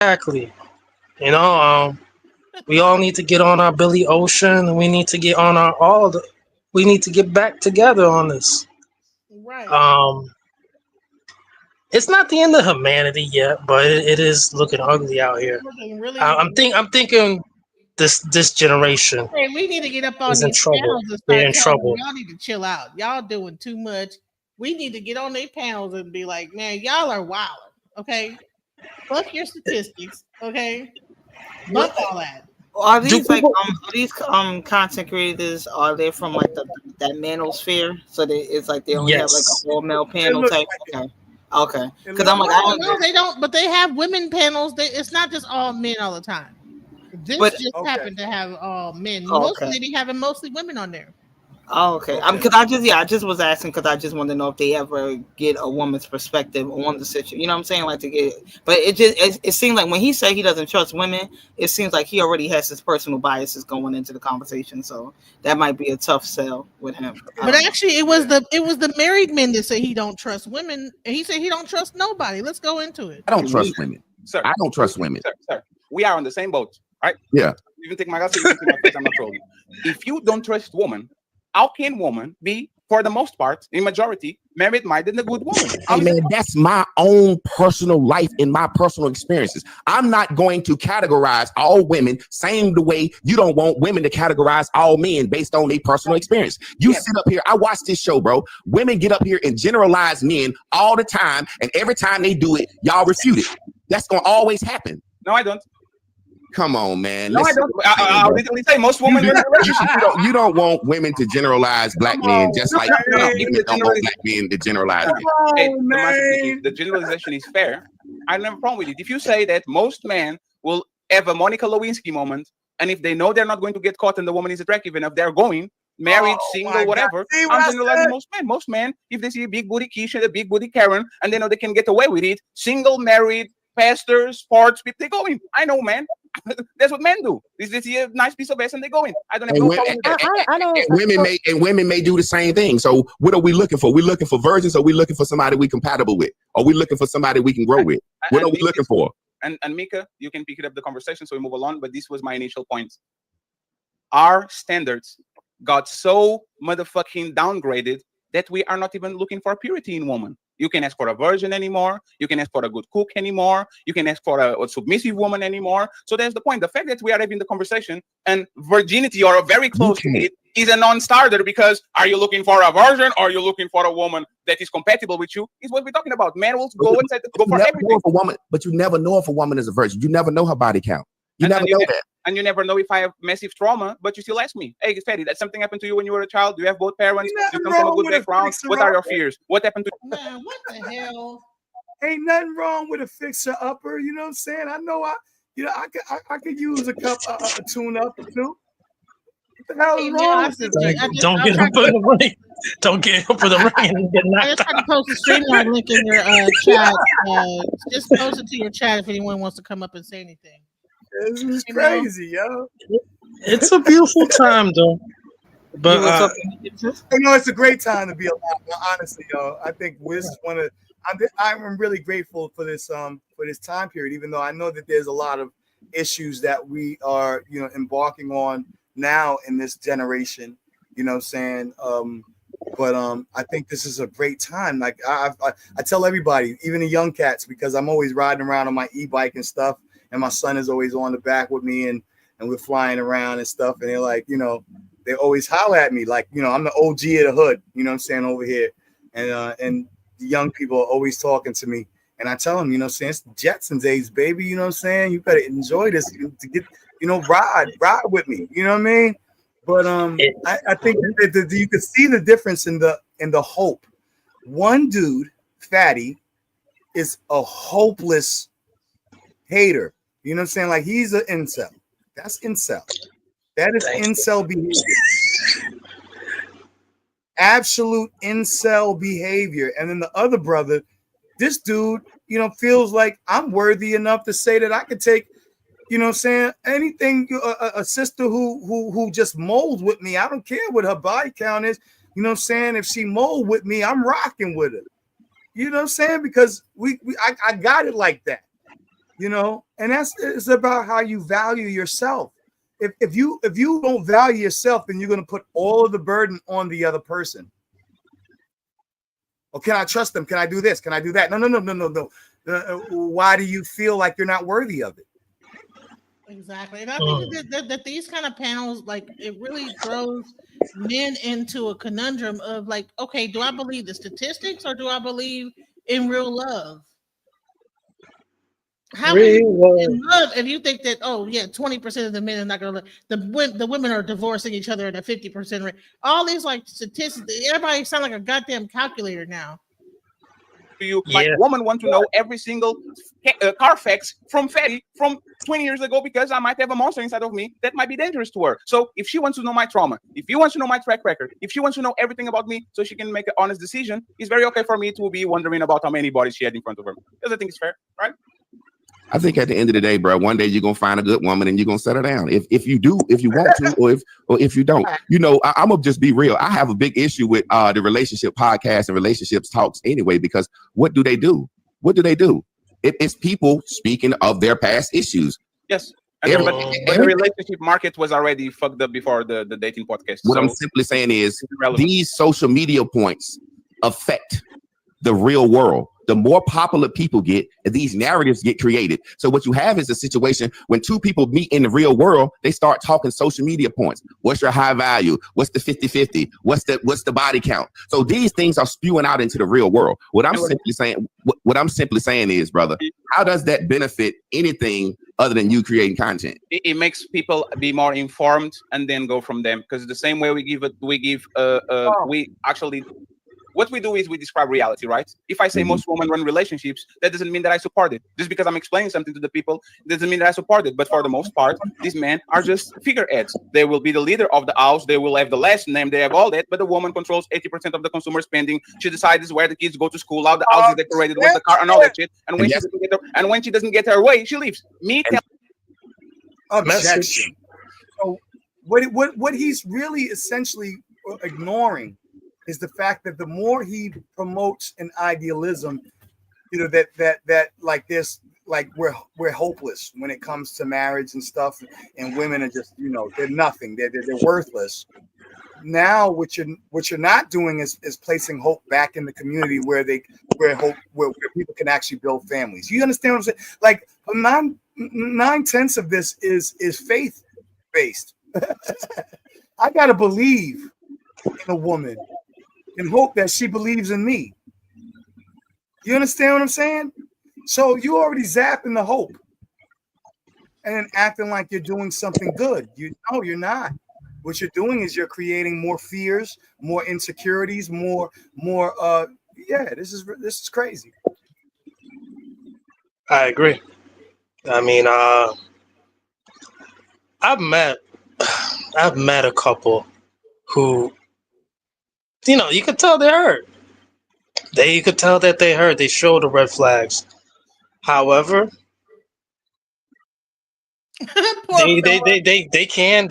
Exactly. You know, we all need to get on our Billy Ocean, and we need to get on our we need to get back together on this. Right. Um, it's not the end of humanity yet, but it is looking ugly out here. Looking really. I'm thinking this generation Hey, we need to get up on is in these trouble. panels and They're start in telling them trouble. y'all need to chill out. Y'all doing too much. We need to get on their panels and be like, man, y'all are wild. Okay, fuck your statistics. Okay, fuck all that. Are Do these like people? are these content creators? Are they from like that manosphere? So it's like they only have like Yes. a all male It panel looks type. like it. Okay, okay. It Because looks I'm like like I No, don't. no, they don't. But they have women panels. It's not just all men all the time. This But just okay. happened to have all men. oh, Mostly okay. they be having mostly women on there. Oh, okay. Okay. Because I just was asking because I just want to know if they ever get a woman's perspective on the situation. You know what I'm saying? Like to get, but it seems like when he said he doesn't trust women, it seems like he already has his personal biases going into the conversation. So that might be a tough sell with him. I But don't know. actually, Yeah. it was the married men that say he don't trust women, and he said he don't trust nobody. Let's go into it. I don't trust women. Sir, I don't trust women. sir, we are on the same boat, right? Yeah. You can take my answer, you can take my face, I'm not trolling. If you don't trust woman, how can woman be, for the most part, in majority, married-minded and a good woman? How Hey is it? man, that's my own personal life and my personal experiences. I'm not going to categorize all women same the way you don't want women to categorize all men based on their personal experience. You Yeah. sit up here, I watch this show, bro. Women get up here and generalize men all the time, and every time they do it, y'all refute it. That's gonna always happen. No, I don't. Come on, man. No, I Listen, don't. I'll literally say most women in a relationship. you don't want women to generalize black Come men on, just No, like no, no, no. man. If women the don't want generalization, black men to generalize men. hey, Oh, the massive thing, if man. the generalization is fair, I don't have a problem with it. If you say that most men will have a Monica Lewinsky moment, and if they know they're not going to get caught and the woman is attractive enough, they're going married, Oh single, my God. whatever. See what I'm I generalizing said? most men. Most men, if they see a big booty Keisha, a big booty Karen, and they know they can get away with it, single, married, pastors, sports people, they go in. I know, man. That's what men do. They see a nice piece of ass and they go in. I don't have And, no wo- problem with that. I don't. and women may do the same thing. So what are we looking for? We looking for virgins, or we looking for somebody we compatible with? Or we looking for somebody we can grow with? What And are we looking for? and Mika, you can pick it up the conversation so we move along. But this was my initial point. Our standards got so motherfucking downgraded that we are not even looking for purity in woman. You can ask for a virgin anymore. You can ask for a good cook anymore. You can ask for a submissive woman anymore. So that's the point. The fact that we are having the conversation and virginity or very close to can't. it is a non-starter, because are you looking for a virgin or are you looking for a woman that is compatible with you? Is what we're talking about. Men will go and go for Never know everything. if a woman, but you never know if a woman is a virgin. You never know her body count. You And, never and you know ne- that. and you never know if I have massive trauma, but you still ask me, hey, Fatty, that something happened to you when you were a child? Do you have both parents? Ain't Do you nothing come from a wrong good with a background? fixer What are your upper. fears? What happened to Man, what the hell? Ain't nothing wrong with a fixer upper. You know what I'm saying? I know I could use a tune up or two. What the hell is Hey, man, wrong I with see. this? Don't I'm get up trying for to. the ring. Don't get up for the ring and get I just knocked tried to out. post a StreamYard link in your chat. Just post it to your chat if anyone wants to come up and say anything. This is You know, crazy, yo. It's a beautiful time though. But You were talking. You know, it's a great time to be alive. Honestly, yo, I think we're just one of. I'm really grateful for this time period, even though I know that there's a lot of issues that we are embarking on now in this generation. You know what I'm saying? But I think this is a great time. Like I tell everybody, even the young cats, because I'm always riding around on my e-bike and stuff, and my son is always on the back with me, and we're flying around and stuff, and they're like, they always holler at me like, I'm the OG of the hood, you know what I'm saying, over here. And the young people are always talking to me. And I tell them, it's the Jetsons age, baby, you know what I'm saying? You better enjoy this to get, ride with me. You know what I mean? But it, I think that you can see the difference in the hope. One dude, Fatty, is a hopeless hater. You know what I'm saying? Like he's an incel. That's incel. That is thank incel behavior. Absolute incel behavior. And then the other brother, this dude, feels like I'm worthy enough to say that I could take, saying anything. A sister who just molds with me. I don't care what her body count is. You know what I'm saying? If she mold with me, I'm rocking with her. You know what I'm saying? Because I got it like that. you know, and it's about how you value yourself. If you don't value yourself, then you're going to put all of the burden on the other person. Oh, can I trust them? Can I do this? Can I do that? No. Why do you feel like you're not worthy of it? Exactly. And I think that these kind of panels, like, it really throws men into a conundrum of like, okay, do I believe the statistics or do I believe in real love? How can you in love if you think that, oh yeah, 20% of the men are not gonna the women are divorcing each other at a 50% rate? All these like statistics, everybody sound like a goddamn calculator now. You like woman want to know every single Carfax from Fatty from 20 years ago because I might have a monster inside of me that might be dangerous to her. So if she wants to know my trauma, if you want to know my track record, if she wants to know everything about me so she can make an honest decision, it's very okay for me to be wondering about how many bodies she had in front of her. Because I think it's fair, right? I think at the end of the day, bro, one day you're gonna find a good woman and you're gonna settle down. If you do, if you want to, or if you don't. You know, I'm gonna just be real. I have a big issue with the relationship podcast and relationships talks anyway, because what do they do? What do they do? It's people speaking of their past issues. Yes. But the relationship market was already fucked up before the dating podcast. What I'm simply saying is these social media points affect the real world. The more popular people get, these narratives get created. So what you have is a situation when two people meet in the real world, they start talking social media points. What's your high value? What's the 50-50? What's the body count? So these things are spewing out into the real world. What I'm simply saying is, brother, how does that benefit anything other than you creating content? It makes people be more informed and then go from them. Because the same way what we do is we describe reality, right? If I say most women run relationships, that doesn't mean that I support it. Just because I'm explaining something to the people doesn't mean that I support it. But for the most part, these men are just figureheads. They will be the leader of the house. They will have the last name. They have all that. But the woman controls 80% of the consumer spending. She decides where the kids go to school, how the house is decorated, what's the car, and all that shit. And when she doesn't get her way, she leaves. Objection. So what he's really essentially ignoring is the fact that the more he promotes an idealism, you know, that like this, like we're hopeless when it comes to marriage and stuff, and women are just, you know, they're nothing, they're worthless. Now what you're not doing is placing hope back in the community where people can actually build families. You understand what I'm saying? Like 9/10 of this is faith based. I gotta believe in a woman and hope that she believes in me. You understand what I'm saying? So you already zapping the hope and then acting like you're doing something good. No, you're not. What you're doing is you're creating more fears, more insecurities, more. This is crazy. I agree. I mean, I've met a couple who, you know, you could tell they're hurt. You could tell that they hurt. They show the red flags. However, they can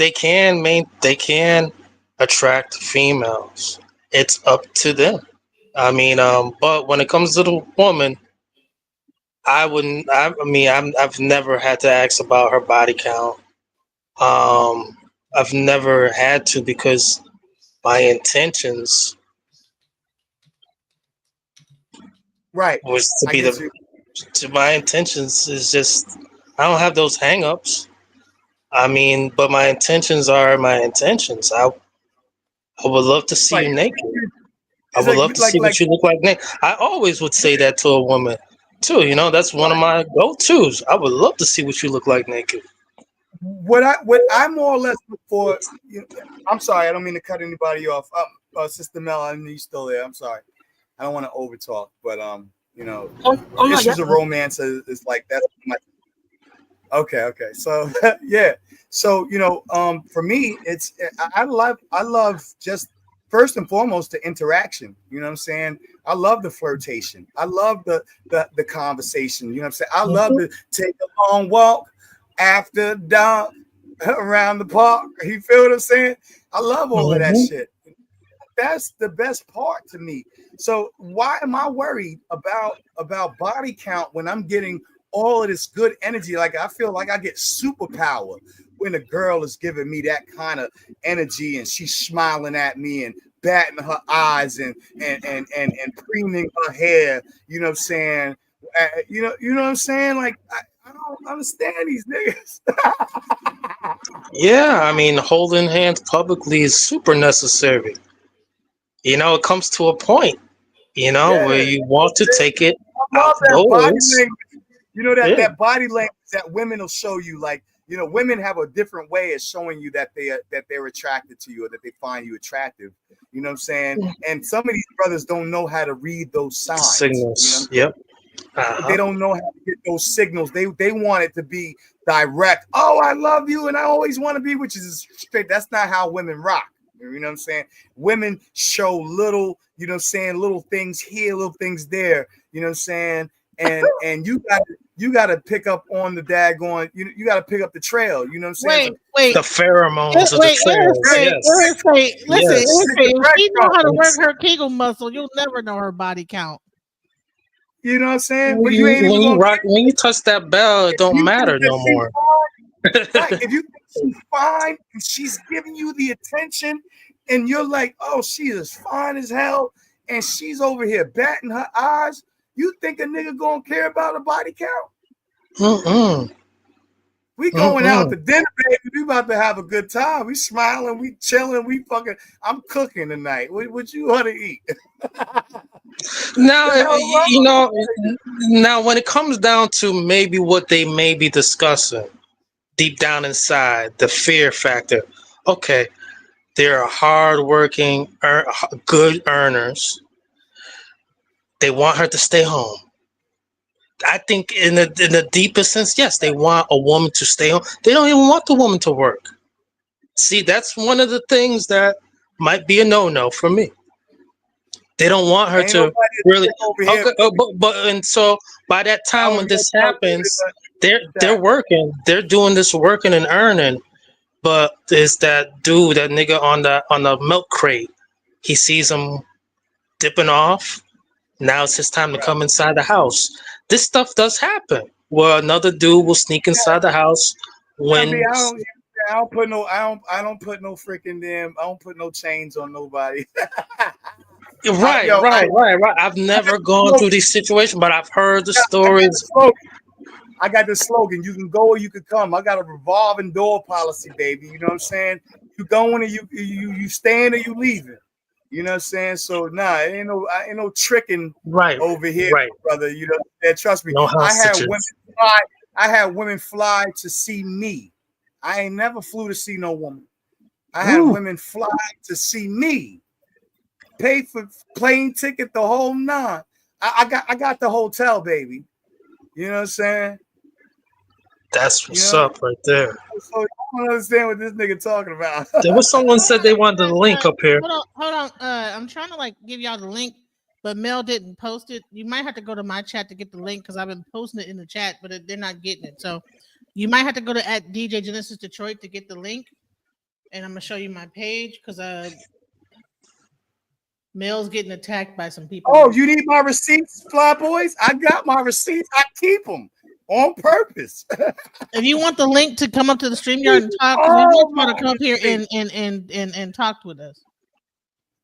attract females. It's up to them. I mean, but when it comes to the woman, I've never had to ask about her body count. I've never had to, because my intentions was to be my intentions is just, I don't have those hang-ups. I mean, but my intentions are my intentions. I would love to see you naked. I would love to see what you look like naked. I always would say that to a woman too. You know, that's one of my go-tos. I would love to see what you look like naked. What I more or less look for, I'm sorry, I don't mean to cut anybody off. Sister Mel, I know you're still there. I'm sorry. I don't want to over talk, but you know, issues of romance is like that's my. Okay. So yeah. So you know, for me, it's I love just first and foremost the interaction. You know what I'm saying? I love the flirtation. I love the conversation. You know what I'm saying? I love to take a long walk after dark around the park. You feel what I'm saying? I love all of that shit. That's the best part to me. So why am I worried about body count when I'm getting all of this good energy. Like I feel like I get superpower when a girl is giving me that kind of energy and she's smiling at me and batting her eyes and preening her hair. You know what I'm saying? You know what I'm saying? Like I don't understand these niggas. Yeah, I mean, holding hands publicly is super necessary. You know, it comes to a point, you know, Yeah. where you want to take it I love that body outdoors. language. You know that Yeah. that body language that women will show you. Like, you know, women have a different way of showing you that they're attracted to you or that they find you attractive. You know what I'm saying? And some of these brothers don't know how to read those signs. Signals. You know? Yep. Uh-huh. They don't know how to get those signals. They want it to be direct. Oh, I love you and I always want to be, which is straight. That's not how women rock. You know what I'm saying? Women show little, you know what I'm saying, little things here, little things there. You know what I'm saying? And you got to pick up on the daggone. You got to pick up the trail. You know what I'm saying? Wait. The pheromones of the trail. Yes. Listen, Yes. if she know how to work her Kegel muscle, you'll never know her body count. You know what I'm saying? When But you ain't even when you touch that bell, it don't matter no more. Right. If you think she's fine and she's giving you the attention and you're like, oh, she is fine as hell, and she's over here batting her eyes, you think a nigga gonna care about a body count? We going out to dinner, baby. We about to have a good time. We smiling, we chilling, we fucking. I'm cooking tonight. What you want to eat? Now, you know, now when it comes down to maybe what they may be discussing deep down inside, the fear factor. Okay, they're hardworking, good earners. They want her to stay home. I think in the deepest sense, yes, they want a woman to stay home. They don't even want the woman to work. See, that's one of the things that might be a no-no for me. They don't want her to really. Okay, but and so by that time when this happens, they're working, they're doing this working and earning. But there's that dude, that nigga on the milk crate. He sees him dipping off. Now it's his time to come inside the house. This stuff does happen. Where another dude will sneak inside the house when. I don't put no freaking damn. I don't put no chains on nobody. Right. I've never gone through these situations, but I've heard the stories. I got this slogan: you can go or you can come. I got a revolving door policy, baby. You know what I'm saying? You going or you staying or you leaving. You know what I'm saying? So nah, it ain't no tricking over here, brother. You know, trust me. No I had women fly to see me. I ain't never flew to see no woman. I had women fly to see me. Pay for plane ticket, the whole nine. I got the hotel, baby. You know what I'm saying? That's what's up right there. So you don't understand what this nigga talking about. There was someone said they wanted the link up here. Hold on. I'm trying to give y'all the link, but Mel didn't post it. You might have to go to my chat to get the link because I've been posting it in the chat, but they're not getting it. So you might have to go to @DJ Genesis Detroit to get the link. And I'm gonna show you my page because Mel's getting attacked by some people. Oh, you need my receipts, Fly Boys? I got my receipts. I keep them on purpose. If you want the link to come up to the StreamYard and talk, we want to come up here and talk with us.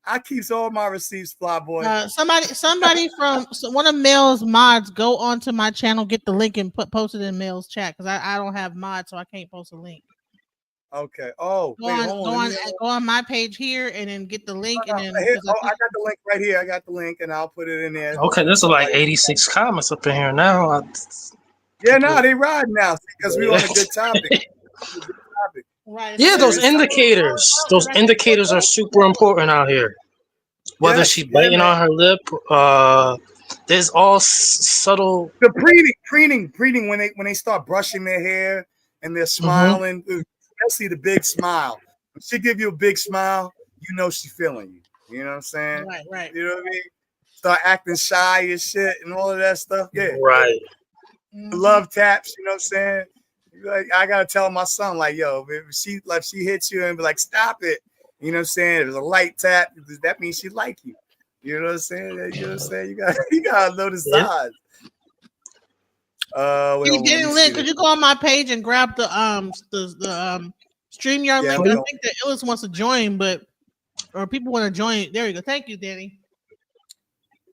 I keep all my receipts, Fly Boy. Somebody from one of Mel's mods, go onto my channel, get the link and post it in Mel's chat because I don't have mods, so I can't post a link. Okay. Oh, go on my page here and then get the link. And then I got the link right here. I got the link and I'll put it in there. Okay, there's like 86 comments up in here now. Yeah, no, they ride now because we're on a good topic. Right. Yeah, those indicators. Those indicators are super important out here. Whether she's biting on her lip, there's all subtle. The preening when they start brushing their hair and they're smiling. Especially the big smile. When she give you a big smile, you know she's feeling you. You know what I'm saying? Right. You know what I mean? Start acting shy and shit and all of that stuff. Yeah. Right. Love taps, you know what I'm saying? Like I gotta tell my son, like, yo, if she hits you and be like, stop it. You know what I'm saying? If there's a light tap, that means she like you. You know what I'm saying? You know what I'm saying? You gotta know the size. Hey, Danny Lynn, could you go on my page and grab the StreamYard link? I think that Illis wants to join, or people want to join. There you go. Thank you, Danny.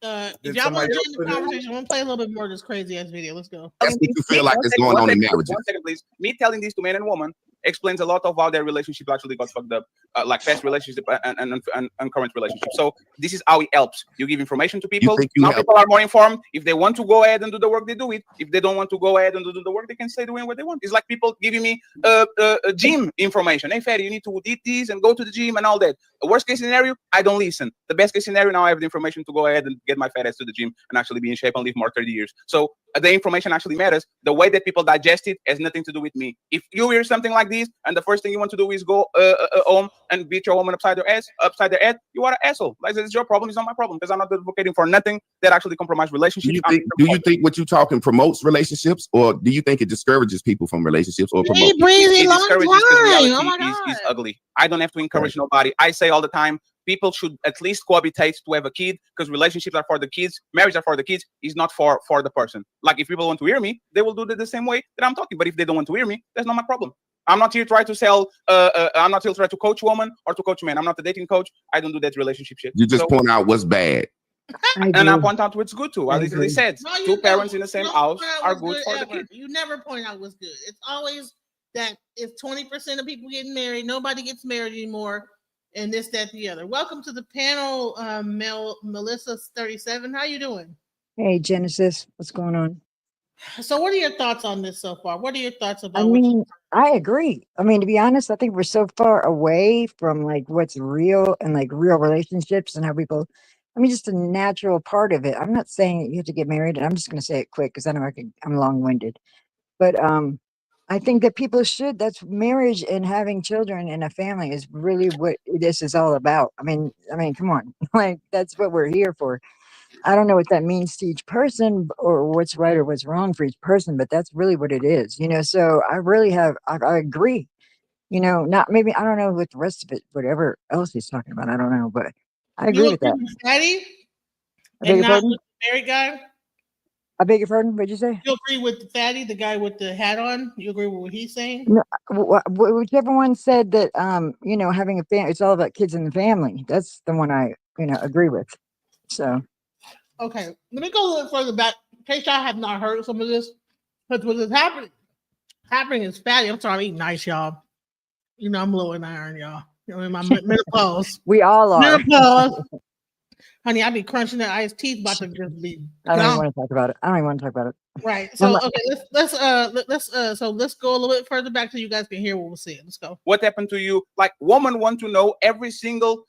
If y'all want to join the conversation, we'll play a little bit more of this crazy ass video. Let's go. That's what you feel like is going on in marriages. 1 second, please. Me telling this to man and woman explains a lot of how their relationship actually got fucked up, like past relationship and current relationship. So this is how it helps. You give information to people. Now people are more informed. If they want to go ahead and do the work, they do it. If they don't want to go ahead and do the work, they can stay doing what they want. It's like people giving me a gym information. Hey, Fatty, you need to eat this and go to the gym and all that. The worst case scenario, I don't listen. The best case scenario, now I have the information to go ahead and get my fat ass to the gym and actually be in shape and live more 30 years. So the information actually matters. The way that people digest it has nothing to do with me. If you hear something like this and the first thing you want to do is go home and beat your woman upside their head, you are an asshole. Like, it's your problem, it's not my problem, because I'm not advocating for nothing that actually compromise relationships. Do you think what you're talking promotes relationships, or do you think it discourages people from relationships, or promotes? It discourages, because reality is ugly. I don't have to encourage nobody. I say all the time, people should at least cohabitate to have a kid, because relationships are for the kids, marriage are for the kids, is not for the person. Like, if people want to hear me, they will do it the same way that I'm talking. But if they don't want to hear me, that's not my problem. I'm not here to try to sell. I'm not here to try to coach women or to coach men. I'm not a dating coach. I don't do that relationship shit. You just point out what's bad. And I point out what's good too. I literally said two parents in the same house are good for the kid. You never point out what's good. It's always that it's 20% of people getting married. Nobody gets married anymore. And this, that, the other. Welcome to the panel, Melissa 37. How you doing? Hey, Genesis. What's going on? So what are your thoughts on this so far? What are your thoughts about I agree. I mean, to be honest, I think we're so far away from like what's real and like real relationships and how people, just a natural part of it. I'm not saying that you have to get married, and I'm just going to say it quick because I know I'm long-winded. But I think that people should, that's marriage and having children and a family is really what this is all about. I mean, come on, like that's what we're here for. I don't know what that means to each person or what's right or what's wrong for each person, but that's really what it is, so I really I agree, not maybe, I don't know what the rest of it, whatever else he's talking about. I don't know, but I agree with that. Fatty? I beg your pardon? With the married guy? I beg your pardon? What'd you say? You agree with the Fatty, the guy with the hat on? You agree with what he's saying? No, whichever one said that, having a family, it's all about kids and the family. That's the one I, agree with. So. Okay, let me go a little further back in case y'all have not heard some of this. Because what is happening is Fatty. I'm sorry, I'm eating nice, y'all. I'm low in iron, y'all. In my menopause. We all are. Menopause. Honey, I be crunching that iced teeth about to just be. I don't even want to talk about it. Right. So okay, let's go a little bit further back so you guys can hear what we're saying. Let's go. What happened to you? Like, women want to know every single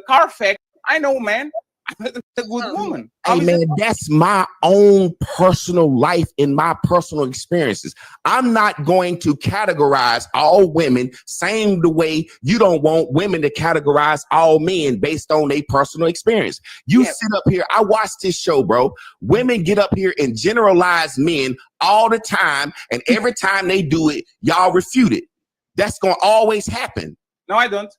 car fact. I know, man. A good woman. Hey man, that's my own personal life and my personal experiences. I'm not going to categorize all women same the way you don't want women to categorize all men based on their personal experience. You sit up here, I watch this show, bro. Women get up here and generalize men all the time, and every time they do it, y'all refute it. That's gonna always happen. No, I don't.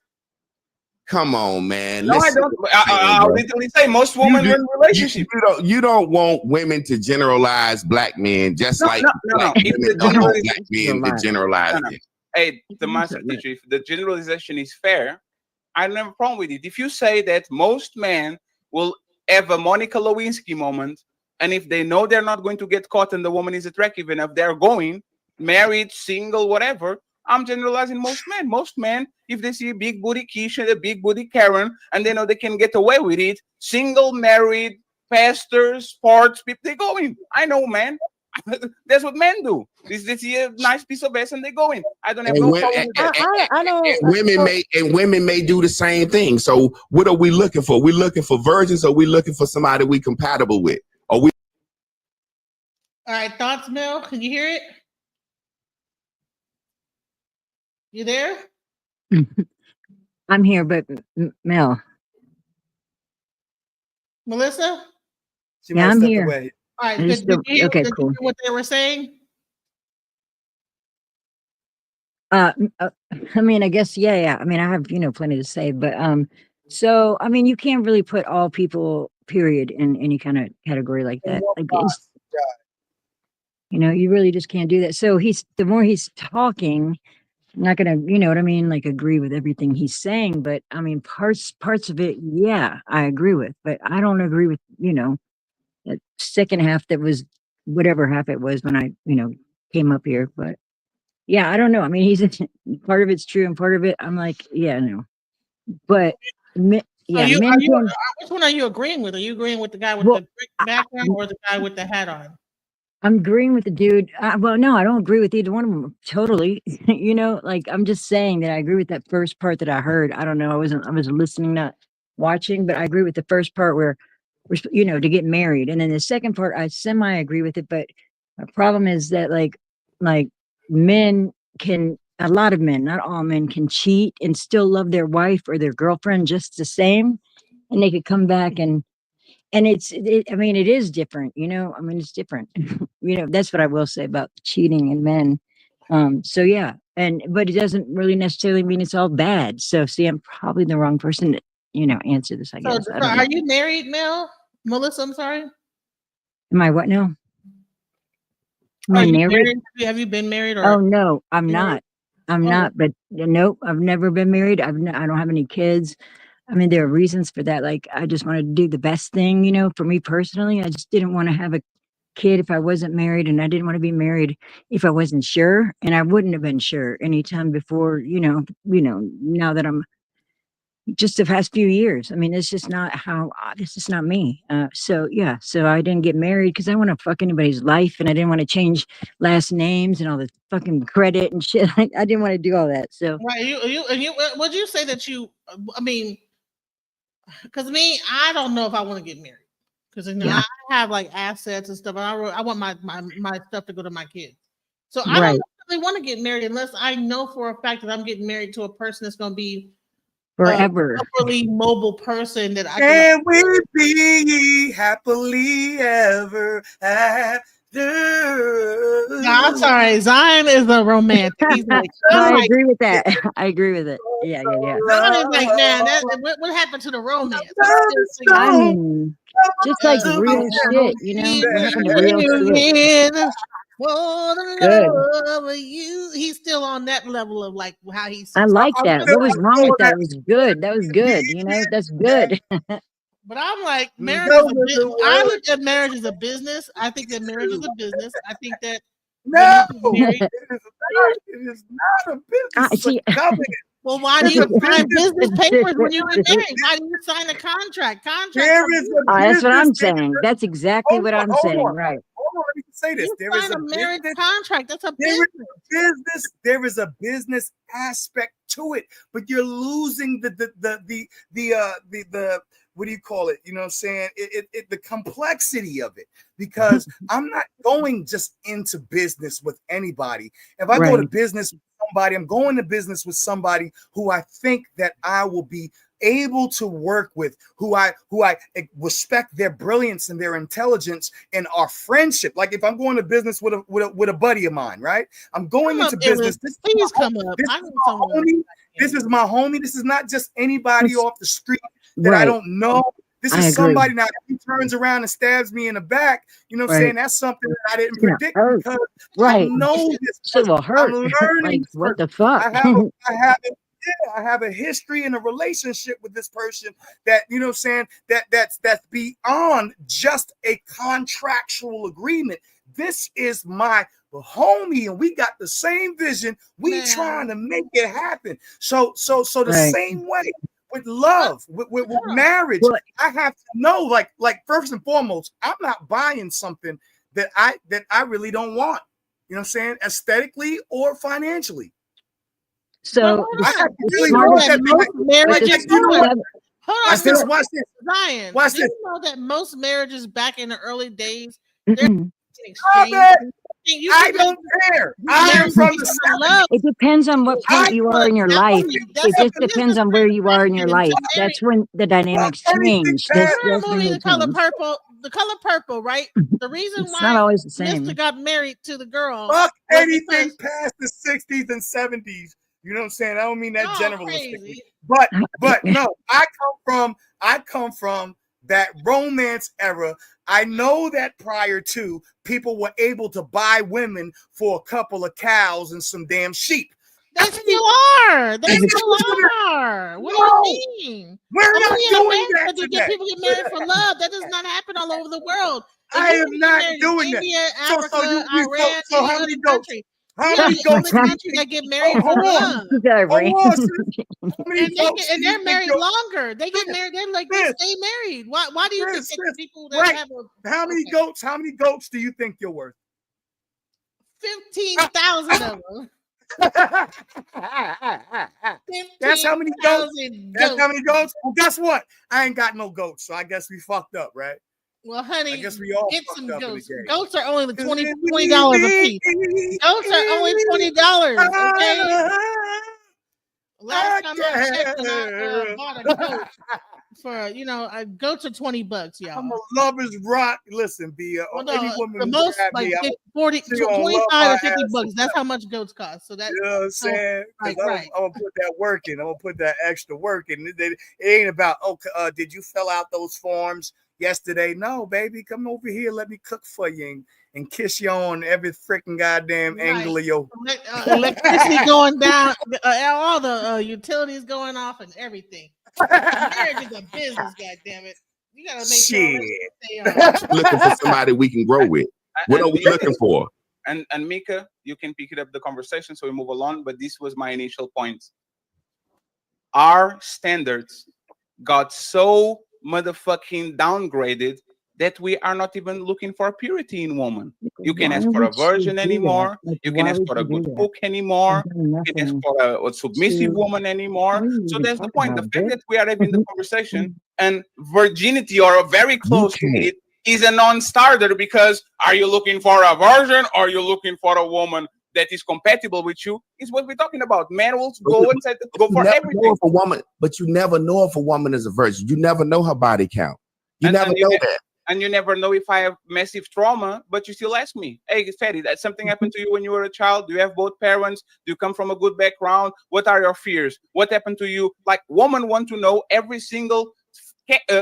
Come on, man. No, I don't. I'll literally say most women in relationships. You don't want women to generalize black men just like black women don't want black men to generalize it. Hey, the master teacher, if the generalization is fair, I don't have a problem with it. If you say that most men will have a Monica Lewinsky moment, and if they know they're not going to get caught and the woman is attractive enough, they're going, married, single, whatever, I'm generalizing most men. Most men, if they see a big booty Keisha, a big booty Karen, and they know they can get away with it, single, married, pastors, sports people, they go in. I know, man. That's what men do. They see a nice piece of ass and they go in. I don't have no problem with that. Women may do the same thing. So what are we looking for? We looking for virgins, or we looking for somebody we compatible with? Are we? All right, thoughts, Mel? Can you hear it? You there? I'm here, but Mel. Melissa? Yeah, I'm here. Away. All right, did you hear what they were saying? I guess, yeah. I have, plenty to say, but so you can't really put all people, period, in any kind of category like that. You know, you really just can't do that. So the more he's talking, I'm not gonna, you know what I mean, like agree with everything he's saying, but I mean parts of it, yeah, I agree with, but I don't agree with, you know, that second half that was whatever half it was when I, you know, came up here. But yeah, I don't know. I mean, part of it's true and part of it, I'm like, yeah, no. But Are you, men can. which one are you agreeing with? Are you agreeing with the guy with Well, the background or the guy with the hat on? I'm agreeing with the dude. Well, no, I don't agree with either one of them totally. You know, like I'm just saying that I agree with that first part that I heard. I don't know. I was listening, not watching, but I agree with the first part where you know, to get married. And then the second part, I semi agree with it. But my problem is that like men can, a lot of men, not all men, can cheat and still love their wife or their girlfriend just the same. And they could come back and I mean, it is different, you know, I mean, it's different, you know, that's what I will say about cheating and men. So yeah. But it doesn't really necessarily mean it's all bad. So see, I'm probably the wrong person to, you know, answer this, I guess. So I don't are know. you married, Melissa? I'm sorry. Am I what now? Am Are I you married? married? Have you been married? Or Oh no, I'm not. I'm Oh. not. But nope, I've never been married. I don't have any kids. I mean, there are reasons for that. Like, I just wanted to do the best thing, you know, for me personally. I just didn't want to have a kid if I wasn't married, and I didn't want to be married if I wasn't sure. And I wouldn't have been sure anytime before, now that I'm just the past few years. I mean, it's just not how this is not me. So yeah, so I didn't get married because I want to fuck anybody's life, and I didn't want to change last names and all the fucking credit and shit. I didn't want to do all that. So right, you would you say that you? I mean, because me, I don't know if I want to get married because yeah, I have like assets and stuff. And I want my stuff to go to my kids. So I right, don't really want to get married unless I know for a fact that I'm getting married to a person that's going to be forever. upperly mobile person that I can we be happily ever after? No, I'm sorry. Zion is a romantic. He's like, No, I I'm like, agree with that. I agree with it. Yeah. Zion is like, man, what happened to the romance? I mean, just like real shit, you know, what happened to real shit? For the Good. love of you. He's still on that level of like how he I sees. like I'm that. still What was wrong with that? It was good. That was good. You know, Yeah. that's good. But I'm like, marriage No, is a business. I look at marriage as a business. I think that marriage is a business. I think that when no, you get married, it is not a business. It's See, a covenant. well, why do you sign business papers when you get married? Why do you sign a contract? There is a that's what I'm business. saying. That's exactly Hold what on, I'm hold saying. on. Right. Hold on, let me say this. You There is sign a a marriage business. contract. That's a There business. is business. There is a business aspect to it, but you're losing the what do you call it? You know what I'm saying? The complexity of it, because I'm not going just into business with anybody. If I go to Right. business with somebody, I'm going to business with somebody who I think that I will be able to work with, who I respect their brilliance and their intelligence and our friendship. Like if I'm going to business with a buddy of mine, right? I'm going into business. Please come up. This is my homie. This is not just anybody off the street that Right. I don't know. This I is agree. somebody now. If he turns around and stabs me in the back, you know what I'm Right. saying? That's something that I didn't It's gonna predict hurt. because I Right. know this. Shit will I'm hurt. learning. Like, this what the person. fuck? I have a history and a relationship with this person that, you know what I'm saying, that's beyond just a contractual agreement. This is my homie, and we got the same vision. We trying to make it happen. So the Right. same way with love, with marriage, Well, I have to know, like first and foremost, I'm not buying something that I really don't want. You know what I'm saying? Aesthetically or financially. so I have to really smartest- look at most marriages. you know what? Watch this. Zion, Watch do this. you know that most marriages back in the early days, Mm-mm. I don't care. I am from the South. It depends on what point you are in your life. It just depends on where you are in your life. That's when the dynamics change. That's the when movie they The Color change. Purple. The Color Purple, right? The reason It's why not always the same. Mr. got married to the girl. Fuck was anything because- past the 60s and 70s. You know what I'm saying? I don't mean that Y'all generalistically. crazy. But no, I come from that romance era. I know that prior to, people were able to buy women for a couple of cows and some damn sheep. They still are. They still are. What do you mean? We're not doing that to today. get people get married for love. That does not happen all over the world. I am not doing that. India, Africa, Iran, so how many goats? country. How many goats that get married for love? And they're married longer. They get married. They're like they stay married. Why do you think that people that have a how many goats? How many goats do you think you're worth? 15,000 of them. That's how many goats. That's how many goats. Well, guess what? I ain't got no goats, so I guess we fucked up, right? Well, honey, I guess we all get fucked some up goats. in the game. Goats are only $20 a piece. Goats are only $20. Okay. Last time I checked, I bought a goat for goats are $20, y'all. I'm a lover's rock. Listen, be any woman the most like me, 40, 25 to $50. That's how much goats cost. So that's you know what I'm saying. Right. I'm gonna put that work in. I'm gonna put that extra work in. It ain't about did you fill out those forms yesterday? No, baby, come over here. Let me cook for you and kiss you on every freaking goddamn angle of your electricity going down, all the utilities going off, and everything. Marriage is a business, goddammit. You gotta make sure looking for somebody we can grow with. What are we looking for? And Mika, you can pick it up the conversation so we move along. But this was my initial point. Our standards got so motherfucking downgraded that we are not even looking for purity in woman. You can ask for a virgin anymore. You can ask for a good cook anymore. You can ask for a submissive woman anymore. So that's the point. The fact that we are having the conversation and virginity or very close to it is a non-starter, because are you looking for a virgin or are you looking for a woman that is compatible with you? Is what we're talking about. Men will go and go for everything. For woman, but you never know if a woman is a virgin. You never know her body count. You never know that. And you never know if I have massive trauma, but you still ask me, hey, Fatty, that something happened to you when you were a child? Do you have both parents? Do you come from a good background? What are your fears? What happened to you? Like, women want to know every single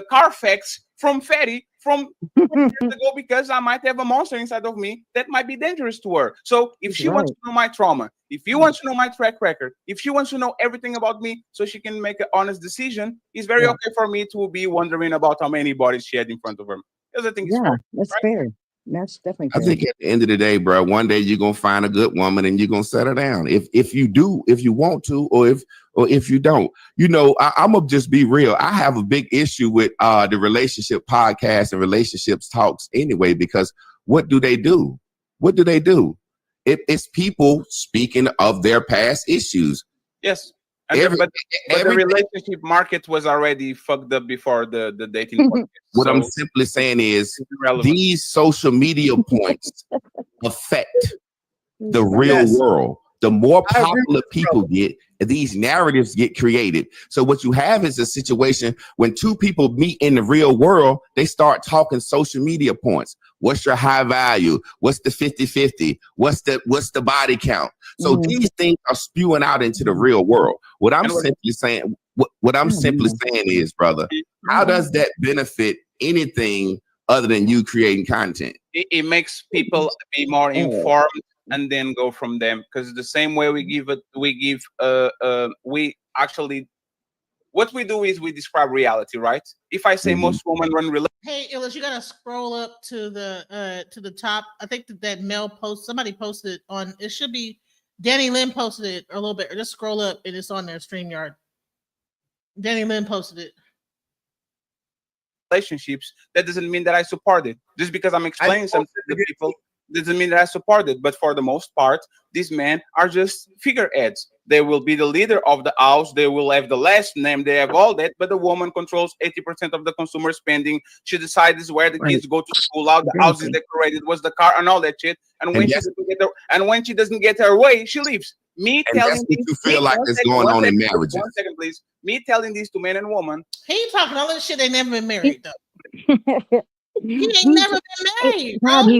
Carfax from Fatty from years ago, because I might have a monster inside of me that might be dangerous to her. So if she wants to know my trauma, if you want to know my track record, if she wants to know everything about me so she can make an honest decision, it's very okay for me to be wondering about how many bodies she had in front of her. Because I think it's fair, that's right? fair. That's definitely fair. I think at the end of the day, bro, one day you're gonna find a good woman and you're gonna settle down. If you do, if you want to, or if you don't. I'm gonna just be real. I have a big issue with the relationship podcast and relationships talks anyway, because what do they do? What do they do? It's people speaking of their past issues. Yes. But the relationship market was already fucked up before the dating market. What I'm simply saying is these social media points affect the real world. The more popular people get, these narratives get created. So what you have is a situation when two people meet in the real world, they start talking social media points. What's your high value? What's the 50-50? What's the body count? So these things are spewing out into the real world. What I'm simply saying, what I'm simply saying is, brother, how does that benefit anything other than you creating content? It makes people be more informed and then go from them, because the same way what we do is we describe reality, right? If I say most women run relationships. Hey, Illis, you gotta scroll up to the top. I think that Mel somebody posted it on. It should be Danny Lynn posted it a little bit. Or just scroll up and it's on their StreamYard. Danny Lynn posted it. Relationships, that doesn't mean that I support it. Just because I'm explaining something to the people doesn't mean that I support it. But for the most part, these men are just figureheads. They will be the leader of the house. They will have the last name. They have all that. But the woman controls 80% of the consumer spending. She decides where the kids go to school, how the house is decorated, what's the car, and all that shit. And when she doesn't get her way, she leaves. Me telling you feel like it's going on in marriages. 1 second, please. Me telling these to men and women. He talking all this shit. They never been married though. He ain't never been married, bro. He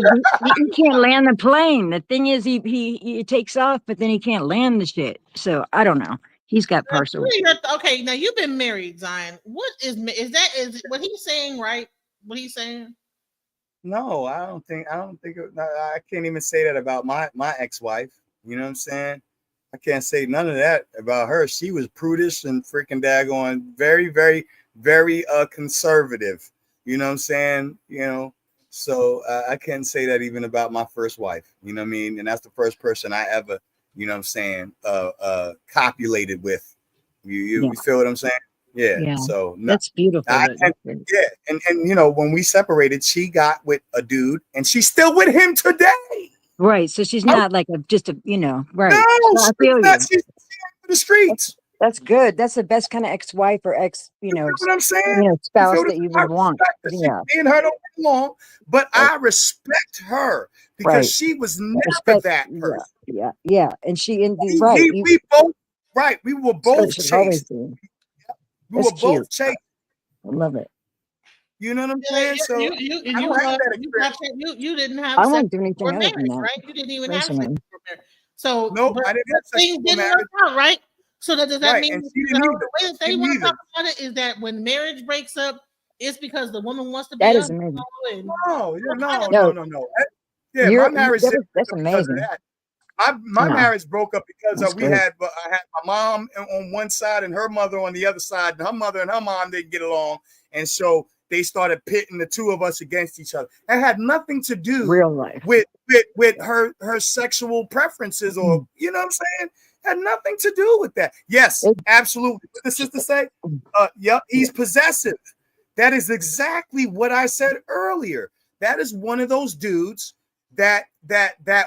can't land the plane. The thing is, he takes off, but then he can't land the shit. So I don't know. He's got partial. Okay, now you've been married, Zion. What is what he's saying, right? What he's saying? No, I don't think I can't even say that about my ex-wife. You know what I'm saying? I can't say none of that about her. She was prudish and freaking daggone very, very, very conservative. You know what I'm saying? You know, so I can't say that even about my first wife. You know what I mean? And that's the first person I ever, you know what I'm saying, copulated with. You feel what I'm saying? Yeah. So no, that's beautiful. yeah, and you know, when we separated, she got with a dude, and she's still with him today. Right. So she's not like just a, right. No, I feel you. She's on the streets. That's good. That's the best kind of ex-wife or ex, You know what I'm saying? spouse that you would want. Yeah. Me and her don't get along, but I respect her because she was never that person. Yeah. And she indeed we both we were both chased. We were both chased. I love it. You know what I'm saying? So you didn't have. I won't do anything other than that, right? You didn't even have sex before marriage. So nope, I didn't have sex things didn't work out, right? So does that mean the way that they want to talk about it is that when marriage breaks up, it's because the woman wants to be that is amazing. No. Yeah, my marriage that's amazing. My marriage broke up because I had my mom on one side and her mother on the other side, and her mother and her mom didn't get along, and so they started pitting the two of us against each other. It had nothing to do real life with her sexual preferences, or you know what I'm saying? Had nothing to do with that. Yes, absolutely. What the sister say? Yep, he's possessive. That is exactly what I said earlier. That is one of those dudes that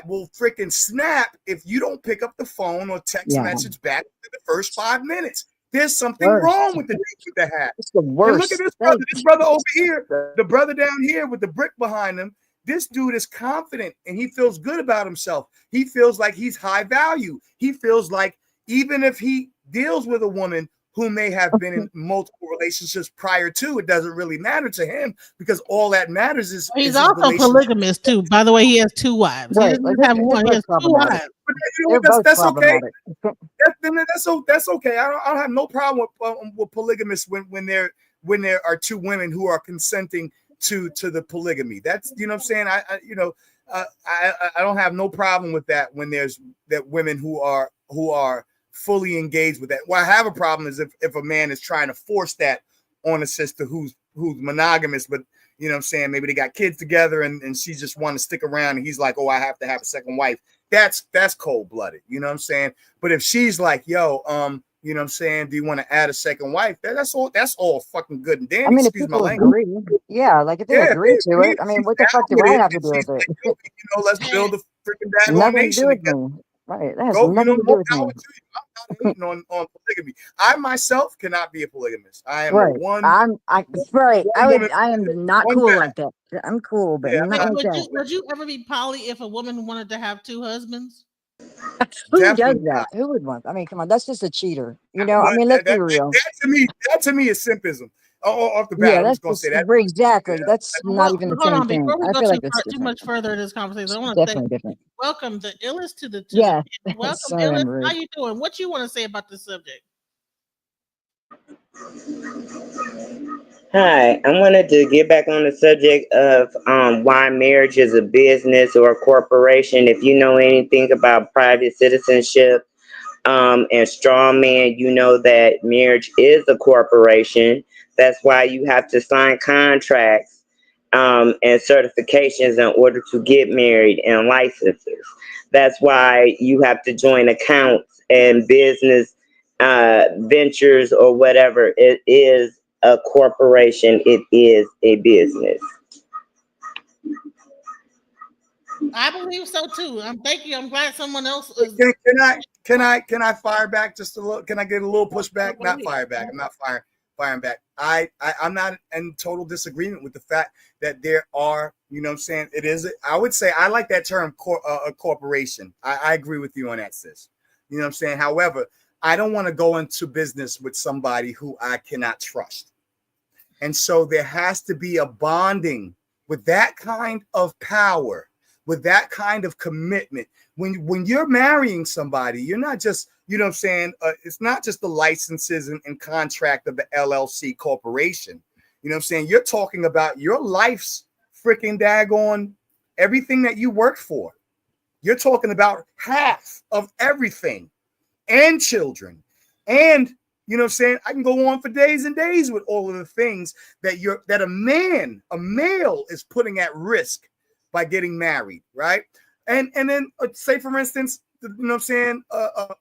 will freaking snap if you don't pick up the phone or text message back in the first 5 minutes. There's something wrong with the dude with the hat. It's the worst. And look at this brother over here, the brother down here with the brick behind him. This dude is confident and he feels good about himself. He feels like he's high value. He feels like even if he deals with a woman who may have been in multiple relationships prior to, it doesn't really matter to him because all that matters is he's also polygamous too. By the way, he has two wives. Right. He doesn't have one. He has two wives. But you know, that's okay. That's okay. I don't have no problem with polygamists when there are two women who are consenting to the polygamy. That's, you know what I'm saying? I don't have no problem with that when there's that women who are fully engaged with that. What I have a problem is if a man is trying to force that on a sister who's monogamous, but you know what I'm saying, maybe they got kids together and she just want to stick around and he's like, oh, I have to have a second wife. That's cold-blooded, you know what I'm saying? But if she's like, yo, you know what I'm saying, do you want to add a second wife? That's all fucking good and dandy. I mean, if people agree, like if they agree to it, I mean, what the fuck do I have to do with it? You know, let's build a freaking daggone nation together. Right, that has nothing to do with me. I'm not hating on polygamy. I myself cannot be a polygamist. I am one. I am not cool like that. I'm cool, but not like that. Would you ever be poly if a woman wanted to have two husbands? Who does that? Who would want? I mean, come on, that's just a cheater. You know, I mean, let's be real. That to me is simpism. Off the bat, I'm just gonna say that. Exactly. That's not even the same thing. I feel like too much further in this conversation. I want to say different. Welcome the illest to the welcome Sorry, illest. How you doing? What you want to say about this subject? Hi, I wanted to get back on the subject of why marriage is a business or a corporation. If you know anything about private citizenship and strongman, you know that marriage is a corporation. That's why you have to sign contracts and certifications in order to get married and licenses. That's why you have to join accounts and business ventures or whatever. It is a corporation. It is a business. I believe so too. Thank you. I'm glad someone else is. Can I fire back just a little? Can I get a little pushback? Not fire back. I'm not firing back. I'm not in total disagreement with the fact that there are, you know what I'm saying? It is, I would say, I like that term, a corporation. I agree with you on that, sis. You know what I'm saying? However, I don't want to go into business with somebody who I cannot trust. And so there has to be a bonding with that kind of power, with that kind of commitment. When you're marrying somebody, you're not just, you know what I'm saying? It's not just the licenses and contract of the LLC corporation. You know what I'm saying? You're talking about your life's freaking daggone everything that you worked for. You're talking about half of everything and children. And you know what I'm saying? I can go on for days and days with all of the things that a male is putting at risk by getting married, right? And then say for instance, you know what I'm saying?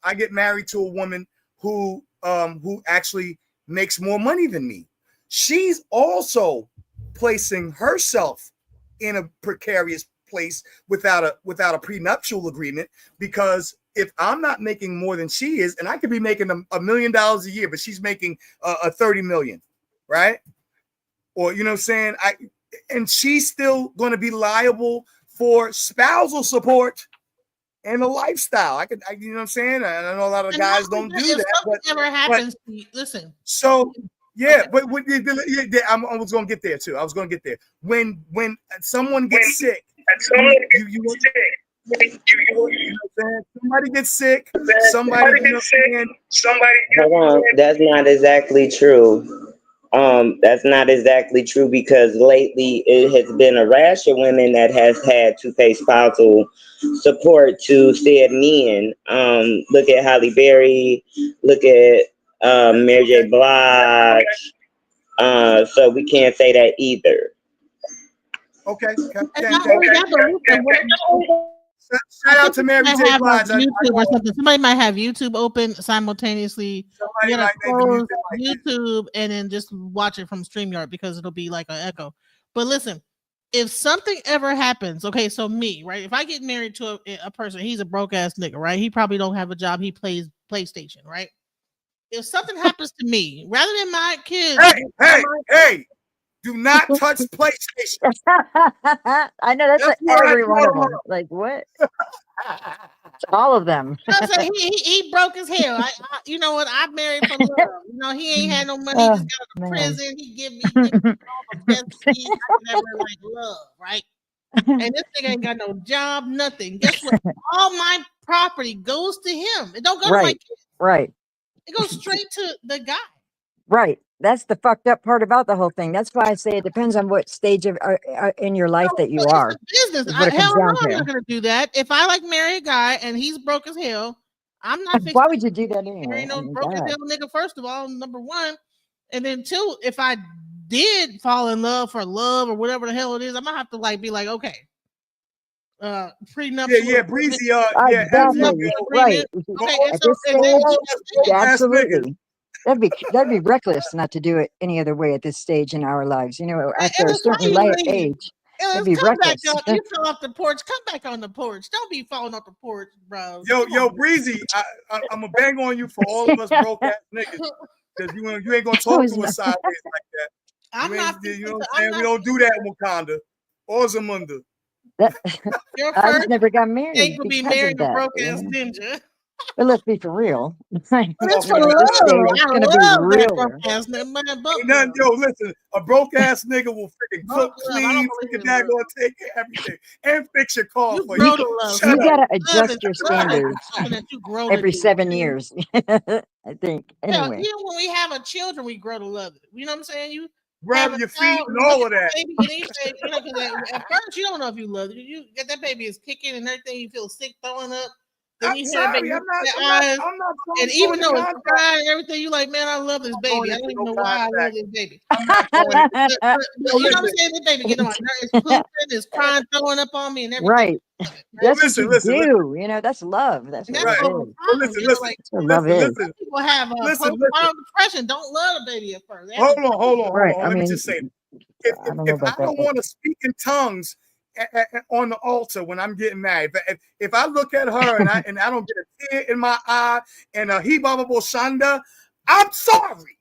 I get married to a woman who actually makes more money than me. She's also placing herself in a precarious place without a prenuptial agreement, because if I'm not making more than she is, and I could be making $1 million a year, but she's making a 30 million, right? Or you know what I'm saying? And she's still going to be liable for spousal support and a lifestyle. You know what I'm saying? I know a lot of guys don't do that. But ever happens, listen. So yeah, okay. But I was going to get there too. I was going to get there. When someone gets sick, somebody gets sick. Somebody gets sick. Hold on, that's not exactly true. That's not exactly true, because lately it has been a rash of women that has had to pay spousal support to said men. Look at Halle Berry. Look at Mary J. Blige. So we can't say that either. Okay. Shout out to Mary J. Blige. YouTube or something. Somebody might have YouTube open simultaneously. You gotta close YouTube and then just watch it from StreamYard, because it'll be like an echo. But listen, if something ever happens, okay, so me, right? If I get married to a person, he's a broke ass nigga, right? He probably don't have a job. He plays PlayStation, right? If something happens to me, rather than my kids, hey. Do not touch PlayStation. I know that's every one of them. Like what? All of them. You know what I'm saying? He broke his hell. You know what? I married for love. You know, he ain't had no money. He just got out of prison. He give me all the best things I could ever love, right? And this nigga ain't got no job, nothing. Guess what? All my property goes to him. It don't go to my kids. Right. It goes straight to the guy. Right. That's the fucked up part about the whole thing. That's why I say it depends on what stage of in your life that you are. It's business. Hell no, I'm not gonna do that. If I marry a guy and he's broke as hell, I'm not. Why would you do that anyway? There ain't no broke as hell nigga. First of all, number one, and then two, if I did fall in love for love or whatever the hell it is, I'm gonna have to be like, okay, prenuptial. Yeah, Breezy. Exactly. Right. Okay, absolutely. That'd be reckless not to do it any other way at this stage in our lives. You know, after a certain age, that'd be reckless. You fell off the porch. Come back on the porch. Don't be falling off the porch, bro. Yo, Breezy. I'm gonna bang on you for all of us broke ass niggas, because you ain't gonna talk to us sideways like that. I'm not. You know what I'm saying? We don't do that in Wakanda or Zamunda. I just never got married. You will be married to a broke ass ninja. But let's be for real. It's for love. It's gonna be real. Yo, listen, a broke ass nigga will freaking cook, clean, freaking daggone take care of everything, and fix your car for you. You gotta adjust your standards every 7 years. I think. Anyway, even when we have a children, we grow to love it. You know what I'm saying? You grab your feet and all of that. At first, you don't know if you love it. You get that baby is kicking and everything. You feel sick throwing up. I'm sorry, I'm not and even though it's crying and everything, you like, man, I love this baby. I don't even know why I love this baby. You know what I'm saying? This baby getting on my nerves, it's pooping, it's crying, throwing up on me, and everything. Right. That's what you do. You know, that's love. That's what right. Listen. People have postpartum depression. Don't love the baby at first. Hold on. Right. Let me just say, if I don't want to speak in tongues on the altar when I'm getting married, if I look at her and I don't get a tear in my eye and a hibaba shanda, I'm sorry.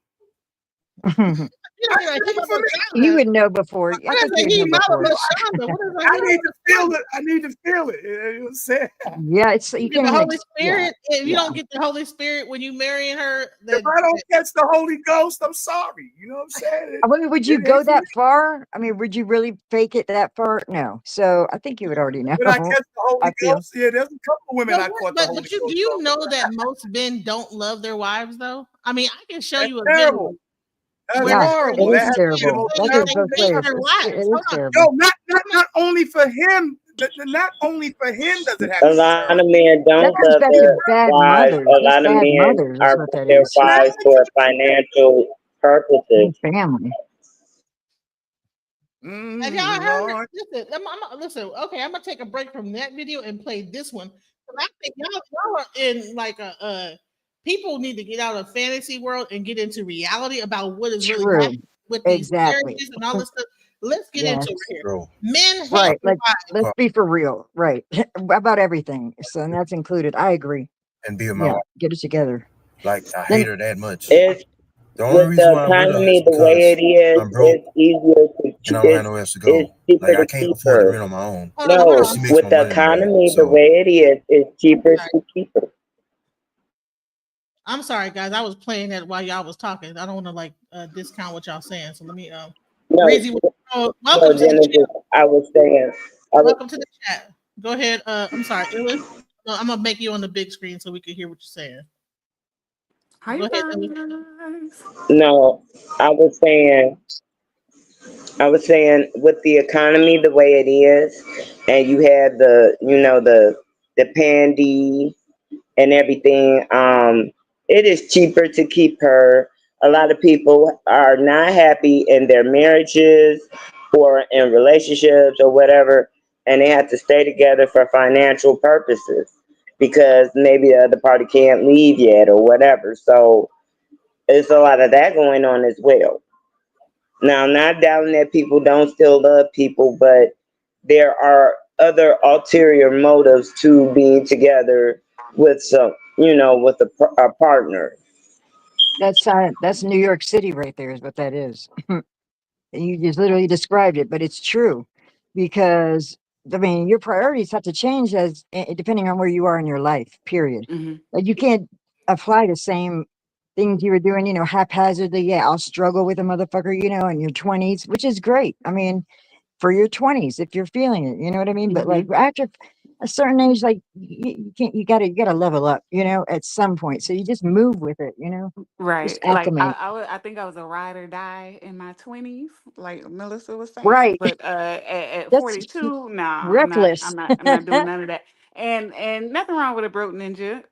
You would know before. I need to feel it. I need to feel it. You know what I'm saying? Yeah, it's you get the Holy Spirit. If you don't get the Holy Spirit when you marrying her, if I don't catch the Holy Ghost, I'm sorry. You know what I'm saying? I mean, would you go that far? I mean, would you really fake it that far? No. So I think you would already know. Would I catch the Holy Ghost? Yeah, there's a couple of women I caught the Holy Ghost. But do you know that most men don't love their wives, though? I mean, I can show you a terrible. That's Yeah, horrible. it That is has to be the terrible. most That goes They terrible both base ways. their It lives. is Hold on. terrible. Yo, not only for him, not only for him does it have A to be lot terrible. of men That don't goes love back to their bad wives. mothers. A That's lot of bad men mothers. That's are what with that their is. wives for financial purposes. And family. Have y'all heard? Lord. Listen. Okay, I'm gonna take a break from that video and play this one. 'Cause I think y'all are in like people need to get out of fantasy world and get into reality about what is really True. happening with these Exactly. marriages and all this stuff. Let's get into it Yes. here. Bro. Men hate Right. their Like, wives. let's be for real. Right. About everything. So, and that's included. I agree. And be with my Yeah. wife. Get it together. Like I Then hate her that much. It's The only with reason the why I'm with her economy is the way because it is. I'm broke It's easier to and I don't have nowhere else to go. it's cheaper Like I to can't keep afford to her. rent on my own. Hold on, No, hold on. She makes with more the money than me. economy the So way it is, it's cheaper to keep her. I'm sorry, guys. I was playing that while y'all was talking. I don't want to like discount what y'all saying. So let me No, Breezy, welcome to the Genesis, chat. I was saying, Welcome to the chat. Go ahead. I'm sorry, Illis. No, I'm gonna make you on the big screen so we can hear what you're saying. Hi Go ahead, Illis. guys. no, I was saying with the economy the way it is, and you have the pandy and everything, it is cheaper to keep her. A lot of people are not happy in their marriages or in relationships or whatever, and they have to stay together for financial purposes because maybe the other party can't leave yet or whatever. So it's a lot of that going on as well. Now, I'm not doubting that people don't still love people, but there are other ulterior motives to being together with with a partner. That's New York City right there is what that is. You just literally described it, but it's true because I mean your priorities have to change as depending on where you are in your life. Period. Hmm. Like you can't apply the same things you were doing, haphazardly. Yeah, I'll struggle with a motherfucker, in your 20s, which is great. I mean, for your 20s, if you're feeling it, you know what I mean. But Hmm. like after a certain age, like you can't, you gotta level up, at some point. So you just move with it, just Right. Like acclimate. I think I was a ride or die in my 20s, like Melissa was saying. Right. But at That's 42, nah, I'm not I'm reckless. not I'm not doing none of that. And nothing wrong with a broke ninja.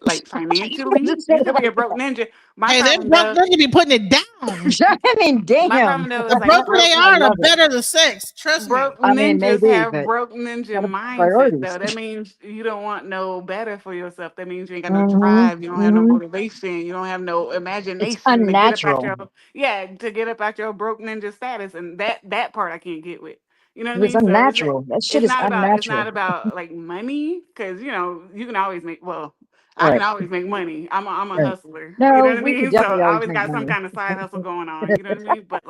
Like financially, Just say you it could be like a broke ninja. My Hey, problem broke. though, They be putting it down. I mean, my damn. problem though The is like broker they broke I are, the love it. better the sex. Trust me. broke I mean, ninjas maybe, have but broke ninja gotta mindset priorities. though. That means you don't want no better for yourself. That means you ain't got no Hmm. drive. You don't have no Hmm. motivation. You don't have no It's imagination to get up out unnatural. your to get up out your broke ninja status. And that part I can't get with. You know what I It's mean? So unnatural. That shit is it's not unnatural. about like money because you can always make I can Right. always make money. I'm a Right. hustler. You know No, what I we could mean? So definitely I always always make got some money. kind of side hustle going on. You know what I mean? But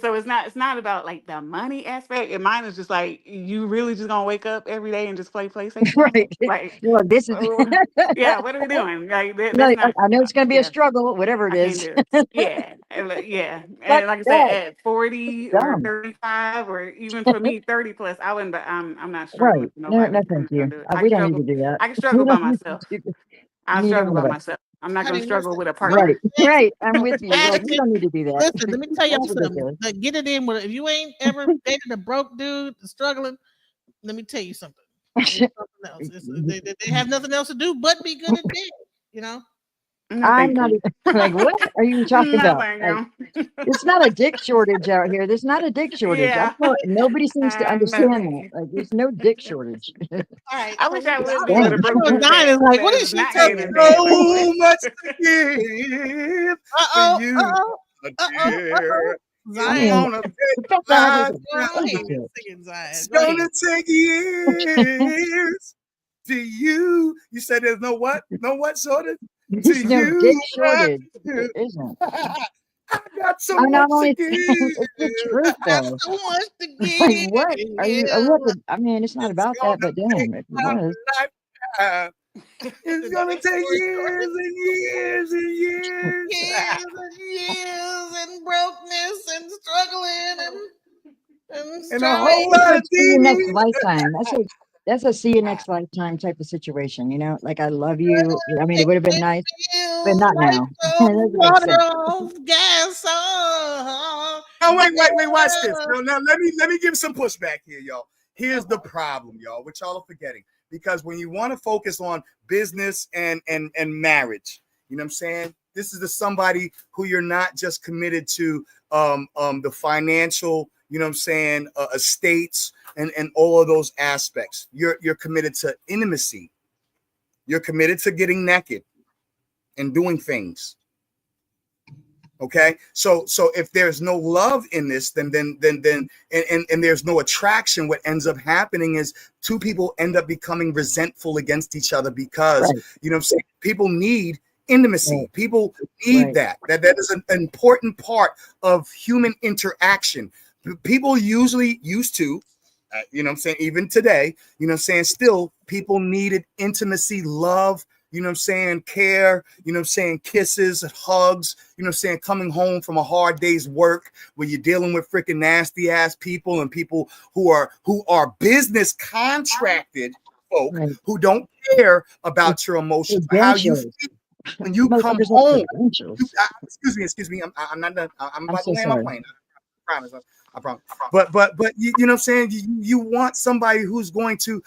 so it's not about like the money aspect. And mine is just like you really just gonna wake up every day and just play PlayStation? Right. Like, This is. yeah, what are we doing? Like No, that's I not. I know it's gonna be a Yeah, struggle, whatever it I can't is. do it. Yeah, yeah. Fuck And like I said, that. at 40 or Dumb. 35, or even for me 30 plus, I wouldn't. But I'm not struggling Right. with No, nobody. no, I'm thank not gonna you. do it. We don't need to do that. I can We struggle by don't need myself. to do I neither struggle one by of us. myself. I'm not gonna Honey, struggle listen. with a Right. partner. Right. I'm with you. Well, we Adequate. don't need to do that. Listen, let me tell y'all That's something. ridiculous. Like, get it in with if you ain't ever dated a broke dude struggling, let me tell you something. It's something else. They have nothing else to do but be good at dick, you know? No, I'm thank not you. even like, what are you talking No, about? thank Like, you. it's not a dick shortage out here. There's not a dick shortage. I Yeah. know nobody seems to No, understand thank that. you. Like, there's no dick shortage. All right. I So wish listen, I would be with a Damn. broke dude Nine is like, what that is is she not good saying? at that. Like So what? much to give to Uh-oh, you, uh-oh, my uh-oh, uh-oh. dear. I It's Zion, mean, gonna it take does a sound like Zion, it's go a ahead baby and lifetime. sing it, Zion. It's Go ahead. gonna take years to you. You said there's no what? No what shortage? To There's no dick you. shortage. There isn't. I got so I'm not much to only give. saying it's the truth Got though. so much to Like give. what are we at the, I mean, it's not It's about that, gonna but take damn, if it a was. lifetime. It's The gonna long take story short, years and years and years. years and years and brokenness and struggling and And a strife. whole It's lot like of see you next these. lifetime. That's a see you next lifetime type of situation, Like I love you. I mean, it would have been nice, but not now. Water, gas. Oh, wait, watch this. Now let me give some pushback here, y'all. Here's the problem, y'all, which y'all are forgetting. Because when you want to focus on business and marriage, you know what I'm saying? This is somebody who you're not just committed to the financial, you know what I'm saying, estates and all of those aspects. You're committed to intimacy. You're committed to getting naked and doing things. Okay, so if there's no love in this, then there's no attraction. What ends up happening is two people end up becoming resentful against each other because you know what I'm saying, people need intimacy. People need that is an important part of human interaction. People usually used to, you know what I'm saying, even today, you know what I'm saying, still people needed intimacy, love, you know what I'm saying, care, you know what I'm saying, kisses, hugs, you know what I'm saying, coming home from a hard day's work where you're dealing with freaking nasty ass people and people who are business contracted folk who don't care about your emotions, how you feel when you come home. Excuse me, I'm not done. I'm about to land my plane. I promise. But you know what I'm saying? You want somebody who's going to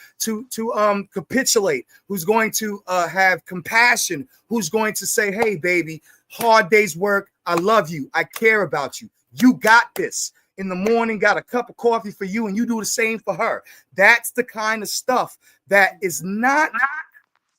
capitulate, who's going to have compassion, who's going to say, hey, baby, hard day's work. I love you. I care about you. You got this. In the morning, got a cup of coffee for you, and you do the same for her. That's the kind of stuff that is not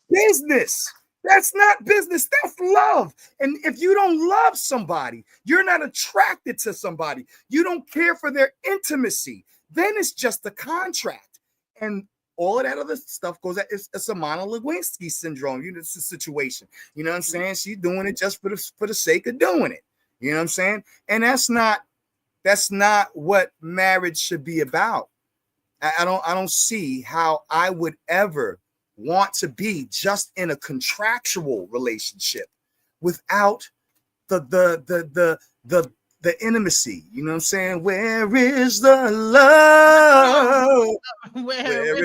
business. That's not business. That's love. And if you don't love somebody, you're not attracted to somebody, you don't care for their intimacy, then it's just a contract. And all of that other stuff goes, it's a Lewinsky syndrome. You know, it's a situation. You know what I'm saying? She's doing it just for the sake of doing it. You know what I'm saying? And that's not what marriage should be about. I don't see how I would ever want to be just in a contractual relationship without the intimacy. You know what I'm saying? Where is the love? Where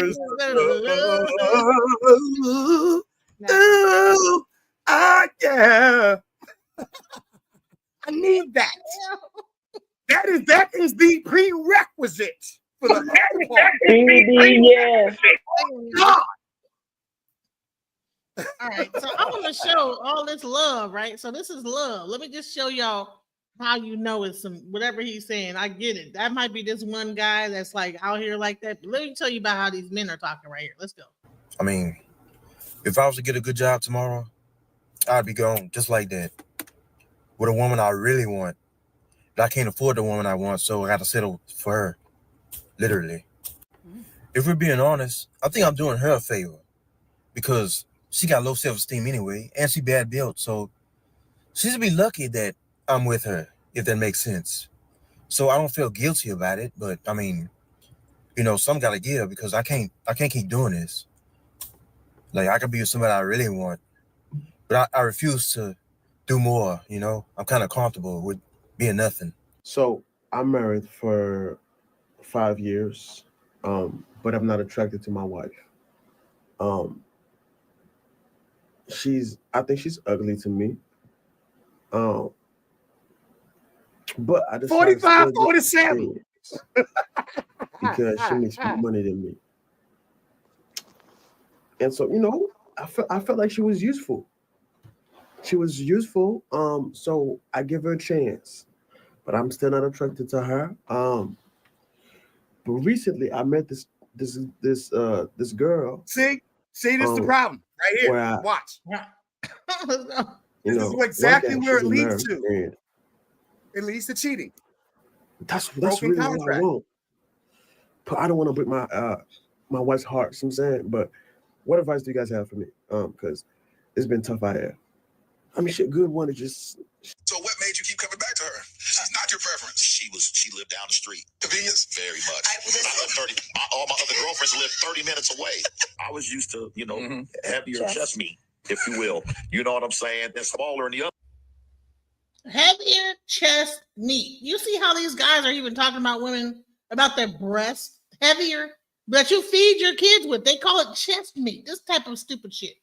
is the love? Yeah. I need that. That is the prerequisite for the All right, so I want to show all this love, right? So this is love. Let me just show y'all how you know it's some whatever he's saying. I get it. That might be this one guy that's like out here like that. But let me tell you about how these men are talking right here. Let's go. I mean, if I was to get a good job tomorrow, I'd be gone just like that. With a woman I really want. But I can't afford the woman I want, so I got to settle for her. Literally. If we're being honest, I think I'm doing her a favor because she got low self-esteem anyway, and she bad built, so she should be lucky that I'm with her, if that makes sense. So I don't feel guilty about it, but I mean, you know, some gotta give because I can't keep doing this. Like I could be with somebody I really want, but I refuse to do more, you know. I'm kind of comfortable with being nothing. So I'm married for 5 years, but I'm not attracted to my wife. I think she's ugly to me. But I decided 45, 47 because she makes more money than me. And so, you know, I felt like she was useful. So I give her a chance, but I'm still not attracted to her. But recently I met this girl. See, this is the problem right here. Watch. This is exactly where it leads to. It leads to cheating. That's really what I want. But I don't want to break my wife's heart. You know what I'm saying? But what advice do you guys have for me? Because it's been tough out here. I mean, shit, good one to just. So what made you keep coming back to her? She's not your preference. She lived down the street. Convenience? Very much. All my other girlfriends lived 30 minutes away. I was used to, you know, heavier chest meat, if you will. You know what I'm saying? They're smaller in the other. Heavier chest meat. You see how these guys are even talking about women, about their breasts? Heavier that you feed your kids with. They call it chest meat. This type of stupid shit.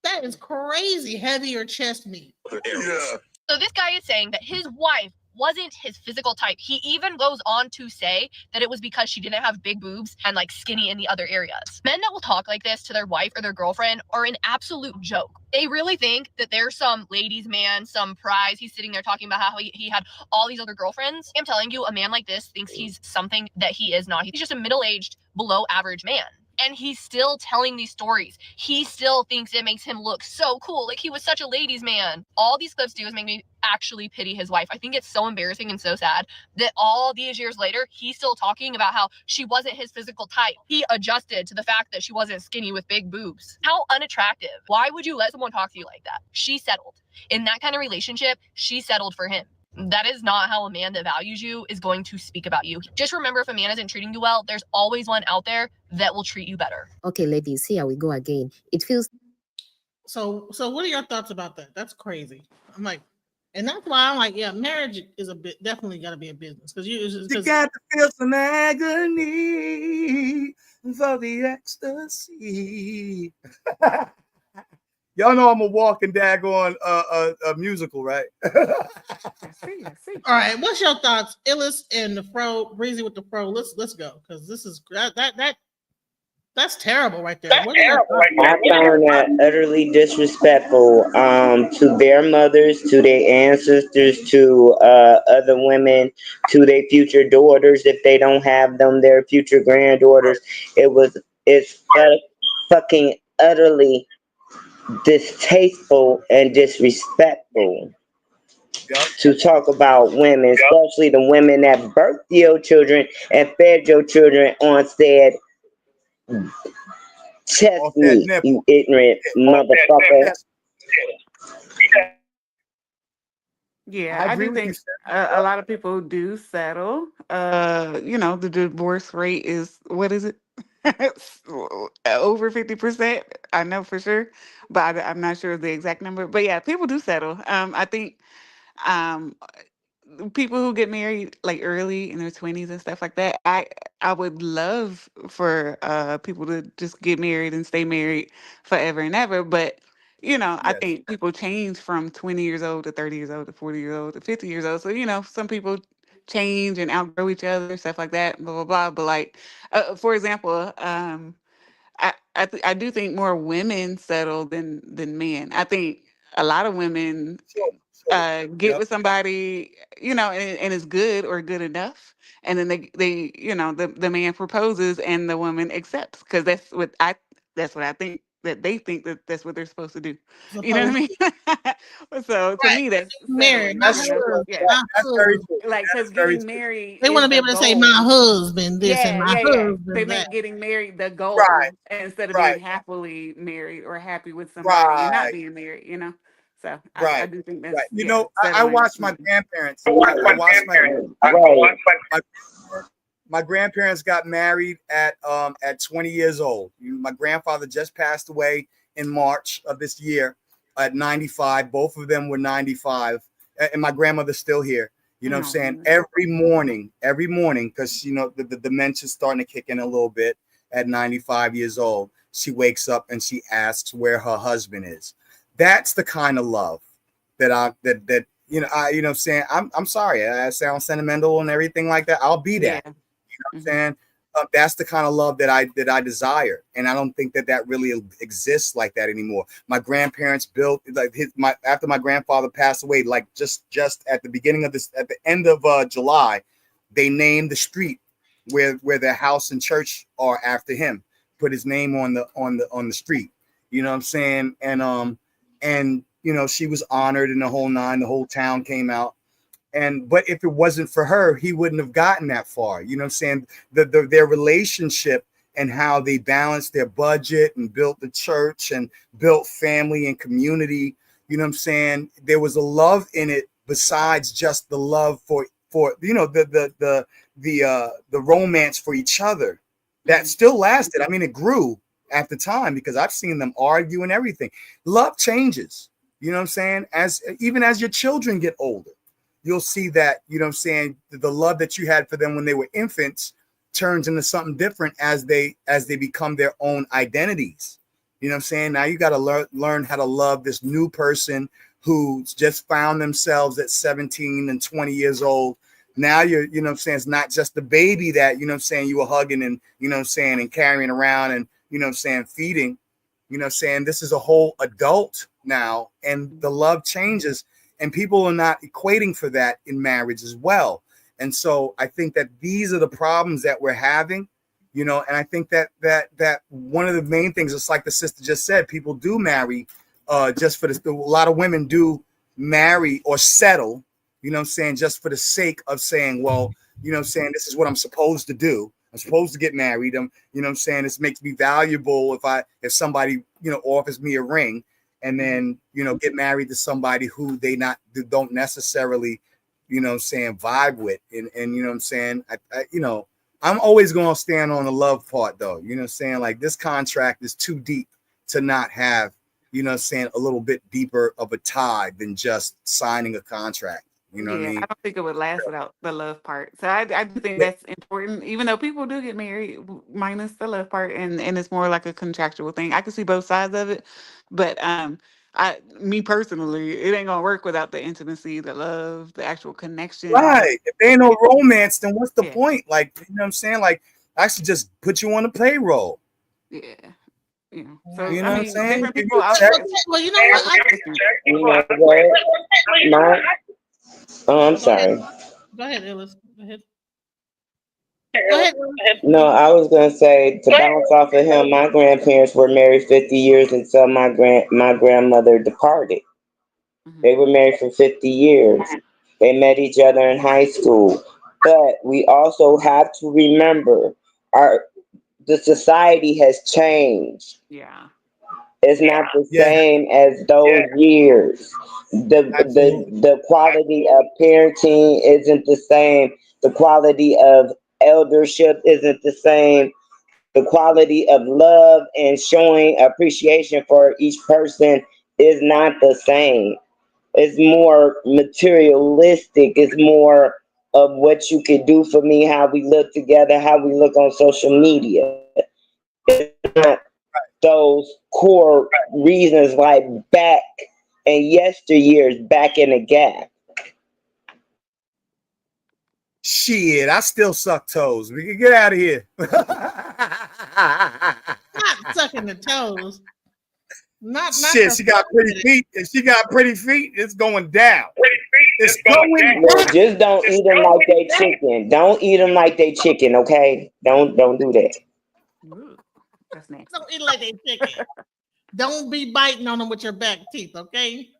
That is crazy. Heavier chest meat. Yeah. So this guy is saying that his wife wasn't his physical type. He even goes on to say that it was because she didn't have big boobs and like skinny in the other areas. Men that will talk like this to their wife or their girlfriend are an absolute joke. They really think that there's some ladies' man, some prize. He's sitting there talking about how he had all these other girlfriends. I'm telling you, a man like this thinks he's something that he is not. He's just a middle-aged, below average man. And he's still telling these stories. He still thinks it makes him look so cool. Like he was such a ladies' man. All these clips do is make me actually pity his wife. I think it's so embarrassing and so sad that all these years later, he's still talking about how she wasn't his physical type. He adjusted to the fact that she wasn't skinny with big boobs. How unattractive. Why would you let someone talk to you like that? She settled. In that kind of relationship, she settled for him. That is not how a man that values you is going to speak about you. Just remember, if a man isn't treating you well, there's always one out there that will treat you better. Okay, ladies, here we go again. It feels so. What are your thoughts about that? That's crazy. I'm like, and that's why I'm like, yeah, marriage is a bit definitely got to be a business because you got to feel some agony for the ecstasy. Y'all know I'm a walking daggone a musical, right? I see. All right, what's your thoughts, Illis and the Fro, Breezy with the Fro? Let's go because this is that's terrible right there. I found that utterly disrespectful to their mothers, to their ancestors, to other women, to their future daughters if they don't have them, their future granddaughters. It's fucking utterly distasteful and disrespectful to talk about women, especially the women that birthed your children and fed your children on said chest meat, you ignorant motherfucker. Yeah, I do think a lot of people do settle. The divorce rate is, what is it? Over 50%. I know for sure, but I'm not sure the exact number. But yeah, people do settle. I think um, people who get married like early in their 20s and stuff like that, I would love for people to just get married and stay married forever and ever. But I think people change from 20 years old to 30 years old to 40 years old to 50 years old. So some people change and outgrow each other, stuff like that, blah blah blah. But like, for example, I do think more women settle than men. I think a lot of women get with somebody, and it's good or good enough, and then they the man proposes and the woman accepts because that's what I think, that they think that that's what they're supposed to do. You know what I mean? So to me, that's married. settling. That's very true. Like, because getting married, they want to be able to say my husband this and my husband They that. make getting married the goal instead of being happily married or happy with somebody and not being married. So I do think that's I watched my grandparents. My grandparents got married at 20 years old. My grandfather just passed away in March of this year at 95. Both of them were 95, and my grandmother's still here. You know what I'm saying? Every morning, because the dementia's starting to kick in a little bit at 95 years old. She wakes up and she asks where her husband is. That's the kind of love that I'm saying. I'm sorry, I sound sentimental and everything like that. I'll be that. You know what I'm saying? That's the kind of love that I desire, and I don't think that really exists like that anymore. My grandparents built after my grandfather passed away, like just at the beginning of at the end of July, they named the street where their house and church are after him. Put his name on the street. You know what I'm saying? And she was honored in the whole nine. The whole town came out. But if it wasn't for her, he wouldn't have gotten that far. You know what I'm saying? Their relationship and how they balanced their budget and built the church and built family and community. You know what I'm saying? There was a love in it besides just the love for the romance for each other that still lasted. I mean, it grew at the time because I've seen them argue and everything. Love changes. You know what I'm saying? Even as your children get older. You'll see that, you know what I'm saying, the love that you had for them when they were infants turns into something different as they become their own identities. You know what I'm saying? Now you got to learn how to love this new person who's just found themselves at 17 and 20 years old. Now you're, you know what I'm saying, it's not just the baby that, you know what I'm saying, you were hugging and, you know what I'm saying, and carrying around and, you know what I'm saying, feeding. You know what I'm saying? This is a whole adult now, and the love changes, and people are not equating for that in marriage as well. And so I think that these are the problems that we're having. You know, and I think that one of the main things, it's like the sister just said, people do marry just for this. A lot of women do marry or settle, you know what I'm saying, just for the sake of saying, well, you know what I'm saying, this is what I'm supposed to do. I'm supposed to get married. You know what I'm saying, this makes me valuable if somebody, you know, offers me a ring, and then, you know, get married to somebody who they don't necessarily, you know what I'm saying, vibe with. And you know what I'm saying, I you know, I'm always going to stand on the love part, though. You know what I'm saying? Like, this contract is too deep to not have, you know what I'm saying, a little bit deeper of a tie than just signing a contract. You know what I mean? I don't think it would last without the love part. So I do think that's important, even though people do get married minus the love part, and it's more like a contractual thing. I can see both sides of it, but me personally, it ain't gonna work without the intimacy, the love, the actual connection. Right. If there ain't no romance, then what's the point? Like, you know what I'm saying? Like, I should just put you on the payroll. Yeah. Yeah. So you know I what I'm mean, saying? different people out there. Well, you know what? You know what? I'm sorry. Go ahead, Ellis. Go ahead. Go ahead. No, I was gonna say, to bounce off of him, my grandparents were married 50 years until my grandmother departed. They were married for 50 years. They met each other in high school. But we also have to remember the society has changed. Yeah. It's not the same as those years. The quality of parenting isn't the same. The quality of eldership isn't the same. The quality of love and showing appreciation for each person is not the same. It's more materialistic. It's more of what you could do for me, how we look together, how we look on social media. It's not those core reasons like back and yesteryears back in the gap. Shit, I still suck toes. We can get out of here. Not sucking the toes. Not shit. She got pretty feet. If she got pretty feet, it's going down. It's going down. Well, just don't eat them like they chicken. Don't eat them like they chicken, okay? Don't do that. That's nasty. Don't eat like they chicken. Don't be biting on them with your back teeth, okay?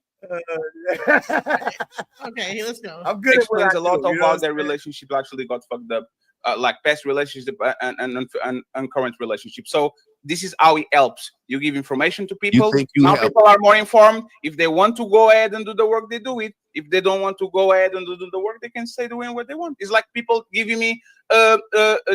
Okay, let's go. I'm good. Explains a lot of how their relationship actually got fucked up, like past relationship and current relationship. So this is how it helps. You give information to people. Now people are more informed. If they want to go ahead and do the work, they do it. If they don't want to go ahead and do the work, they can stay doing what they want. It's like people giving me a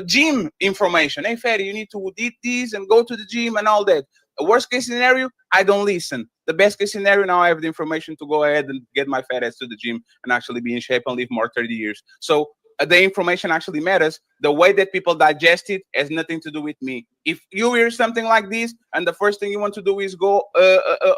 gym information. Hey, Fatty, you need to eat this and go to the gym and all that. A worst case scenario, I don't listen. The best case scenario, now I have the information to go ahead and get my fat ass to the gym and actually be in shape and live more 30 years. So the information actually matters. The way that people digest it has nothing to do with me. If you hear something like this and the first thing you want to do is go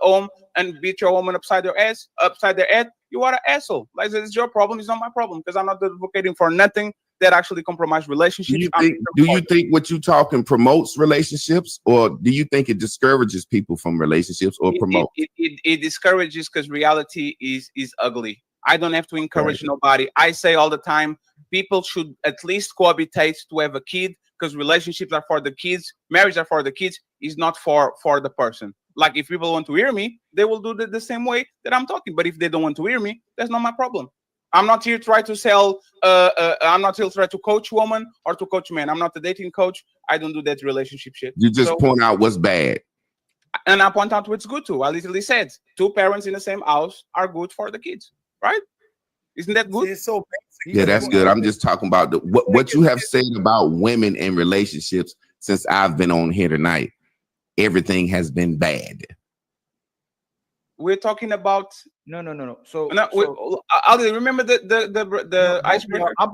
home and beat your woman upside their head, you are an asshole. Like, it's your problem, it's not my problem, because I'm not advocating for nothing that actually compromise relationships. Do you think what you talking promotes relationships, or do you think it discourages people from relationships, or promote? It discourages, because reality is ugly. I don't have to encourage nobody. I say all the time, people should at least cohabitate to have a kid, because relationships are for the kids, marriage are for the kids, is not for the person. Like, if people want to hear me, they will do the same way that I'm talking. But if they don't want to hear me, that's not my problem. I'm not here to try to sell. I'm not here to try to coach woman or to coach men. I'm not a dating coach. I don't do that relationship shit. You just point out what's bad, and I point out what's good too. I literally said 2 parents in the same house are good for the kids, right? Isn't that good? It's so basic. Yeah, that's good. I'm just talking about what you have said about women and relationships since I've been on here tonight. Everything has been bad. We're talking about no. So I'll remember the icebreaker. I'm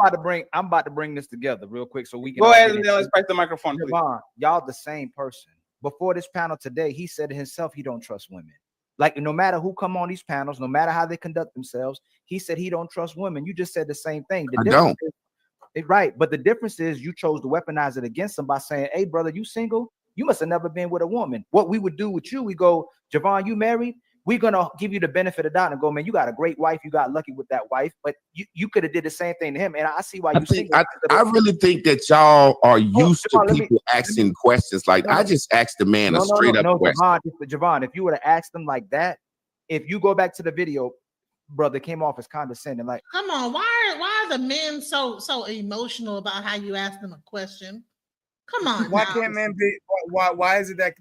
about to bring this together real quick so we can go ahead and let's back the microphone. Javon, y'all the same person. before this panel today, he said to himself he don't trust women. Like, no matter who come on these panels, no matter how they conduct themselves, he said he don't trust women. You just said the same thing. I don't. Right, but the difference is you chose to weaponize it against them by saying, hey, brother, you single? You must have never been with a woman. What we would do with you, we go, Javon, you married? We're going to give you the benefit of the doubt and go, man, you got a great wife. You got lucky with that wife. But you could have did the same thing to him. And I see why you single. I really think that y'all are used to people asking questions like I just asked the man a straight up question. Javon, if you would have asked them like that, if you go back to the video, brother, came off as condescending. Like, come on, why are the men so emotional about how you ask them a question? Come on. Why can't men be? Why is it that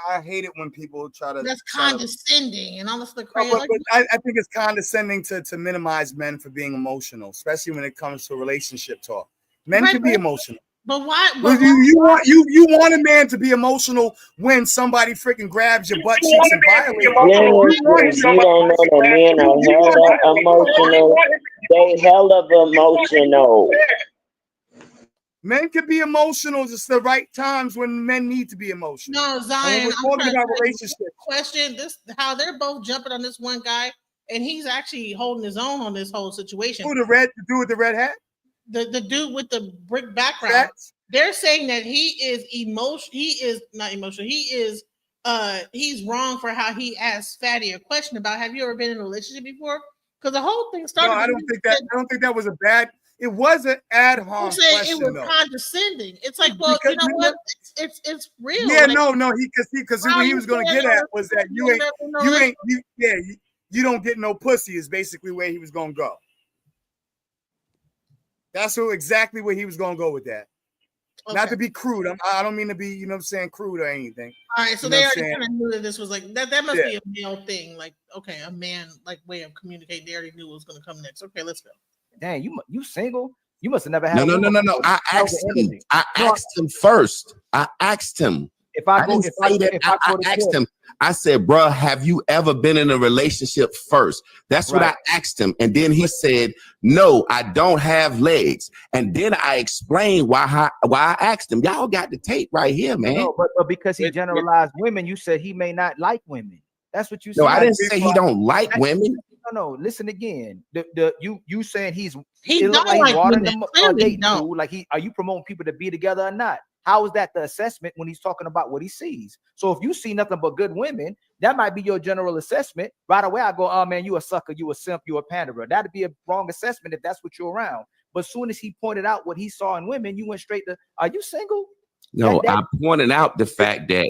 I hate it when people try to? That's condescending and all this stuff. Crazy. But I think it's condescending to minimize men for being emotional, especially when it comes to relationship talk. Men can be emotional. But why? You want a man to be emotional when somebody freaking grabs your butt cheeks and violates you. You don't know that men are hella emotional. They hella emotional. Men can be emotional just the right times when men need to be emotional. No, Zion, we're talking about relationships. Question this: how they're both jumping on this one guy, and he's actually holding his own on this whole situation. Who, the dude with the red hat? The dude with the brick background. They're saying that he is emotional. He is not emotional. He is he's wrong for how he asked Fatty a question about, have you ever been in a relationship before? Because the whole thing started. No, I don't think that was a bad. It was an ad hoc question. It was condescending. It's like, well, because, you know what? It's real. Yeah, like, no, because what he was going to get at was that you don't get no pussy is basically where he was going to go. That's exactly where he was going to go with that. Okay. Not to be crude. I don't mean to be, crude or anything. All right, so they already kind of knew that this was like that. That must be a male thing. Like, okay, a man like way of communicating. They already knew what was going to come next. Okay, let's go. Dang, you single? You must have never had. No. I asked him first. I asked him. I asked him. I said, bro, have you ever been in a relationship first? That's what I asked him. And then he said, no, I don't have legs. And then I explained why I asked him. Y'all got the tape right here, man. No, but because he generalized women, you said he may not like women. That's what you said. No, I didn't say he don't like women. No, listen again. You saying he don't like women. Are you promoting people to be together or not? How is that the assessment when he's talking about what he sees? So if you see nothing but good women, that might be your general assessment. Right away, I go, oh man, you a sucker, you a simp, you a panderer. That'd be a wrong assessment if that's what you're around. But as soon as he pointed out what he saw in women, you went straight to, are you single? No, I pointed out the fact that,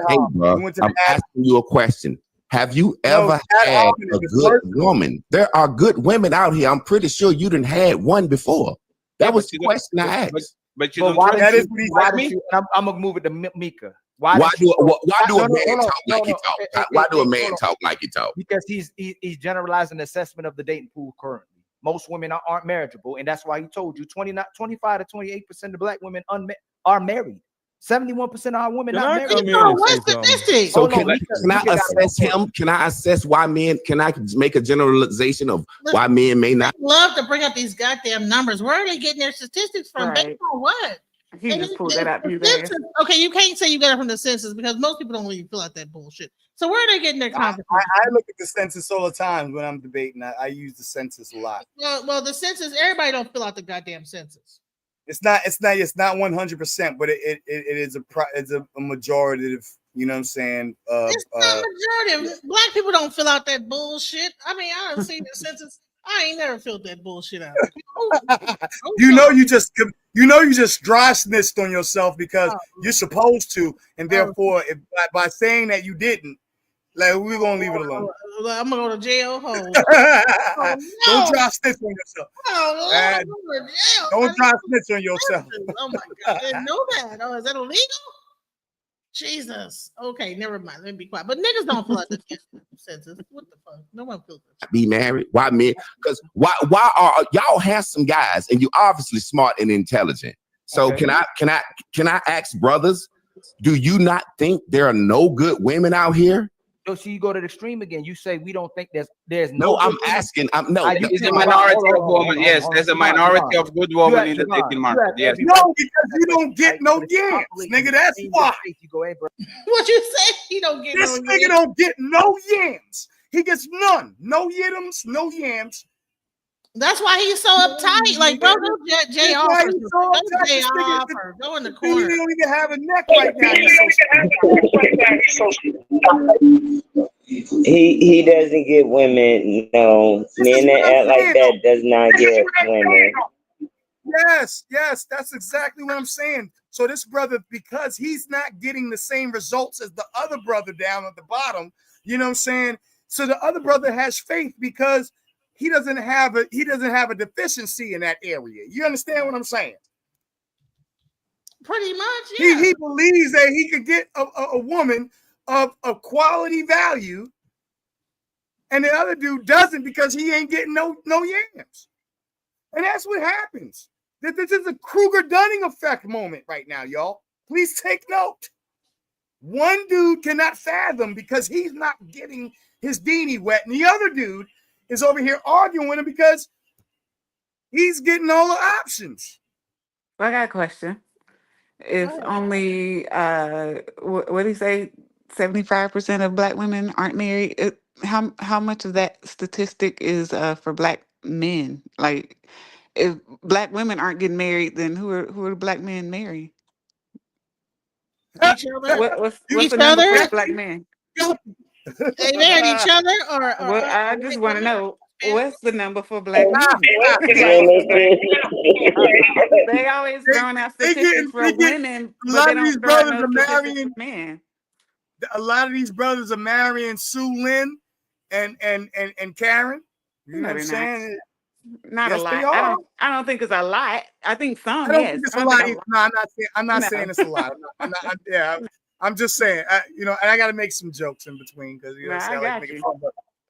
hey, bro, I'm asking you a question. Have you ever had a good woman? There are good women out here. I'm pretty sure you didn't had one before. That was the question I asked. But you don't. I'm gonna move it to Mika. Why do a man talk like he talk? Why do a man talk like he talk? Because he's generalizing the assessment of the dating pool currently. Most women aren't marriageable, and that's why he told you 25 to 28% of black women are married. 71% of our women not married. What statistics? So can I assess him? Can I assess why men? Can I make a generalization of why men may not? I love to bring up these goddamn numbers. Where are they getting their statistics from? Based on what? He just pulled that out. Okay, you can't say you got it from the census because most people don't really fill out that bullshit. So where are they getting their confidence? I look at the census all the time when I'm debating. I use the census a lot. Well, the census, everybody don't fill out the goddamn census. It's not 100%, but it is a majorative. You know what I'm saying? It's not majority. Black people don't fill out that bullshit. I mean, I don't see the census. I ain't never filled that bullshit out. You just dry snitched on yourself because you're supposed to, and therefore, by saying that you didn't, like we're gonna leave it alone. I'm gonna go to jail. Don't dry snitch on yourself. Don't dry snitch on yourself. Oh my god, I didn't know that. Oh, is that illegal? Jesus. Okay, never mind. Let me be quiet. But niggas don't fill out the census. What the fuck? No one fills it. Be married? Why men? Because why are y'all handsome guys and you obviously smart and intelligent? So can I ask brothers? Do you not think there are no good women out here? So you go to the extreme again. You say we don't think there's No, I'm good women. asking. I'm no. It's a minority of women. Yes, there's a minority of good women in the dating market. Yes. No, because you don't get no yams, nigga. That's why. You go, hey, bro. What you say? He don't get This no nigga yams. don't get no yams. He gets none. No yams, no yams. That's why he's so uptight. Like, bro, go Jay off. Why he's so uptight? Jay This nigga- off or go in the Dude, corner. he don't even have a neck right now. He doesn't get women. No, men that act like that does not get women. Yes, that's exactly what I'm saying. So this brother, because he's not getting the same results as the other brother down at the bottom, you know what I'm saying? So the other brother has faith because he doesn't have a deficiency in that area. You understand what I'm saying? Pretty much, yeah. He believes that he could get a woman of quality value, and the other dude doesn't because he ain't getting no yams. And that's what happens. This is a Kruger-Dunning effect moment right now, y'all. Please take note. One dude cannot fathom because he's not getting his beanie wet, and the other dude is over here arguing with him because he's getting all the options. I got a question. If only what do you say, 75% of Black women aren't married, how much of that statistic is for Black men? Like, if Black women aren't getting married, then who are the Black men marrying? Each other? What's Each the number other? for Black men? They married each other, or Well, I just want to know, what's the number for Black men? They always throwing out statistics for women, A but lot they of don't these throw out brothers no are statistics marrying for men. A lot of these brothers are marrying Sue Lynn and Karen. You know what I'm saying? Not Yes, a they lot. are. I don't think it's a lot. I think some. I don't Yes. think it's I a don't lot. think No, I'm not saying it's a lot. I'm just saying. And I got to make some jokes in between because I I like got making you. fun.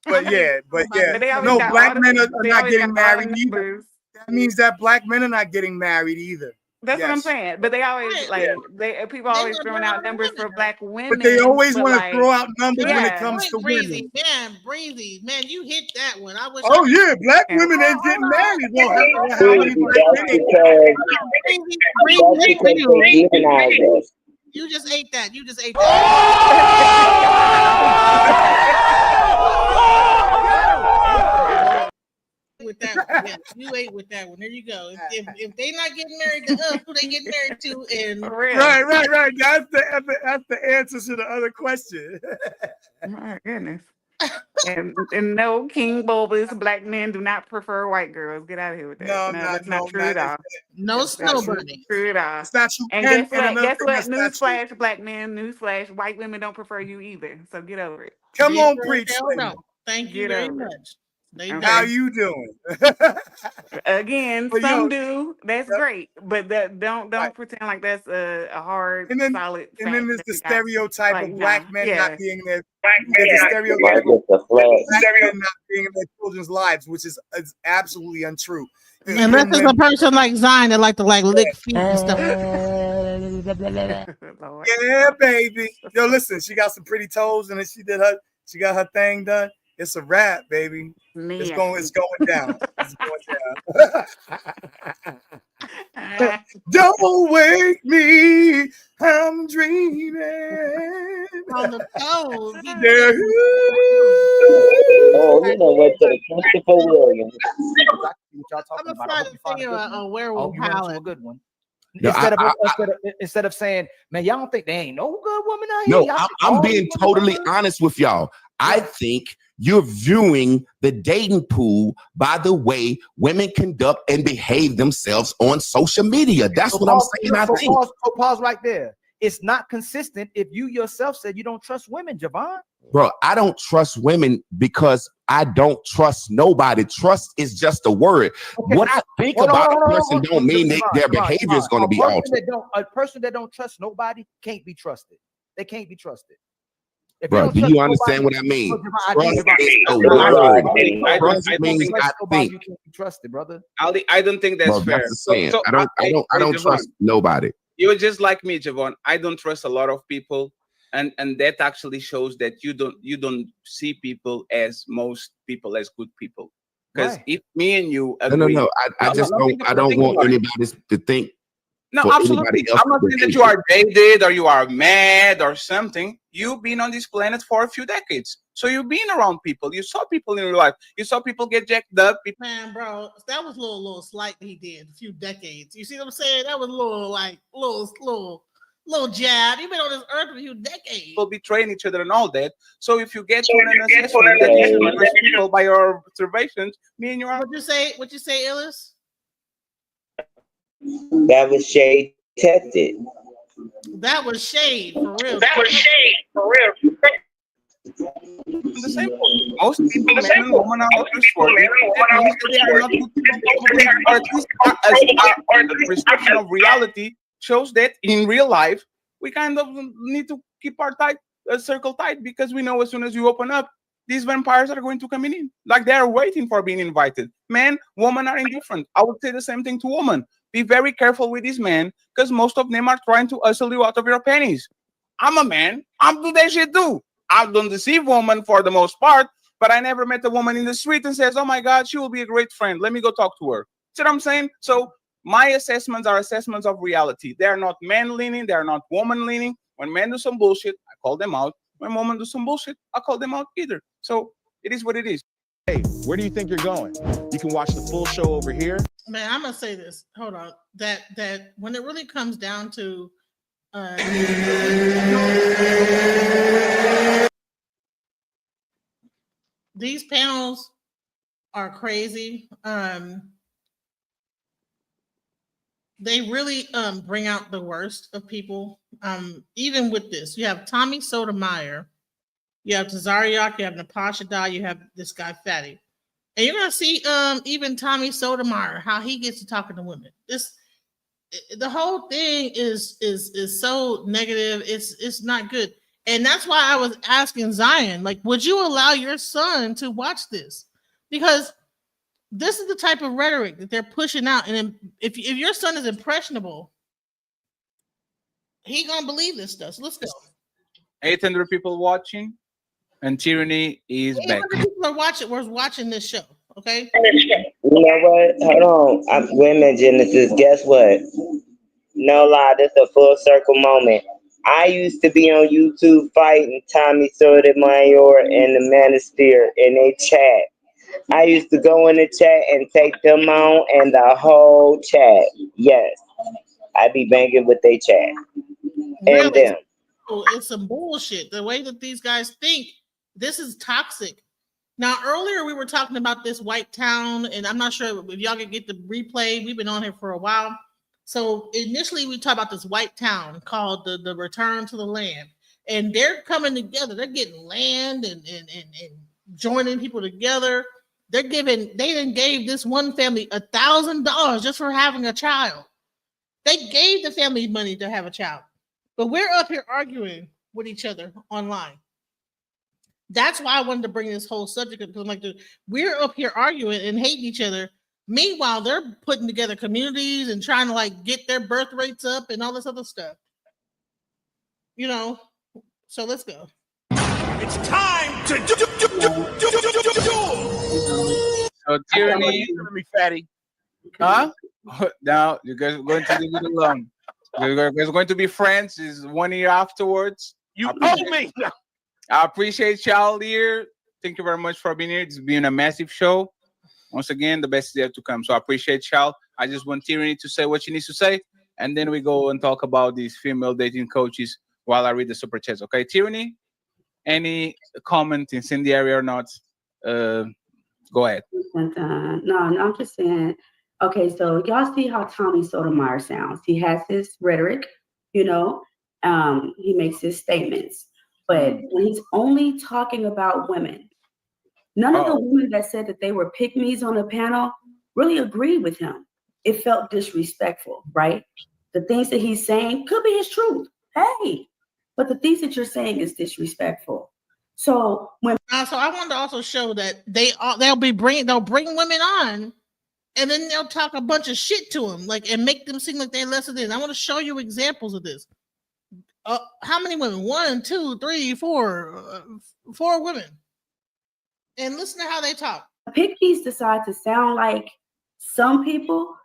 But yeah. But they always No, got Black all men are they not always getting got all the married either. numbers. That means that Black men are not getting married either. That's what I'm saying. But they always people always throwing out numbers for Black women. But they always want to like, throw out numbers when it comes to Breezy, women. man, you hit that one. I wish. Oh yeah, Black women ain't getting married. Well, how many You just ate that. You just ate that. With that one. Yeah, you ate with that one. There you go. If they not getting married to us, who they getting married to? And right. That's the answer to the other question. My goodness. And no, King Bulbous, Black men do not prefer white girls. Get out of here with that. No, that's not true at all. No snow bunny. True at all. It's not true. And guess what? Newsflash, Black men, newsflash, white women don't prefer you either. So get over it. Come on, preach. No. Thank you very much. How you doing? Again, some do. That's great, but don't pretend like that's a hard, solid. And then there's the stereotype of Black men not being there. There's the stereotype of Black men not being in their children's lives, which is absolutely untrue. Unless it's a person like Zion that like to lick feet and stuff. Yeah, baby. Yo, listen, she got some pretty toes, and then she got her thing done. It's a wrap, baby. It's going down. It's going down. Don't wake me, I'm dreaming. On the toes. Oh, you know what? Christopher Williams. I'm gonna find a thing a werewolf a good one. No, Instead of saying, man, y'all don't think there ain't no good woman out here? No, I'm being totally honest with y'all. I think you're viewing the dating pool by the way women conduct and behave themselves on social media. That's what I'm saying. I think. Pause right there. It's not consistent if you yourself said you don't trust women, Javon. Bro, I don't trust women because I don't trust nobody. Trust is just a word. Okay. What I think about a person don't mean their behavior is going to be altered. A person that don't trust nobody can't be trusted. They can't be trusted. Bro, do you understand what I mean? Trust is a word. Trust means I think. You can't be trusted, brother. Ali, I don't think that's fair. So I don't trust nobody. You're just like me, Javon. I don't trust a lot of people. and that actually shows that you don't see people as most people as good people. Because if me and you agree, no. I just don't. I don't want anybody to think. No, absolutely. I'm not saying that you are jaded or you are mad or something. You've been on this planet for a few decades. So you've been around people. You saw people in your life. You saw people get jacked up. Man, bro, that was a little slight he did. A few decades. You see what I'm saying? That was a little jab. You've been on this earth for a few decades. People betraying each other and all that. So if you get to an assessment that you should judge people by your observations, me and you are. What you say, Illis? That was shade tested. That was shade for real. The same point. Most people, men and women, are not trustworthy. That means that they are not good people, or at least the perception of reality shows that in real life we kind of need to keep our circle tight, because we know as soon as you open up, these vampires are going to come in. Like they are waiting for being invited. Men, women are indifferent. I would say the same thing to women. Be very careful with these men, because most of them are trying to hustle you out of your pennies. I'm a man. I'm do that shit too. I don't deceive women for the most part, but I never met a woman in the street and says, oh my God, she will be a great friend. Let me go talk to her. See what I'm saying? So my assessments are assessments of reality. They are not man leaning. They are not woman leaning. When men do some bullshit, I call them out. When women do some bullshit, I call them out either. So it is what it is. Hey, where do you think you're going? You can watch the full show over here. Man, I'm gonna say this. Hold on. That when it really comes down to these panels are crazy. They really bring out the worst of people. Even with this, you have Tommy Sotomayor, you have Tazariak, you have Natasha Dye, you have this guy Fatty. And you're gonna see even Tommy Sotomayor, how he gets to talking to women. The whole thing is so negative. It's not good. And that's why I was asking Zion, like, would you allow your son to watch this? Because this is the type of rhetoric that they're pushing out. And if your son is impressionable, he gonna believe this stuff. So let's go. 800 people watching, and tyranny is back. People are watching this show. Okay. You know what? Hold on. Women Genesis. Guess what? No lie, this is a full circle moment. I used to be on YouTube fighting Tommy Sotomayor and the Manosphere in a chat. I used to go in the chat and take them on and the whole chat. Yes. I be banging with they chat. Really? And them. It's some bullshit. The way that these guys think, this is toxic. Now, earlier we were talking about this white town, and I'm not sure if y'all can get the replay. We've been on here for a while. So initially we talked about this white town called the Return to the Land. And they're coming together. They're getting land and joining people together. They then gave this one family $1,000 just for having a child. They gave the family money to have a child. But we're up here arguing with each other online. That's why I wanted to bring this whole subject up, because I'm like, we're up here arguing and hating each other. Meanwhile, they're putting together communities and trying to like get their birth rates up and all this other stuff. You know, so let's go. It's time to do. So tyranny, fatty. Huh? Now you guys are going to leave it alone. You guys are going to be friends. Is 1 year afterwards. You owe me. I appreciate y'all here. Thank you very much for being here. It's been a massive show. Once again, the best is yet to come. So I appreciate y'all. I just want Tyranny to say what she needs to say, and then we go and talk about these female dating coaches while I read the super chats. Okay, Tyranny? Any comment, incendiary or not? Go ahead. No, I'm just saying. Okay, so y'all see how Tommy Sotomayor sounds. He has his rhetoric, you know. He makes his statements. But when he's only talking about women, none of the women that said that they were pick-me's on the panel really agreed with him. It felt disrespectful, right? The things that he's saying could be his truth. Hey, but the things that you're saying is disrespectful. So when so I wanted to also show that they'll bring women on, and then they'll talk a bunch of shit to them, like, and make them seem like they're lesser than. I want to show you examples of this. How many women? 1, 2, 3, 4, 4 women. And listen to how they talk. Pickies decide to sound like some people,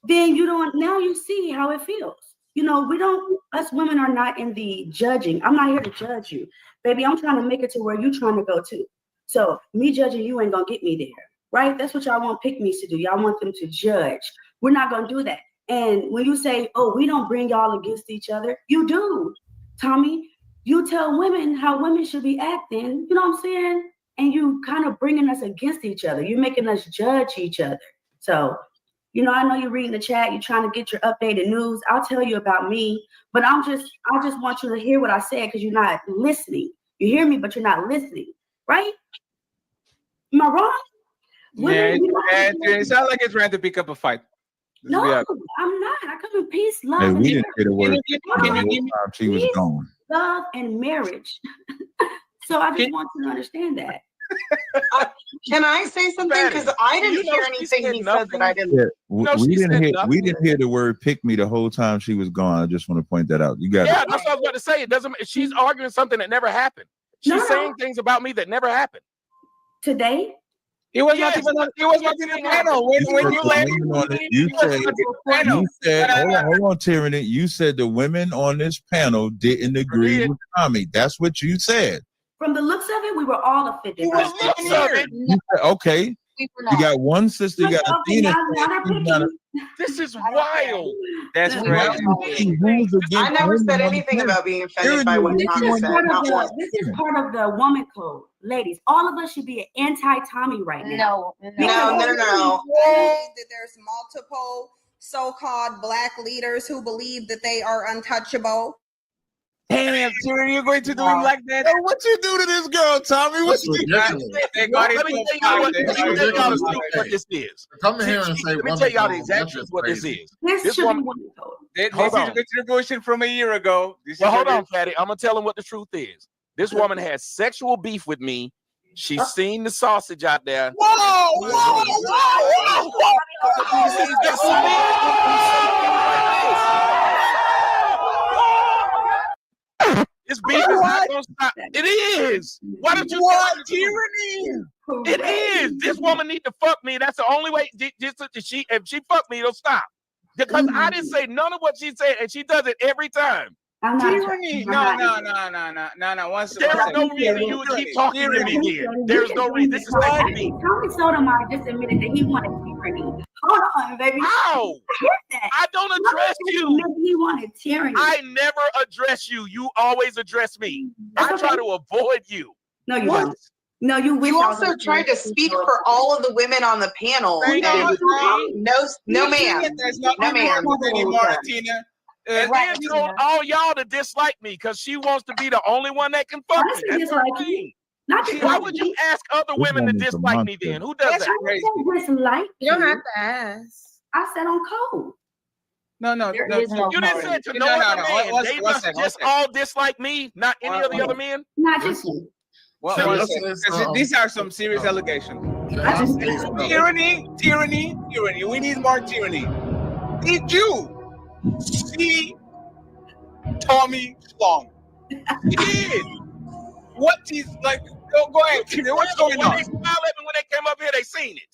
then you don't. Now you see how it feels. You know, we don't. Us women are not in the judging. I'm not here to judge you, baby. I'm trying to make it to where you're trying to go to. So me judging you ain't gonna get me there, right? That's what y'all want pick-me's to do. Y'all want them to judge. We're not gonna do that. And when you say, "Oh, we don't bring y'all against each other," you do, Tommy. You tell women how women should be acting. You know what I'm saying? And you kind of bringing us against each other. You're making us judge each other. So, you know, I know you're reading the chat. You're trying to get your updated news. I'll tell you about me, but I just want you to hear what I said because you're not listening. You hear me, but you're not listening, right? Am I wrong? Yeah, it sounds like it's trying to pick up a fight. No, I'm not. I come in peace, love, Hey, and we didn't get a word. Can you give me she was gone. love and marriage. So I just want you to understand that. Can I say something? Because I didn't hear anything he said that I didn't. Yeah, we didn't hear the word "pick me" the whole time she was gone. I just want to point that out. You got that's what I was about to say. It doesn't. She's arguing something that never happened. She's saying things about me that never happened. Today. It was not even. It was not even a panel. When you left, you said, hold on, Tyranny. You said the women on this panel didn't agree with Tommy. That's what you said. From the looks of it, we were all offended. Okay. You got one sister, you got Athena. This is wild. That's crazy. I never said anything about being offended by what Tommy said. Not once. This is part of the woman code. Ladies, all of us should be anti-Tommy right now. No. That there's multiple so-called black leaders who believe that they are untouchable. Damn, Tyranny, you're going to do him like that? Hey, what you do to this girl, Tommy? What you do? Let me tell y'all what this is. Come here and say, let me tell y'all the exact truth what this is. This woman. This is a contribution from a year ago. Well, hold on, Fatty. I'm gonna tell him what the truth is. This woman has sexual beef with me. She's seen the sausage out there. This beef is not gonna stop. It is. Why don't you tyranny? It is. This woman need to fuck me. That's the only way. If she fuck me, it'll stop. Because I didn't say none of what she said, and she does it every time. Tyranny. No. There's no reason you would keep talking to me then. There's no reason. This is taking me. Tommy Sotomayor just admitted that he wanted tyranny. Hold on, baby. How? I don't address you. He wanted tyranny. I never address you. You always address me. I try to avoid you. No, you don't. No, You also tried to speak for all of the women on the panel. No, ma'am. There's not ma'am. anymore, Tina. And then told all y'all to dislike me because she wants to be the only one that can fuck me. That's her thing. Why would you ask other women to dislike me then? Who does that? You don't have to ask. I said on code. No. You didn't say to no other man. They must just all dislike me, not any of the other men? Not just you. These are some serious allegations. Tyranny. We need more tyranny. Did you see Tommy Long? He did. What is like? Go ahead, Tina. What's going on? When they smiled at me when they came up here, they seen it.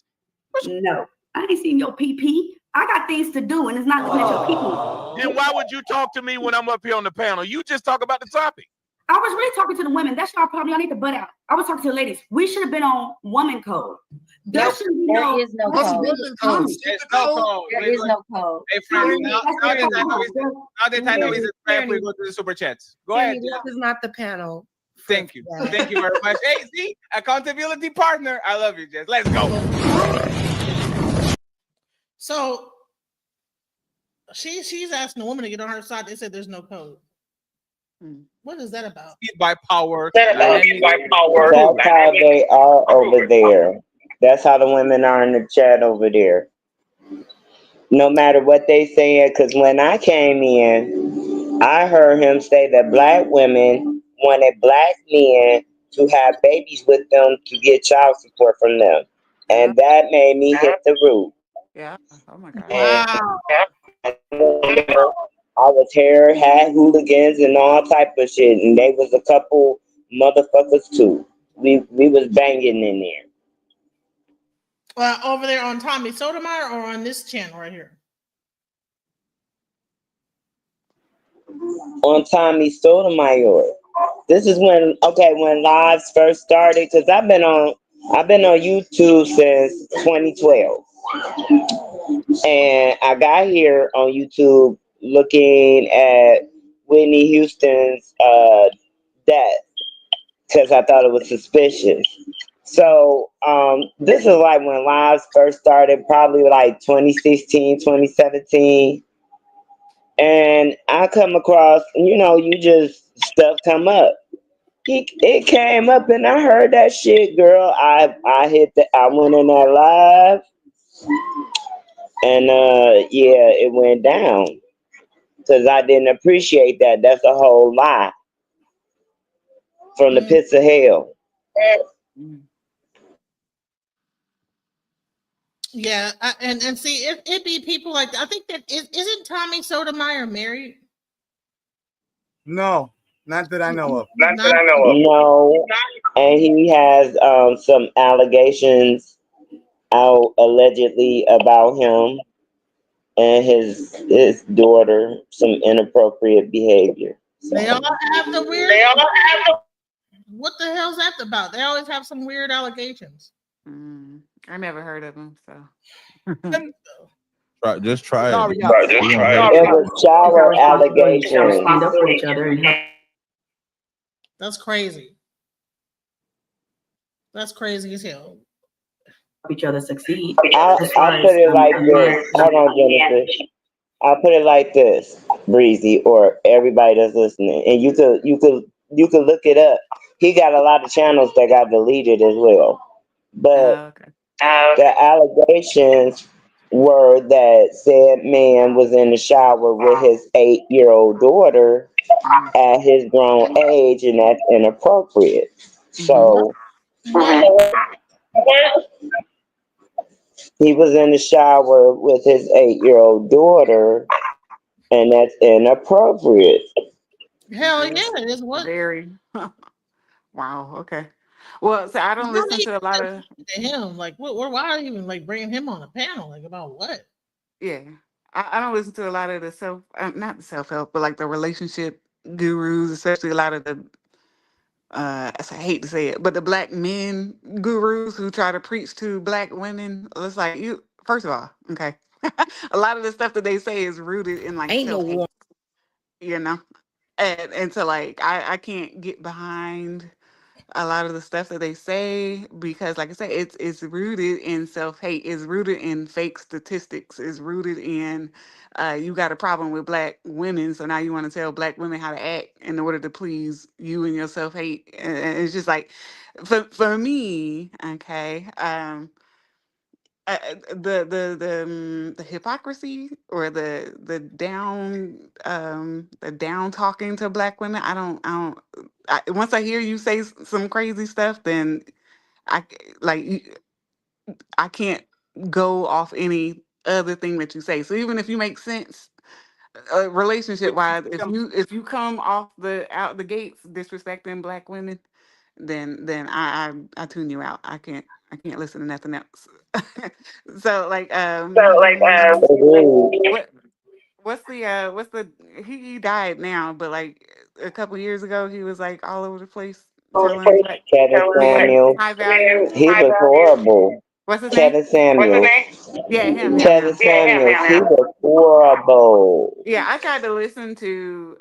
No, I ain't seen your PP. I got things to do, and it's not looking at your PP. Then why would you talk to me when I'm up here on the panel? You just talk about the topic. I was really talking to the women. That's your problem. Y'all need to butt out. I was talking to the ladies. We should have been on woman code. There is no code. There is no code. Hey, friends, now that I know he's a fan, we go to the super chats. Go ahead. This is not the panel. Thank you. Thank you very much. Hey, see, accountability partner. I love you, Jess. Let's go. So she's asking the woman to get on her side. They said there's no code. What is that about? By power. That's how they are over there. That's how the women are in the chat over there. No matter what they say, because when I came in, I heard him say that black women wanted black men to have babies with them to get child support from them. And that made me hit the roof. Yeah. Oh my God. Wow. I was hair, hat hooligans, and all type of shit, and they was a couple motherfuckers too. We was banging in there. Over there on Tommy Sotomayor or on this channel right here? On Tommy Sotomayor. This is when lives first started, because I've been on YouTube since 2012, and I got here on YouTube looking at Whitney Houston's death because I thought it was suspicious. So this is like when lives first started, probably like 2016, 2017. And I come across, you just stuff come up. It came up and I heard that shit, girl. I went in that live and yeah, it went down. Cause I didn't appreciate that. That's a whole lie from the pits of hell. Yeah, and see, it be people like I think that isn't Tommy Sotomayor married? No, not that I know of. No, and he has some allegations out allegedly about him and his daughter, some inappropriate behavior. They all have the weird. What the hell's that about? They always have some weird allegations. I never heard of them, so. Just try it. It was shower allegations. Stand up for each other and help. That's crazy. That's crazy as hell. Each other succeed. I'll put it like this. Hold on, Jennifer. I'll put it like this, Breezy, or everybody that's listening, and you could look it up. He got a lot of channels that got deleted as well, but the allegations were that said man was in the shower with his 8-year-old daughter at his grown age, and that's inappropriate. So he was in the shower with his 8-year-old daughter, and that's inappropriate. Hell yeah, it is what very. Wow. Okay. Well, so I don't listen to a lot of him. Like, why are you even like bringing him on a panel? Like about what? Yeah, I don't listen to a lot of the not the self help, but like the relationship gurus, especially a lot of the I hate to say it, but the black men gurus who try to preach to black women. It's like you. First of all, okay, a lot of the stuff that they say is rooted in like self-hate, you know, and so like I can't get behind a lot of the stuff that they say because like I said, it's rooted in self-hate, it's rooted in fake statistics, it's rooted in you got a problem with black women, so now you want to tell black women how to act in order to please you and your self-hate. And it's just like for me, okay, the hypocrisy or the down talking to black women. Once I hear you say some crazy stuff, then I I can't go off any other thing that you say. So even if you make sense, relationship wise, if you come off out the gates disrespecting black women, then I tune you out. I can't listen to nothing else. So what's the he died now, but like a couple years ago he was like all over the place telling like Kevin Samuel. high value. He was horrible. What's his Kevin name? Samuel. Yeah, him. Kevin Samuel. He was horrible. Yeah, I tried to listen to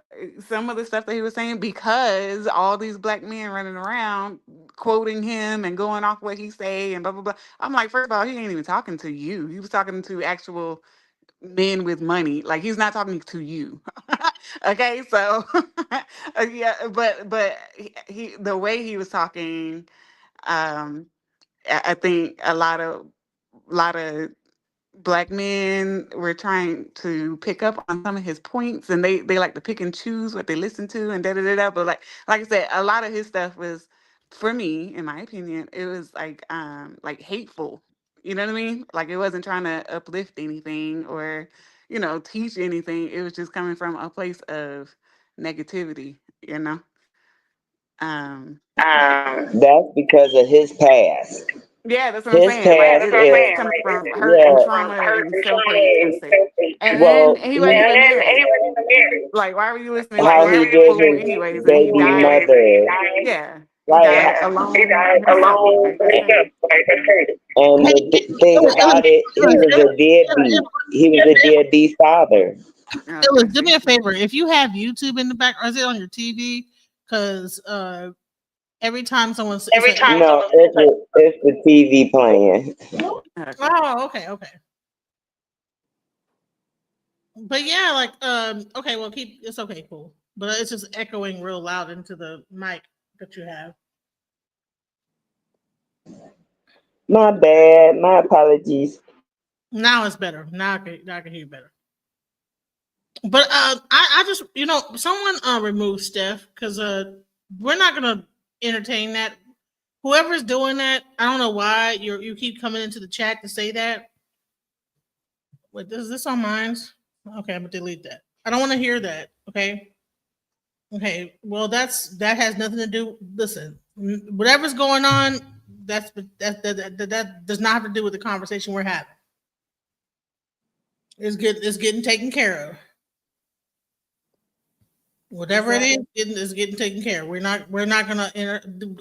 some of the stuff that he was saying because all these black men running around quoting him and going off what he say and blah blah blah. I'm like, first of all, he ain't even talking to you. He was talking to actual men with money. Like he's not talking to you. Okay, so yeah, but he the way he was talking, I think a lot of black men were trying to pick up on some of his points, and they like to pick and choose what they listen to and da da da da. But like I said, a lot of his stuff was, for me, in my opinion, it was like hateful. You know what I mean? Like it wasn't trying to uplift anything or teach anything. It was just coming from a place of negativity, That's because of his past. Yeah, that's what I'm His saying. Like past it's is coming from hurt and trauma and self-hate and stuff. And well, he wasn't even married. Like, why were you listening to how he that did fool his anyways? And he baby died. mother. Yeah, he Right. died alone himself. Like that's crazy. And the thing about it, he was a deadbeat. He was a deadbeat father. Phyllis, do me a favor. If you have YouTube in the back, or is it on your TV? Because every time someone says, No, it's the TV playing. Oh, okay. But yeah, like okay, well it's okay, cool. But it's just echoing real loud into the mic that you have. My bad. My apologies. Now it's better. Now I can hear you better. But I just someone remove Steph because we're not gonna entertain that. Whoever's doing that, I don't know why you keep coming into the chat to say that. Wait, is this on mine? Okay, I'm gonna delete that. I don't want to hear that. Okay. Okay. Well, that has nothing to do. Listen, whatever's going on, that does not have to do with the conversation we're having. It's getting taken care of. Whatever it is getting taken care of. We're not gonna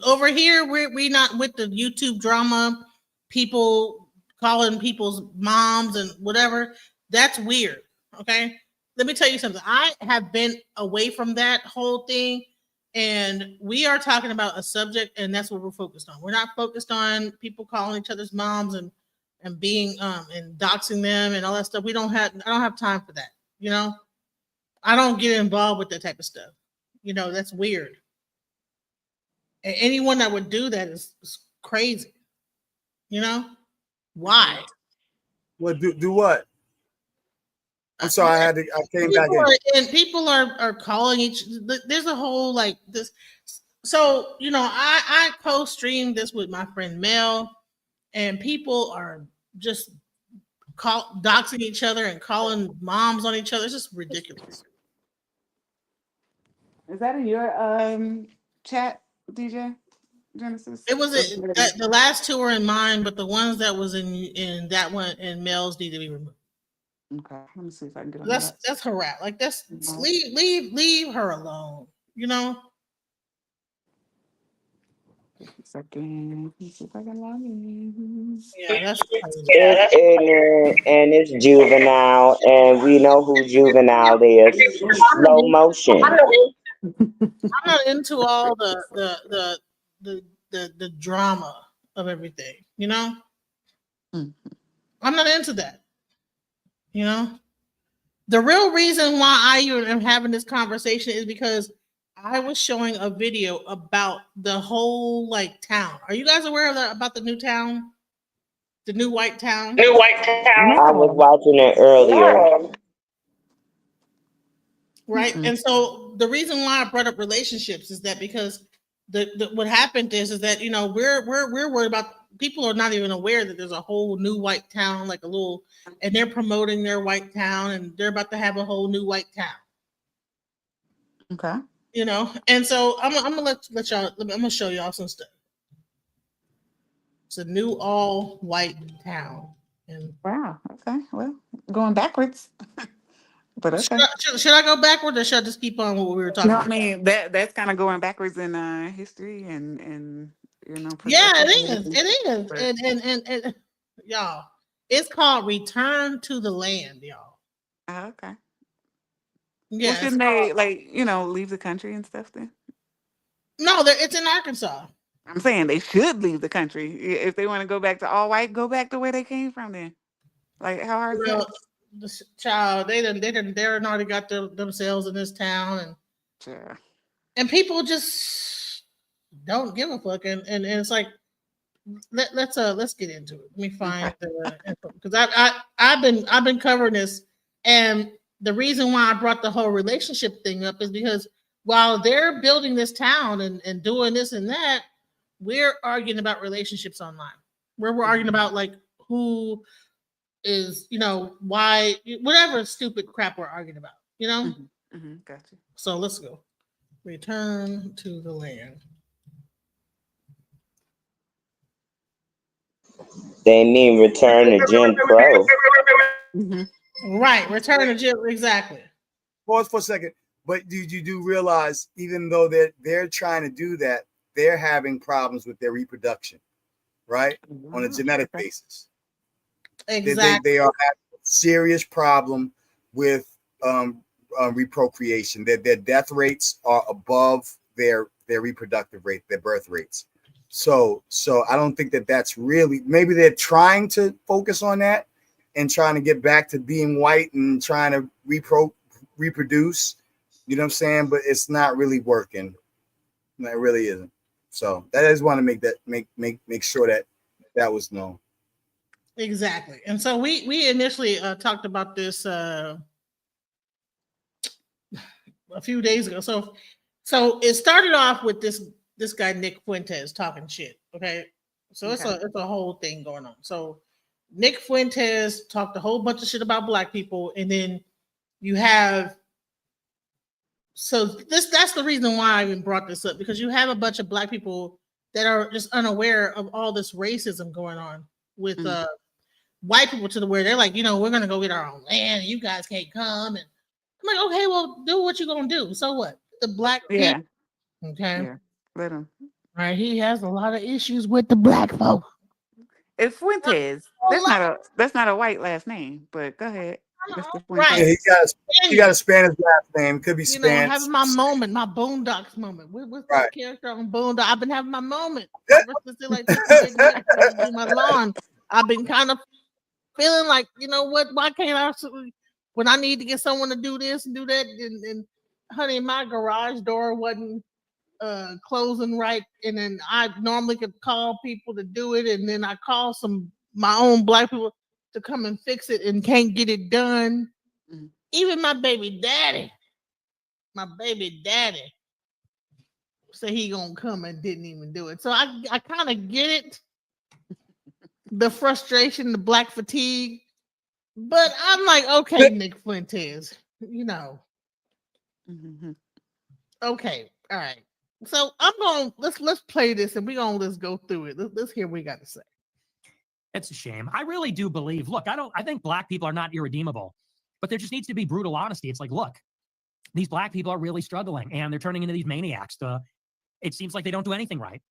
over here. We're not with the YouTube drama. People calling people's moms and whatever. That's weird. Okay, let me tell you something. I have been away from that whole thing, and we are talking about a subject, and that's what we're focused on. We're not focused on people calling each other's moms and being and doxing them and all that stuff. I don't have time for that. I don't get involved with that type of stuff. That's weird. And anyone that would do that is crazy. Why? What do what? I'm sorry, I came back in. People are calling each. There's a whole like this. So I co-streamed this with my friend Mel, and people are just doxing each other and calling moms on each other. It's just ridiculous. Is that in your chat, DJ Genesis? It was the last two were in mine, but the ones that was in that one and Mel's need to be removed. Okay, let me see if I can get on that's harass. Like that's leave her alone. Second, let me see if I can log in. Yeah, that's It's ignorant and it's juvenile, and we know who juvenile is. Slow motion. I'm not into all the drama of everything. I'm not into that. The real reason why I even am having this conversation is because I was showing a video about the whole town. Are you guys aware of that about the new town? The new white town? New white town. I was watching it earlier. Right. And so the reason why I brought up relationships is that because what happened is that we're worried about, people are not even aware that there's a whole new white town, and they're promoting their white town, and they're about to have a whole new white town. Okay. And so I'm gonna let y'all. I'm gonna show y'all some stuff. It's a new all white town. And wow. Okay. Well, going backwards. But okay. Should I go backwards, or should I just keep on what we were talking about? I mean that's kind of going backwards in history and yeah, it is. But, and y'all, it's called Return to the Land, y'all. Okay. Yeah, well, shouldn't they leave the country and stuff then? No, it's in Arkansas. I'm saying they should leave the country if they want to go back to all white. Go back to where they came from then. Like how hard is that? The child, they already got themselves in this town, and sure. And people just don't give a fuck, and it's like let's get into it. Let me find because I've been covering this, and the reason why I brought the whole relationship thing up is because while they're building this town and doing this and that, we're arguing about relationships online. We're arguing about who is, why, whatever stupid crap we're arguing about, Gotcha. So let's go. Return to the land. They mean return to Jim Crow. Right, return to Jim, exactly. Pause for a second. But you do realize, even though they're trying to do that, they're having problems with their reproduction, right? On a genetic basis. Exactly. They are having a serious problem with reprocreation. Their death rates are above their reproductive rate, their birth rates. So I don't think that's really, maybe they're trying to focus on that and trying to get back to being white and trying to reproduce, you know what I'm saying? But it's not really working. No, it really isn't. So I just want to make sure that was known. Exactly. And so we initially talked about this a few days ago. So it started off with this guy Nick Fuentes talking shit. Okay. So it's a whole thing going on. So Nick Fuentes talked a whole bunch of shit about black people, and then you have that's the reason why I even brought this up, because you have a bunch of black people that are just unaware of all this racism going on with white people, to the where they're like, we're gonna go get our own land, and you guys can't come. And I'm like, okay, well, do what you're gonna do. So what? The black people. Okay. Yeah. Let him. Right. He has a lot of issues with the black folk. It's Fuentes. That's not a white last name, but go ahead. Mr. Right. Yeah, he got a Spanish last name. Could be Spanish. Having my moment, my Boondocks moment. What's that character on Boondock? I've been having my moment. Ever since they like do my lawn, I've been kind of feeling like, what? Why can't I? When I need to get someone to do this and do that, and honey, my garage door wasn't closing right, and then I normally could call people to do it, and then I call my own black people to come and fix it, and can't get it done. Even my baby daddy said he gonna come and didn't even do it. So I kind of get it, the frustration, the black fatigue, but I'm like, okay, Nick Fuentes, okay, all right. So I'm going. Let's play this, and let's go through it. Let's hear what we got to say. It's a shame. I really do believe. Look, I think black people are not irredeemable, but there just needs to be brutal honesty. It's like, look, these black people are really struggling, and they're turning into these maniacs. It seems like they don't do anything right.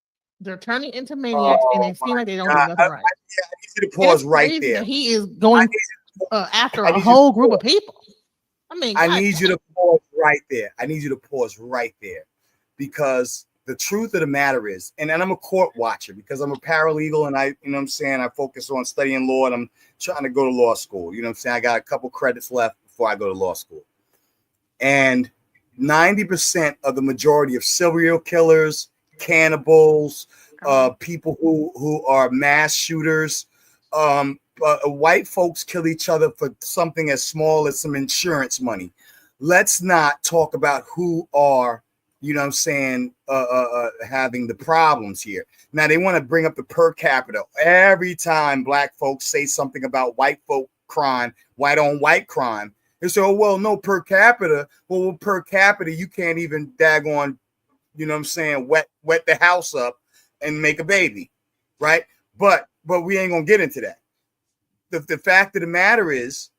They're turning into maniacs, and they seem like they don't do nothing right. I need you to pause right there. He is going after a whole group of people. I need you to pause right there. I need you to pause right there, because the truth of the matter is, and I'm a court watcher because I'm a paralegal, and I focus on studying law, and I'm trying to go to law school. I got a couple credits left before I go to law school. And 90% of the majority of serial killers, cannibals, people who are mass shooters, white folks kill each other for something as small as some insurance money. Let's not talk about who are, having the problems here. Now they want to bring up the per capita. Every time black folks say something about white folk crime, white on white crime, they say, oh, well, no, per capita. Well, per capita, you can't even daggone, wet the house up and make a baby, right? But we ain't gonna get into that. The fact of the matter is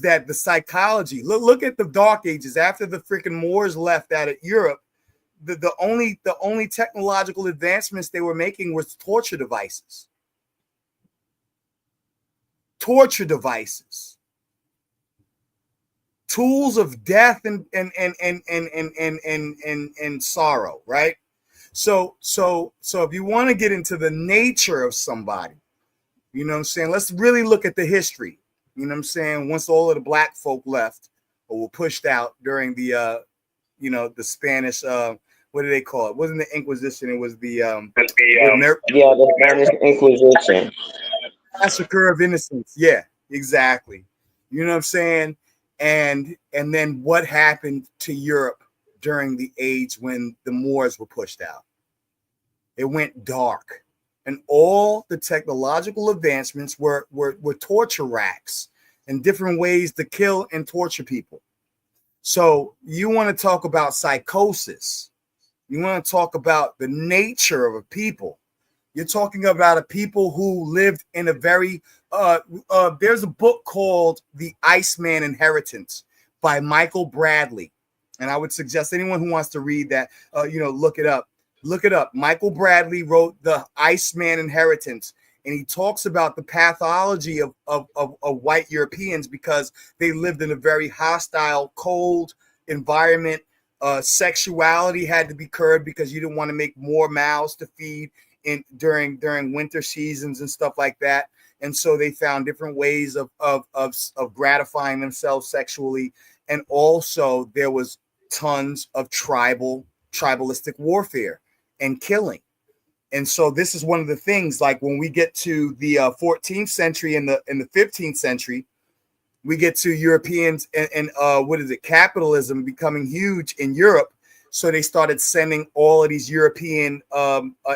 that the psychology, look at the Dark Ages. After the freaking Moors left out of Europe, the only technological advancements they were making was torture devices. Tools of death and sorrow, right? So if you want to get into the nature of somebody, let's really look at the history. Once all of the black folk left or were pushed out during the the Spanish what do they call it? It wasn't the Inquisition, it was the Spanish Inquisition. Massacre of Innocents. Yeah, exactly. You know what I'm saying? And then what happened to Europe during the age when the Moors were pushed out? It went dark. and all the technological advancements were torture racks and different ways to kill and torture people. So you want to talk about psychosis. You want to talk about the nature of a people. You're talking about a people who lived in a very, there's a book called The Iceman Inheritance by Michael Bradley. And I would suggest anyone who wants to read that, look it up. Look it up. Michael Bradley wrote The Iceman Inheritance, and he talks about the pathology of white Europeans because they lived in a very hostile, cold environment. Sexuality had to be curbed because you didn't want to make more mouths to feed during winter seasons and stuff like that. And so they found different ways of gratifying themselves sexually. And also there was tons of tribalistic warfare and killing. And so this is one of the things, like when we get to the 14th century and the 15th century, we get to Europeans and capitalism becoming huge in Europe. So they started sending all of these European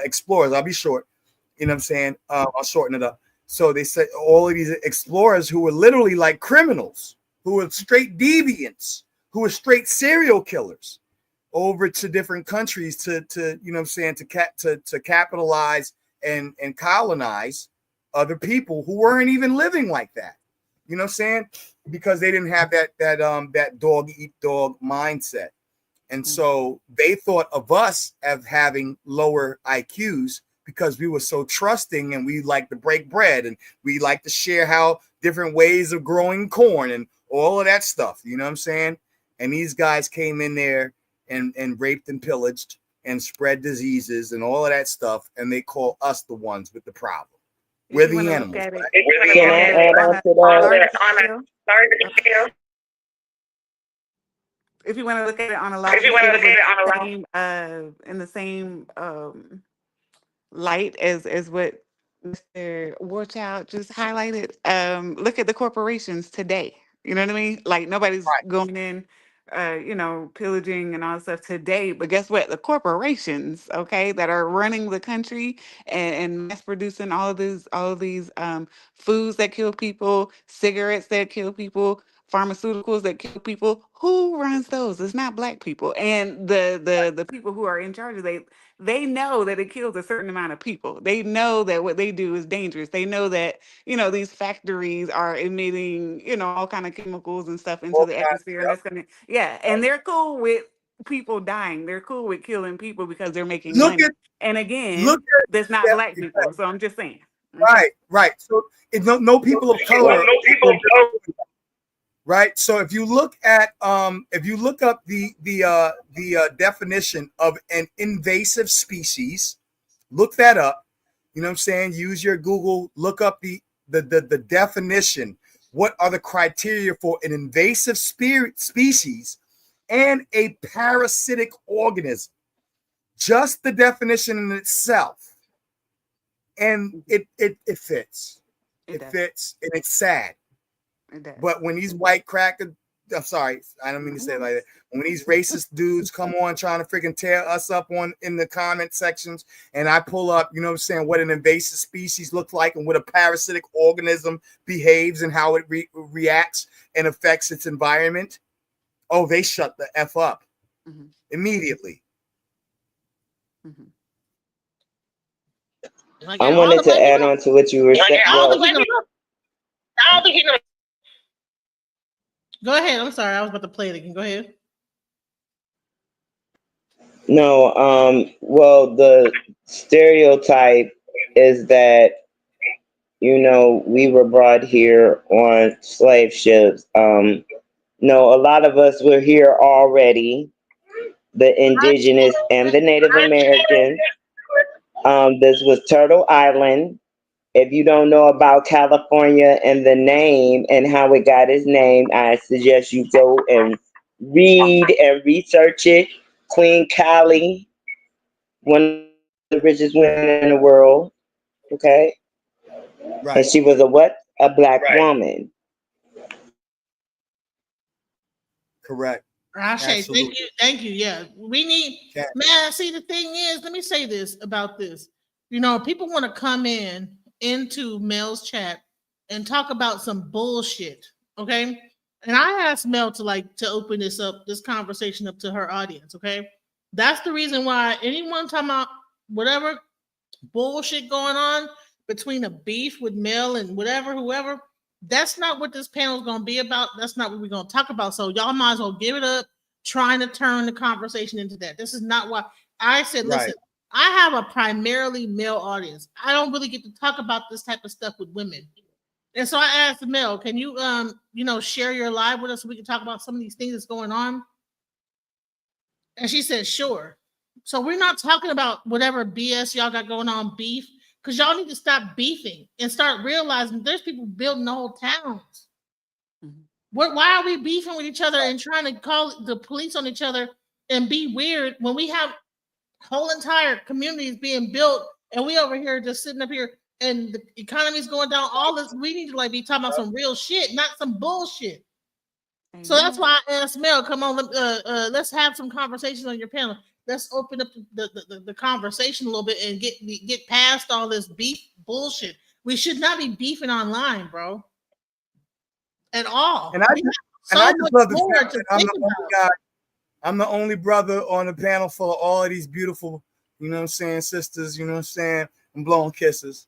explorers. I'll be short. You know what I'm saying? I'll shorten it up. So they said all of these explorers who were literally like criminals, who were straight deviants, who were straight serial killers, over to different countries to you know what I'm saying, to capitalize and colonize other people who weren't even living like that. You know what I'm saying? Because they didn't have that dog eat dog mindset. And so they thought of us as having lower IQs because we were so trusting and we like to break bread and we like to share how different ways of growing corn and all of that stuff. You know what I'm saying? And these guys came in there and raped and pillaged and spread diseases and all of that stuff. And they call us the ones with the problem. We're the animals. Can I add on to that? If you want to look at it on a larger scale, in the same light as what Mr. Warchild just highlighted, look at the corporations today. You know what I mean? Like nobody's going in, pillaging and all that stuff today. But guess what? The corporations, okay, that are running the country and mass producing all of these foods that kill people, cigarettes that kill people, pharmaceuticals that kill people. Who runs those? It's not Black people. And the people who are in charge of they know that it kills a certain amount of people. They know that what they do is dangerous. They know that, these factories are emitting, all kind of chemicals and stuff into the atmosphere. And that's gonna, and they're cool with people dying. They're cool with killing people because they're making money. And again, that's not Black people. So I'm just saying. Right. So no people of color. Right. So if you look at if you look up the definition of an invasive species, look that up. You know what I'm saying? Use your Google, look up the definition. What are the criteria for an invasive species and a parasitic organism? Just the definition in itself. And it fits. It fits, and it's sad. But when these white cracker, I'm sorry, I don't mean to say it like that. When these racist dudes come on trying to freaking tear us up in the comment sections, and I pull up, you know what I'm saying, what an invasive species looks like and what a parasitic organism behaves and how it reacts and affects its environment, oh, they shut the F up immediately. I wanted to add on to what you were saying. Go ahead. I'm sorry. I was about to play it again. Go ahead. No, well, the stereotype is that, we were brought here on slave ships. No, a lot of us were here already, the indigenous and the Native Americans. This was Turtle Island. If you don't know about California and the name and how it got its name, I suggest you go and read and research it. Queen Cali, one of the richest women in the world, okay? Right. And she was a what? A Black woman. Correct. Rashay, thank you. Yeah, we need, man. See, the thing is, let me say this about this. you know, people want to come into Mel's chat and talk about some bullshit. Okay. And I asked Mel to open this conversation up to her audience. Okay. That's the reason why anyone talking about whatever bullshit going on between a beef with Mel and whoever, that's not what this panel is going to be about. That's not what we're going to talk about. So y'all might as well give it up trying to turn the conversation into that. This is not why I said, listen, I have a primarily male audience. I don't really get to talk about this type of stuff with women. And so I asked Mel, can you, share your live with us so we can talk about some of these things that's going on? And she said, sure. So we're not talking about whatever BS y'all got going on, beef, because y'all need to stop beefing and start realizing there's people building whole towns. Why are we beefing with each other and trying to call the police on each other and be weird when we have whole entire communities being built and we over here just sitting up here and the economy's going down? All this, we need to be talking about some real shit, not some bullshit. So that's why I asked Mel, come on, let's have some conversations on your panel. Let's open up the conversation a little bit and get past all this beef bullshit. We should not be beefing online, bro. At all. And I just love the fact that I'm the only guy. I'm the only brother on the panel for all of these beautiful, you know what I'm saying, sisters, you know what I'm saying? I'm blowing kisses.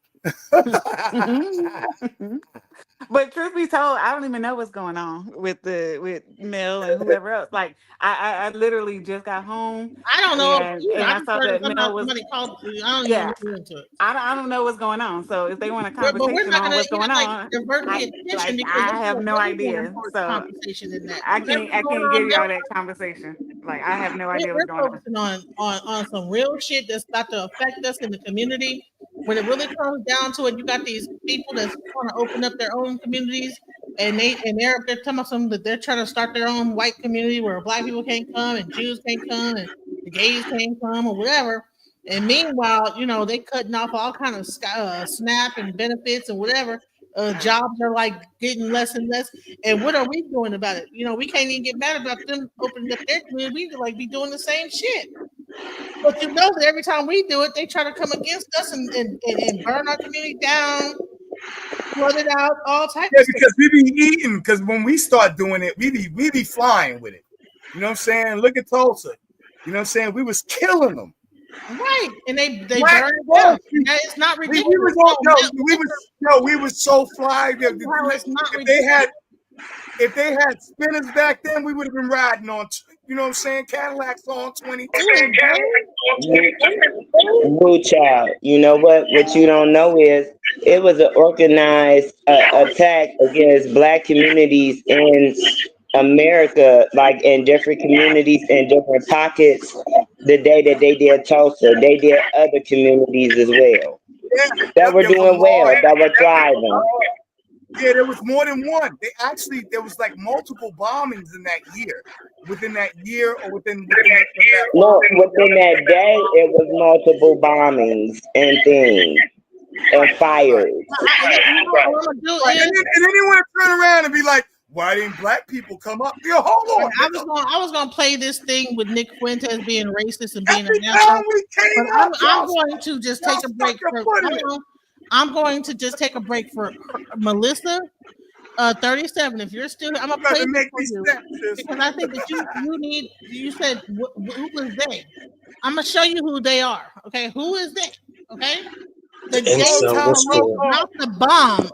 But truth be told, I don't even know what's going on with Mel and whoever else. Like I literally just got home. I don't know. And I saw that Mel was. Somebody called. I don't even know into it. I don't know what's going on. So if they want a conversation on what's going on, I have no idea. So I can't give y'all that conversation. Like I have no idea what's going on some real shit that's about to affect us in the community. When it really comes down to it, you got these people that's trying to open up their own communities, and they're talking about something that they're trying to start their own white community where black people can't come and Jews can't come and the gays can't come or whatever. And meanwhile, they cutting off all kind of SNAP and benefits and whatever. Jobs are like getting less and less. And what are we doing about it? We can't even get mad about them opening up their community. We could be doing the same shit. But that every time we do it, they try to come against us and burn our community down, flood it out, all types of stuff. Because we be eating, because when we start doing it, we be flying with it. You know what I'm saying? Look at Tulsa. You know what I'm saying? We was killing them. Right. And they burned it down. It's not ridiculous. We was so fly. If they had spinners back then, we would have been riding on, you know what I'm saying, Cadillacs on 20. Woo child. You know what? What you don't know is it was an organized attack against black communities in America, like in different communities in different pockets. The day that they did Tulsa, they did other communities as well. That were doing well, that were thriving. Yeah, there was more than one. There was like multiple bombings in that year. Within that year or within that day, it was multiple bombings and things and fires. And then they want to turn around and be like, why didn't black people come up? Yo, hold on. I was gonna play this thing with Nick Fuentes being racist and being an asshole. I'm going to just take a break I'm going to just take a break for Melissa 37. If you're still, I'm gonna play this for you because I think that you said who was they? I'm gonna show you who they are. Okay, who is they? Okay, the not the bomb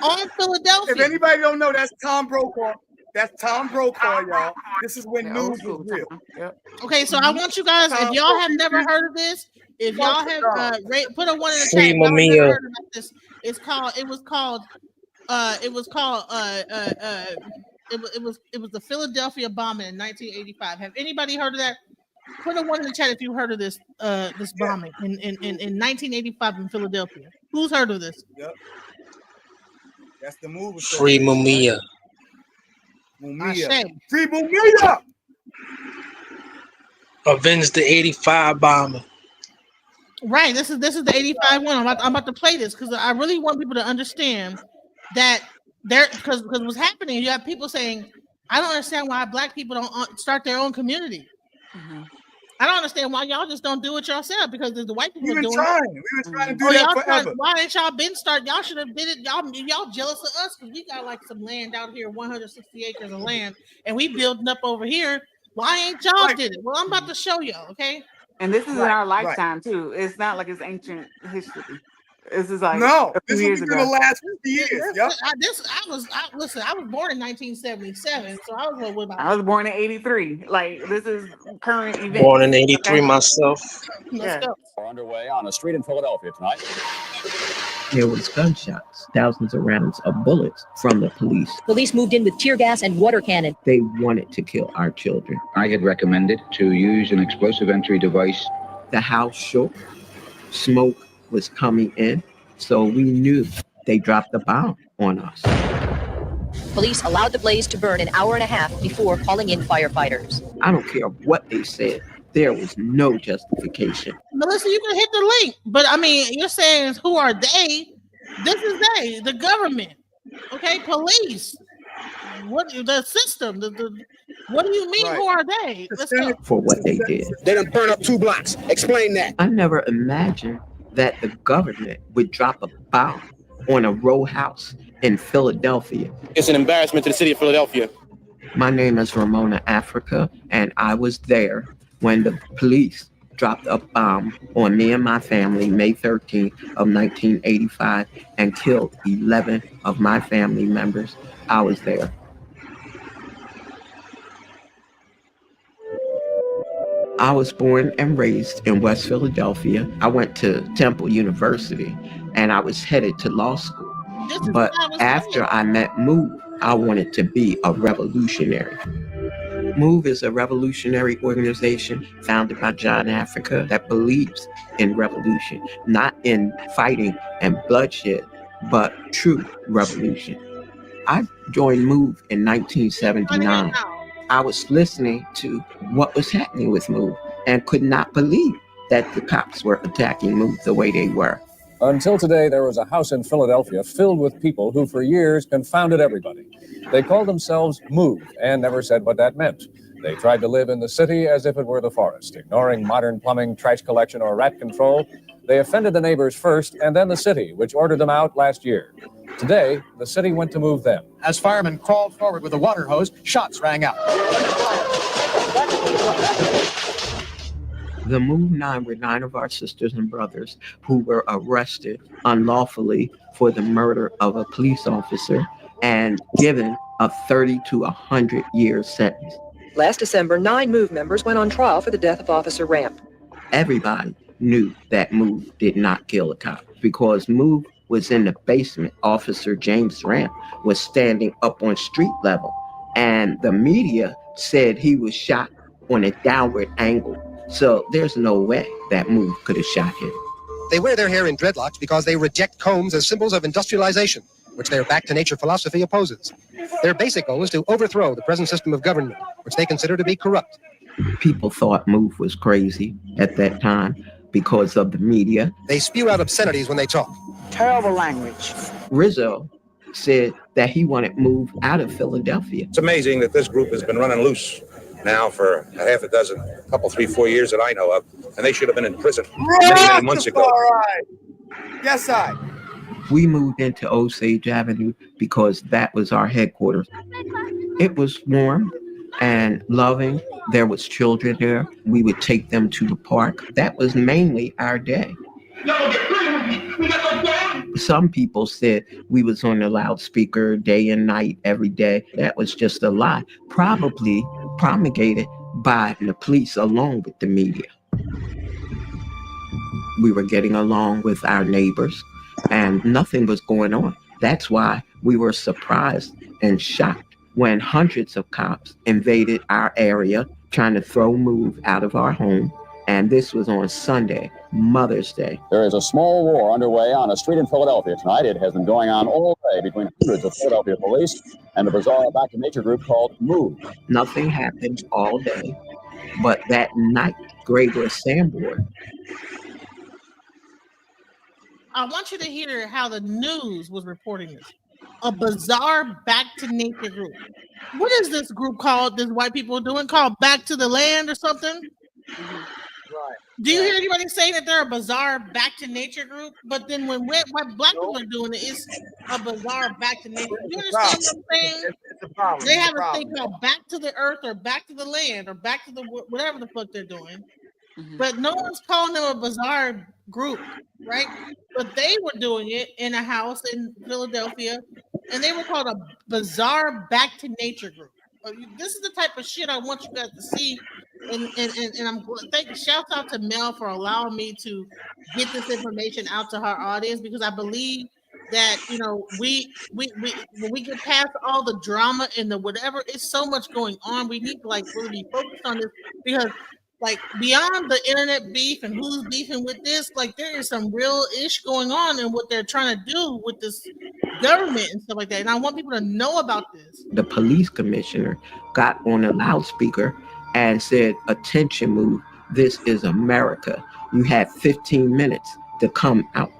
on Philadelphia. If anybody don't know, that's Tom Brokaw. That's Tom Brokaw, y'all. This is when news was real. Okay, so I want you guys, if y'all have never heard of this, if y'all have put a 1 in the chat. If y'all never heard about this. It was the Philadelphia bombing in 1985. Have anybody heard of that? Put a 1 in the chat if you heard of this bombing in 1985 in Philadelphia. Who's heard of this? Yep. That's the movie. Free Mumia. Free Mumia. Avenge the 85 bombing. Right. This is the 85 one. I'm about to play this because I really want people to understand that because what's happening, you have people saying, I don't understand why black people don't start their own community. Mm-hmm. I don't understand why y'all just don't do it yourself, because the white people We've been doing trying. it. We've been trying to do that forever. Why ain't y'all been started? Y'all should have did it. Y'all jealous of us because we got like some land out here, 160 acres of land, and we building up over here. Why ain't y'all did it? Well, I'm about to show y'all, okay? And this is in our lifetime too. It's not like it's ancient history. This is like No, a few this will years be ago. the last 50 years. Yep. I was born in 1977, so I was about. I was born in '83. Like this is current event. Born in '83 myself. Let's go. Are underway on a street in Philadelphia tonight. There was gunshots, thousands of rounds of bullets from the police. Police moved in with tear gas and water cannon. They wanted to kill our children. I had recommended to use an explosive entry device. The house shook. Smoke was coming in, so we knew they dropped the bomb on us. Police allowed the blaze to burn an hour and a half before calling in firefighters. I don't care what they said. There was no justification. Melissa, you can hit the link, but I mean, you're saying who are they? This is they, the government, okay? Police. What the system? What do you mean? Who are they? Let's go. For what they did. They done burn up 2 blocks. Explain that. I never imagined that the government would drop a bomb on a row house in Philadelphia. It's an embarrassment to the city of Philadelphia. My name is Ramona Africa, and I was there when the police dropped a bomb on me and my family May 13th of 1985 and killed 11 of my family members. I was there. I was born and raised in West Philadelphia. I went to Temple University and I was headed to law school. But after I met Move, I wanted to be a revolutionary. Move is a revolutionary organization founded by John Africa that believes in revolution, not in fighting and bloodshed, but true revolution. I joined Move in 1979. I was listening to what was happening with Move and could not believe that the cops were attacking Move the way they were. Until today, there was a house in Philadelphia filled with people who for years confounded everybody. They called themselves Move and never said what that meant. They tried to live in the city as if it were the forest, ignoring modern plumbing, trash collection, or rat control. They offended the neighbors first and then the city, which ordered them out last year. Today, the city went to move them. As firemen crawled forward with a water hose, shots rang out. The Move 9 were 9 of our sisters and brothers who were arrested unlawfully for the murder of a police officer and given a 30 to 100 year sentence. Last December, 9 Move members went on trial for the death of Officer Ramp. Everybody knew that Move did not kill a cop because Move was in the basement. Officer James Ramp was standing up on street level, and the media said he was shot on a downward angle. So there's no way that Move could have shot him. They wear their hair in dreadlocks because they reject combs as symbols of industrialization, which their back-to-nature philosophy opposes. Their basic goal is to overthrow the present system of government, which they consider to be corrupt. People thought Move was crazy at that time because of the media. They spew out obscenities when they talk. Terrible language. Rizzo said that he wanted Move out of Philadelphia. It's amazing that this group has been running loose now for a half a dozen, couple, 3-4 years that I know of, and they should have been in prison many months ago. Yes, I. We moved into Osage Avenue because that was our headquarters. It was warm and loving. There was children there. We would take them to the park. That was mainly our day. Some people said we was on the loudspeaker day and night every day. That was just a lie, probably promulgated by the police along with the media. We were getting along with our neighbors and nothing was going on. That's why we were surprised and shocked when hundreds of cops invaded our area trying to throw Move out of our home. And this was on Sunday, Mother's Day. There is a small war underway on a street in Philadelphia tonight. It has been going on all day between hundreds of Philadelphia police and the bizarre back-to-nature group called Move. Nothing happened all day, but that night, Gregor Sanborn. I want you to hear how the news was reporting this. A bizarre back-to-nature group. What is this group called, this white people doing, called Back to the Land or something? Do you hear anybody saying that they're a bizarre back to nature group? But then when black people are doing it, it's a bizarre back to nature. You understand what I'm saying? It's a problem. They have a thing called back to the earth or back to the land or back to the whatever the fuck they're doing. But no one's calling them a bizarre group, right? But they were doing it in a house in Philadelphia, and they were called a bizarre back to nature group. This is the type of shit I want you guys to see. And I'm shout out to Mel for allowing me to get this information out to her audience, because I believe that we when we get past all the drama and the whatever, it's so much going on. We need to really be focused on this, because beyond the internet beef and who's beefing with this, there is some real ish going on in what they're trying to do with this government and stuff like that. And I want people to know about this. The police commissioner got on a loudspeaker and said, "Attention, move. This is America. You have 15 minutes to come out."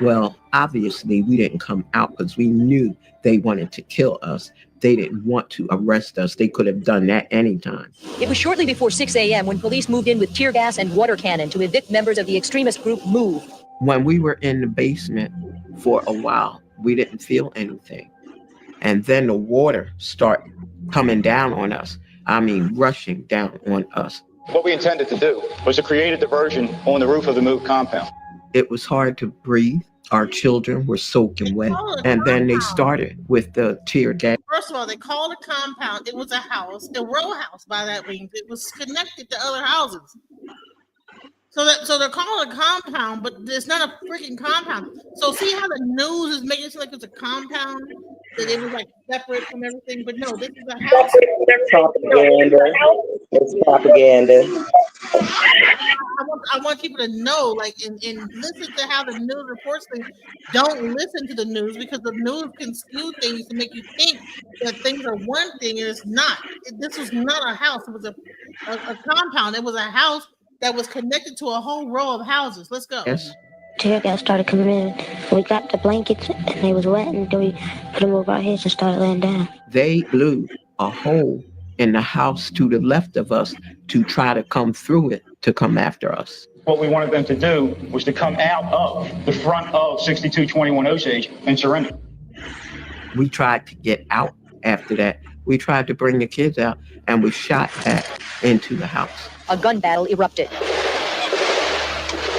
Well, obviously we didn't come out because we knew they wanted to kill us. They didn't want to arrest us. They could have done that anytime. It was shortly before 6 a.m. when police moved in with tear gas and water cannon to evict members of the extremist group MOVE. When we were in the basement for a while, we didn't feel anything. And then the water started coming down on us. I mean, rushing down on us. What we intended to do was to create a diversion on the roof of the MOVE compound. It was hard to breathe. Our children were soaking wet. And then they started with the tear gas. First of all, they called a compound. It was a house, a row house by that means. It was connected to other houses. So they're calling it a compound, but it's not a freaking compound. So see how the news is making it seem like it's a compound, that it was separate from everything, but no, this is a house. Propaganda. It's propaganda. I want people to know, and listen to how the news reports things. Don't listen to the news, because the news can skew things to make you think that things are one thing and it's not. This was not a house. It was a compound. It was a house that was connected to a whole row of houses. Let's go. Yes. Tear gas started coming in. We got the blankets and they was wet, and then we put them over our heads and started laying down. They blew a hole in the house to the left of us to try to come through it to come after us. What we wanted them to do was to come out of the front of 6221 Osage and surrender. We tried to get out after that. We tried to bring the kids out, and we shot back into the house. A gun battle erupted.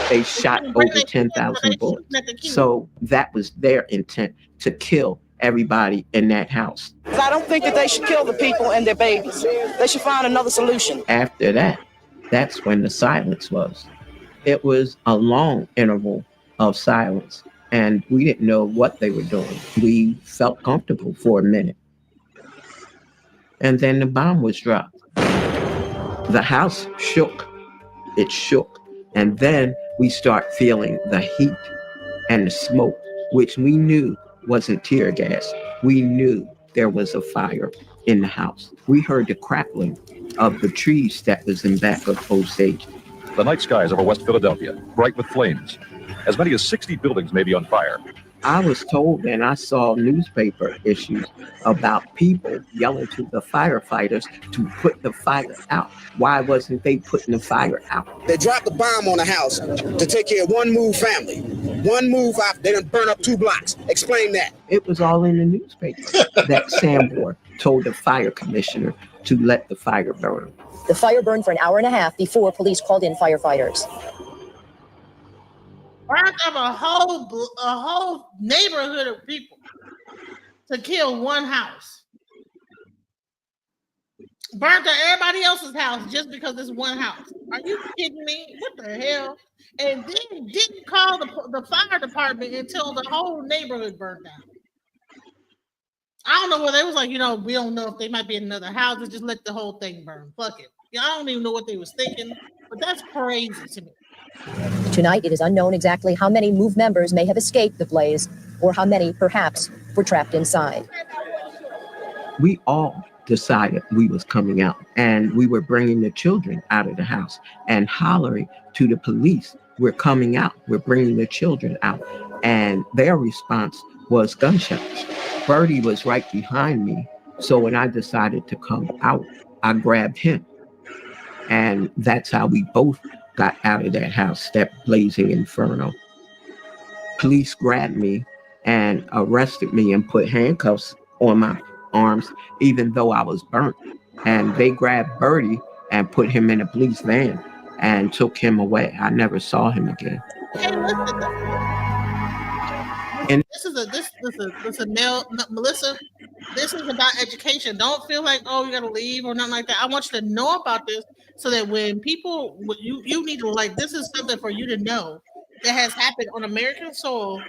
They shot over 10,000 bullets. So that was their intent, to kill everybody in that house. I don't think that they should kill the people and their babies. They should find another solution. After that, that's when the silence was. It was a long interval of silence, and we didn't know what they were doing. We felt comfortable for a minute. And then the bomb was dropped. The house shook. It shook. And then we start feeling the heat and the smoke, which we knew wasn't tear gas. We knew there was a fire in the house. We heard the crackling of the trees that was in back of Osage. The night skies over West Philadelphia, bright with flames. As many as 60 buildings may be on fire. I was told, and I saw newspaper issues about people yelling to the firefighters to put the fire out. Why wasn't they putting the fire out? They dropped the bomb on the house to take care of one MOVE family. One MOVE, they done burn up 2 blocks. Explain that. It was all in the newspaper that Sambor told the fire commissioner to let the fire burn. The fire burned for an hour and a half before police called in firefighters. Burnt up a whole neighborhood of people to kill one house. Burnt up everybody else's house just because it's one house. Are you kidding me? What the hell? And then didn't call the fire department until the whole neighborhood burned down. I don't know whether they was like, we don't know if they might be in another house. Just let the whole thing burn. Fuck it. I don't even know what they was thinking, but that's crazy to me. Tonight, it is unknown exactly how many MOVE members may have escaped the blaze, or how many, perhaps, were trapped inside. We all decided we was coming out, and we were bringing the children out of the house and hollering to the police, "We're coming out. We're bringing the children out." And their response was gunshots. Birdie was right behind me, so when I decided to come out, I grabbed him. And that's how we both got out of that house, that blazing inferno. Police grabbed me and arrested me and put handcuffs on my arms, even though I was burnt. And they grabbed Bertie and put him in a police van and took him away. I never saw him again. Hey, listen. And This is a male, Melissa. This is about education. Don't feel like, oh, you gotta leave or nothing like that. I want you to know about this so that when people, you need to, like, this is something for you to know that has happened on American soil.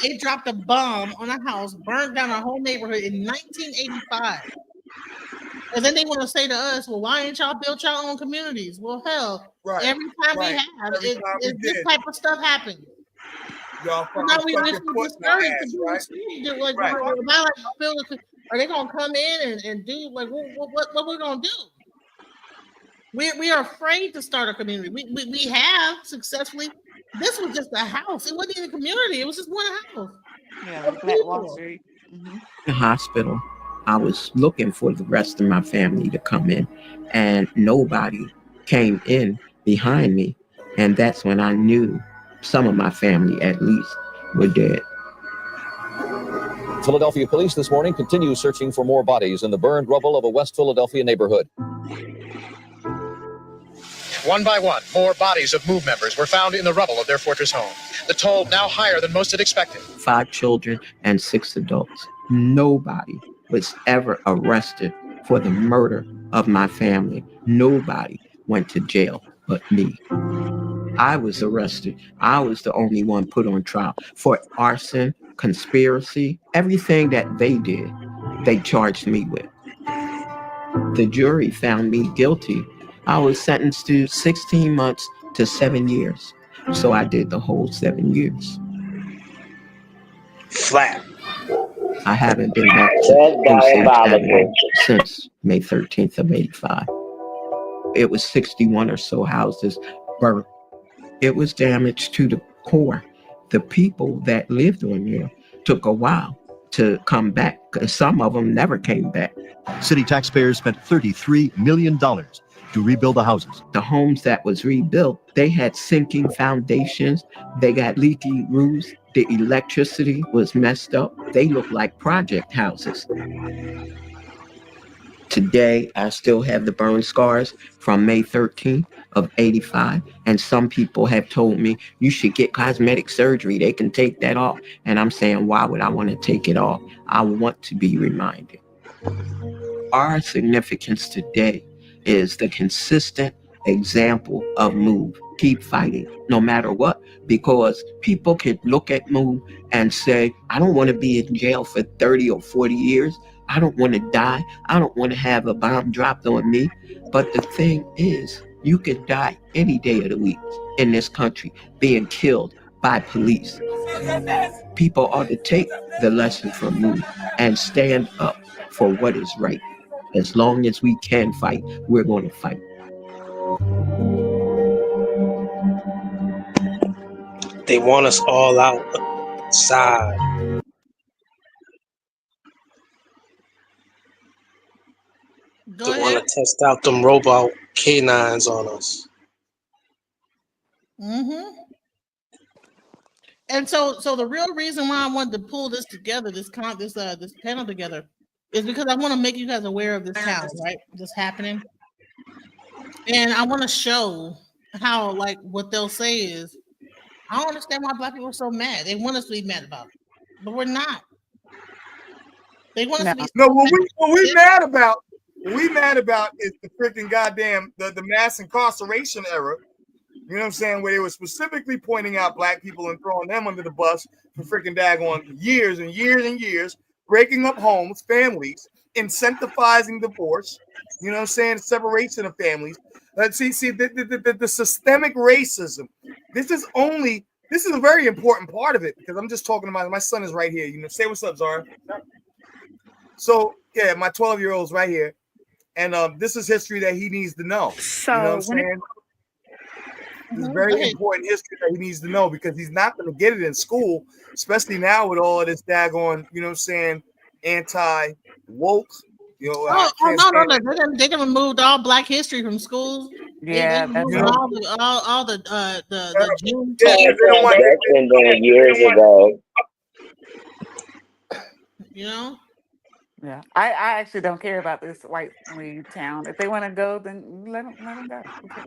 They dropped a bomb on a house, burned down a whole neighborhood in 1985. And then they want to say to us, well, why ain't y'all built your own communities? Well, hell, every time we have, this type of stuff happens. Y'all now we discouraged to do what you do. Like, are they gonna come in and do like what we're gonna do? We are afraid to start a community. We have successfully. This was just a house. It wasn't even a community. It was just one house. Yeah, like Black Wall Street. In the hospital, I was looking for the rest of my family to come in, and nobody came in behind me. And that's when I knew some of my family, at least, were dead. Philadelphia police this morning continue searching for more bodies in the burned rubble of a West Philadelphia neighborhood. One by one, more bodies of MOVE members were found in the rubble of their fortress home. The toll now higher than most had expected. 5 children and 6 adults. Nobody was ever arrested for the murder of my family. Nobody went to jail but me. I was arrested. I was the only one put on trial for arson, conspiracy, everything that they did, they charged me with. The jury found me guilty. I was sentenced to 16 months to 7 years. So I did the whole 7 years. Flat. I haven't been back to since May 13th of 85. It was 61 or so houses burnt. It was damaged to the core. The people that lived on there took a while to come back. Some of them never came back. City taxpayers spent $33 million to rebuild the houses. The homes that was rebuilt, they had sinking foundations. They got leaky roofs. The electricity was messed up. They looked like project houses. Today, I still have the burn scars from May 13th of 85. And some people have told me, you should get cosmetic surgery. They can take that off. And I'm saying, why would I want to take it off? I want to be reminded. Our significance today is the consistent example of MOVE. Keep fighting, no matter what, because people can look at MOVE and say, I don't want to be in jail for 30 or 40 years. I don't want to die. I don't want to have a bomb dropped on me. But the thing is, you can die any day of the week in this country being killed by police. People ought to take the lesson from MOVE and stand up for what is right. As long as we can fight, we're going to fight. They want us all outside. They want to test out them robot canines on us. Mm-hmm. And so the real reason why I wanted to pull this together, this panel together, is because I want to make you guys aware of this town, right? This happening. And I want to show how, like, what they'll say is, I don't understand why Black people are so mad. They want us to be mad about it, but we're not. They want us to be. No, what we mad about is the freaking goddamn the mass incarceration era. You know what I'm saying? Where they were specifically pointing out Black people and throwing them under the bus for freaking daggone years and years and years, breaking up homes, families, incentivizing divorce. You know what I'm saying? Separation of families. See, the systemic racism. This is a very important part of it, because I'm just talking about, my son is right here. You know, say what's up, Zara. So yeah, my 12-year-old's right here, and this is history that he needs to know. So you know what I'm saying? It's very important history that he needs to know, because he's not going to get it in school, especially now with all of this daggone, you know what I'm saying, anti-woke. You know, no. They done removed all Black history from schools. Yeah, They that's moving all the June. That's been done years ago. You know. Yeah, I actually don't care about this white family town. If they want to go, then let them go. Okay.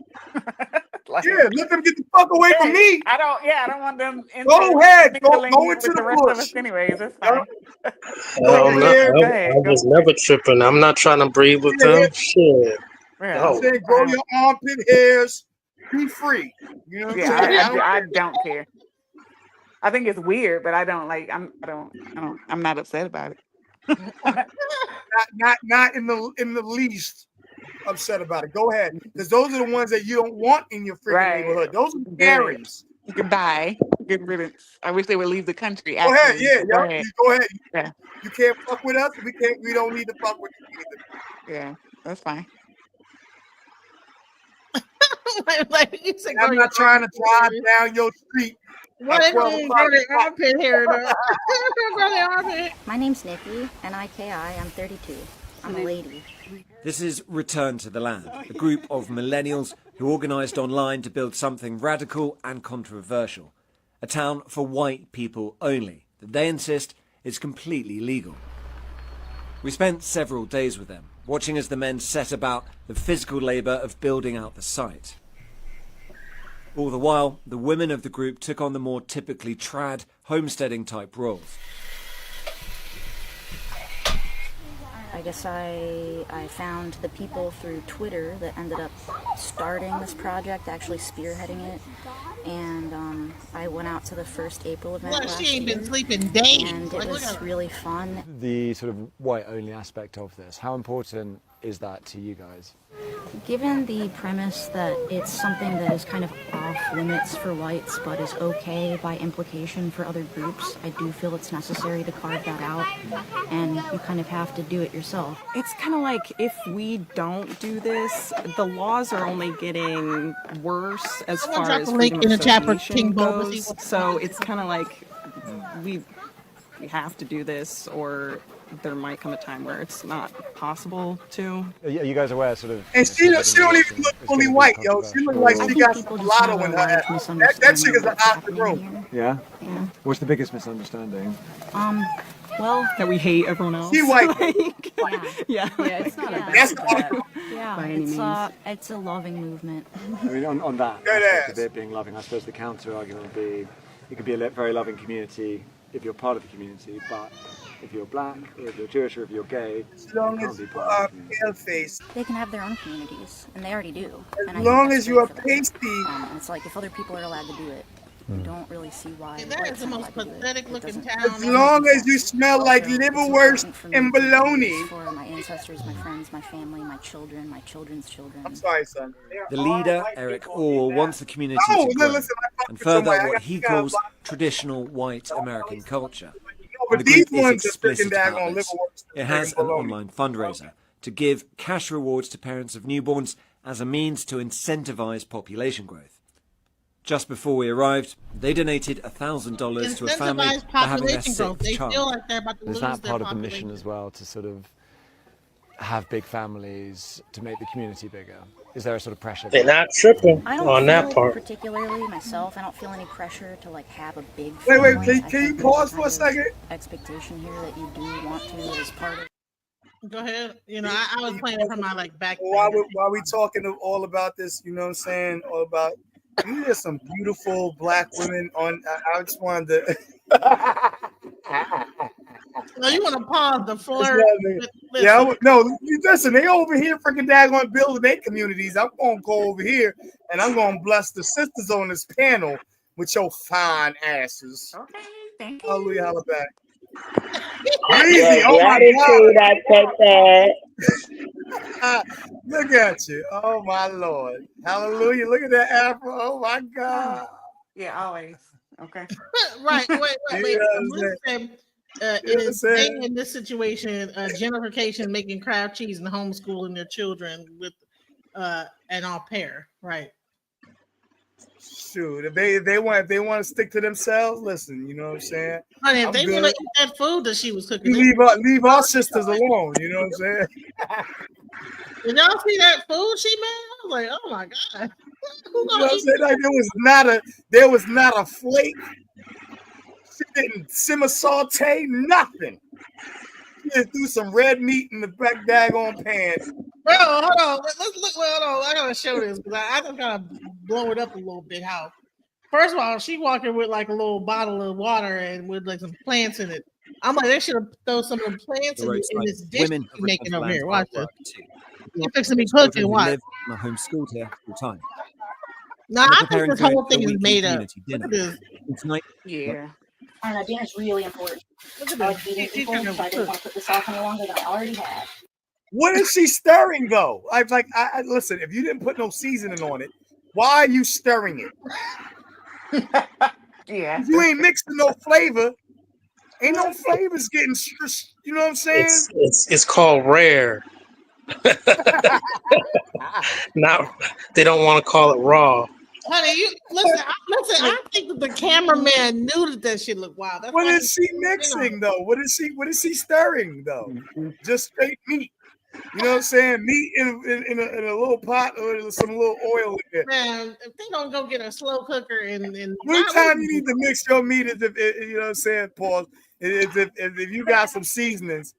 Like, Yeah, let them get the fuck away from me. I don't want them Go ahead, go mingling into with the the rest of bush. us anyways. That's fine. Hell Go no, ahead. I was never tripping. I'm not trying to breed with them. Shit. Yeah, I'm saying grow your armpit hairs, be free. You know what I'm saying? I don't care. I think it's weird, but I don't like. I'm not upset about it. not in the least upset about it. Go ahead, because those are the ones that you don't want in your freaking neighborhood. Those are the Karens. Goodbye. Good riddance. I wish they would leave the country. Go ahead, Actually. yeah, Go ahead. You go ahead. Yeah. You can't fuck with us. We don't need to fuck with you either. Yeah, that's fine. I'm not trying to drive down your street. What they gonna grow their armpit hair though? Grow their armpit. My name's Nikki, N-I-K-I. I'm 32. I'm a lady. This is Return to the Land, a group of millennials who organised online to build something radical and controversial. A town for white people only, that they insist is completely legal. We spent several days with them, watching as the men set about the physical labour of building out the site. All the while, the women of the group took on the more typically trad, homesteading type roles. I guess I found the people through Twitter that ended up starting this project, actually spearheading it, and I went out to the first April event last she ain't year, been sleeping days. and it was really fun. The sort of white-only aspect of this, how important is that to you guys? Given the premise that it's something that is kind of off limits for whites but is okay by implication for other groups, I do feel it's necessary to carve that out, and you kind of have to do it yourself. It's kind of like if we don't do this, the laws are only getting worse as far as freedom of association goes. So it's kind of like we have to do this, or there might come a time where it's not possible to. Are you guys aware, sort of? And she don't even look fully white, yo. She look like she got some mulatto in her ass. That chick is an after room. Yeah? Yeah. What's the biggest misunderstanding? Well, that we hate everyone else. She white. Yeah, it's not it's a loving movement. I mean, on that aspect of it being loving, I suppose the counter argument would be it could be a very loving community if you're part of the community, but if you're black, or if you're Jewish, or if you're gay, as long as you are pale face, they can have their own communities, and they already do. As long as you are pasty, and it's like if other people are allowed to do it, you don't really see why. That is the most pathetic looking town. As long as you smell like liverwurst and bologna. For my ancestors, my friends, my family, my children, my children's children. I'm sorry, son. The leader, Eric Orr, wants the community to grow and further what he calls traditional white American culture. And the group is explicit about this. It has an online fundraiser to give cash rewards to parents of newborns as a means to incentivize population growth. Just before we arrived, they donated $1,000 to a family for having their sixth child. Is that part of the mission as well, to sort of have big families, to make the community bigger? Is there a sort of pressure? They're not tripping on that part. Particularly myself, I don't feel any pressure to like have a big family. Wait, can you pause for a second? Expectation here that you do want to as part of. Go ahead. You know, I was playing from my like back. While we talking all about this, you know what I'm saying? All about these are some beautiful black women on. I just wanted to. No, you want to pause the flirt? Yeah, no. Listen, they over here freaking daggone building their communities. I'm gonna go over here and I'm gonna bless the sisters on this panel with your fine asses. Okay, thank you. Hallelujah, holla back. Easy. Oh my God. I take that. Look at you. Oh my Lord. Hallelujah. Look at that afro. Oh my God. Yeah, always. Okay. Right. Wait. Is they in this situation gentrification, making crab cheese and homeschooling their children with an au pair, right? Shoot, if they want to stick to themselves, listen, you know what I'm saying? Honey, if they want to eat that food that she was cooking, leave our sisters alone, you know what I'm saying? Did y'all see that food she made? was like, oh my god. You know what I'm saying? Like there was not a flake. She didn't simmer saute nothing. She just threw some red meat in the back daggone pan. Bro, hold on. Let's look. Hold on. I gotta show this because I just gotta blow it up a little bit. How? First of all, she walking with like a little bottle of water and with like some plants in it. I'm like, they should have thrown some of the plants in this dish Women you're making over here. Watch this. You're You're fixing to be cooking. children who Watch. live and are homeschooled here full time. No, I think this whole thing is made up. Look at this. Yeah. And dinner's really important. Look at I like this. feeding people, so I didn't want to put this off any longer than I already had. What is she stirring though? I listen. If you didn't put no seasoning on it, why are you stirring it? Yeah. If you ain't mixing no flavor, ain't no flavors getting. You know what I'm saying? It's called rare. Not they don't want to call it raw. Honey, you listen. I think that the cameraman knew that shit looked wild. That's What why is she mixing though? What is she stirring though? Just straight meat. You know what I'm saying? Meat in a little pot or some little oil in there. Man, if they don't go get a slow cooker and One time you need to mix your meat is if you know what I'm saying, Paul. If you got some seasonings,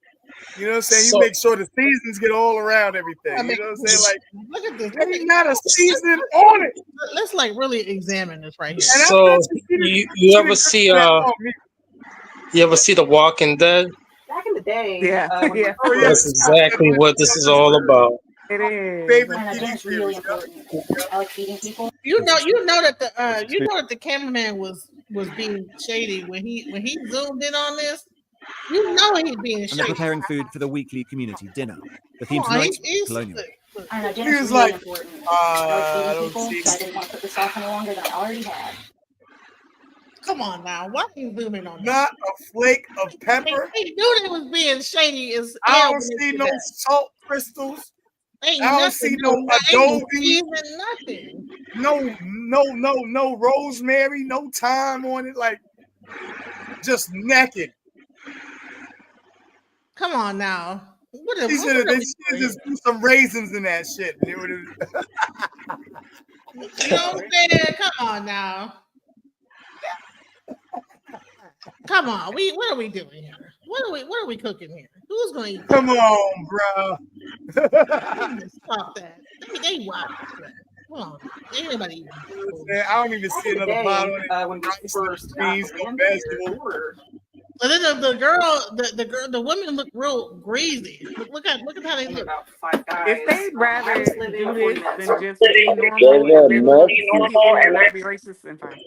you know what I'm saying? You make sure the seasonings get all around everything. You know what I'm saying? Like, look at this. There ain't not a seasoning on it. Let's like really examine this right here. So you ever see you ever see The Walking Dead? Back in the day, Yeah. That's exactly what this is all about. It is. Favorite dinner's really important. I like feeding people. You know that the cameraman was being shady when he zoomed in on this. You know he's being And they're shady. preparing food for the weekly community dinner. The theme Come on, tonight, he's colonial. I know He dinner's was really like, important. I I don't like feeding see. people, so I didn't want to put this off any longer than I already had. Come on now, why are you zooming on that? Not a flake of pepper. He knew they was being shady as I hell. don't see no salt crystals. Ain't I don't nothing, see no ain't adobe. season, nothing. No rosemary, no thyme on it. Like just naked. Come on now. They should have just put some raisins in that shit. And it would have. You know what I'm saying? Come on now. Come on. What are we doing here? What are we cooking here? Who's gonna eat? Come on, bro. Stop that. They watch that. Come on. Ain't anybody eating. I don't even see another pot on it. When we first beans, no vegetables. And then the women look real greasy. Look at how they look. If they'd rather do this than just be normal, and not be racist, then fine.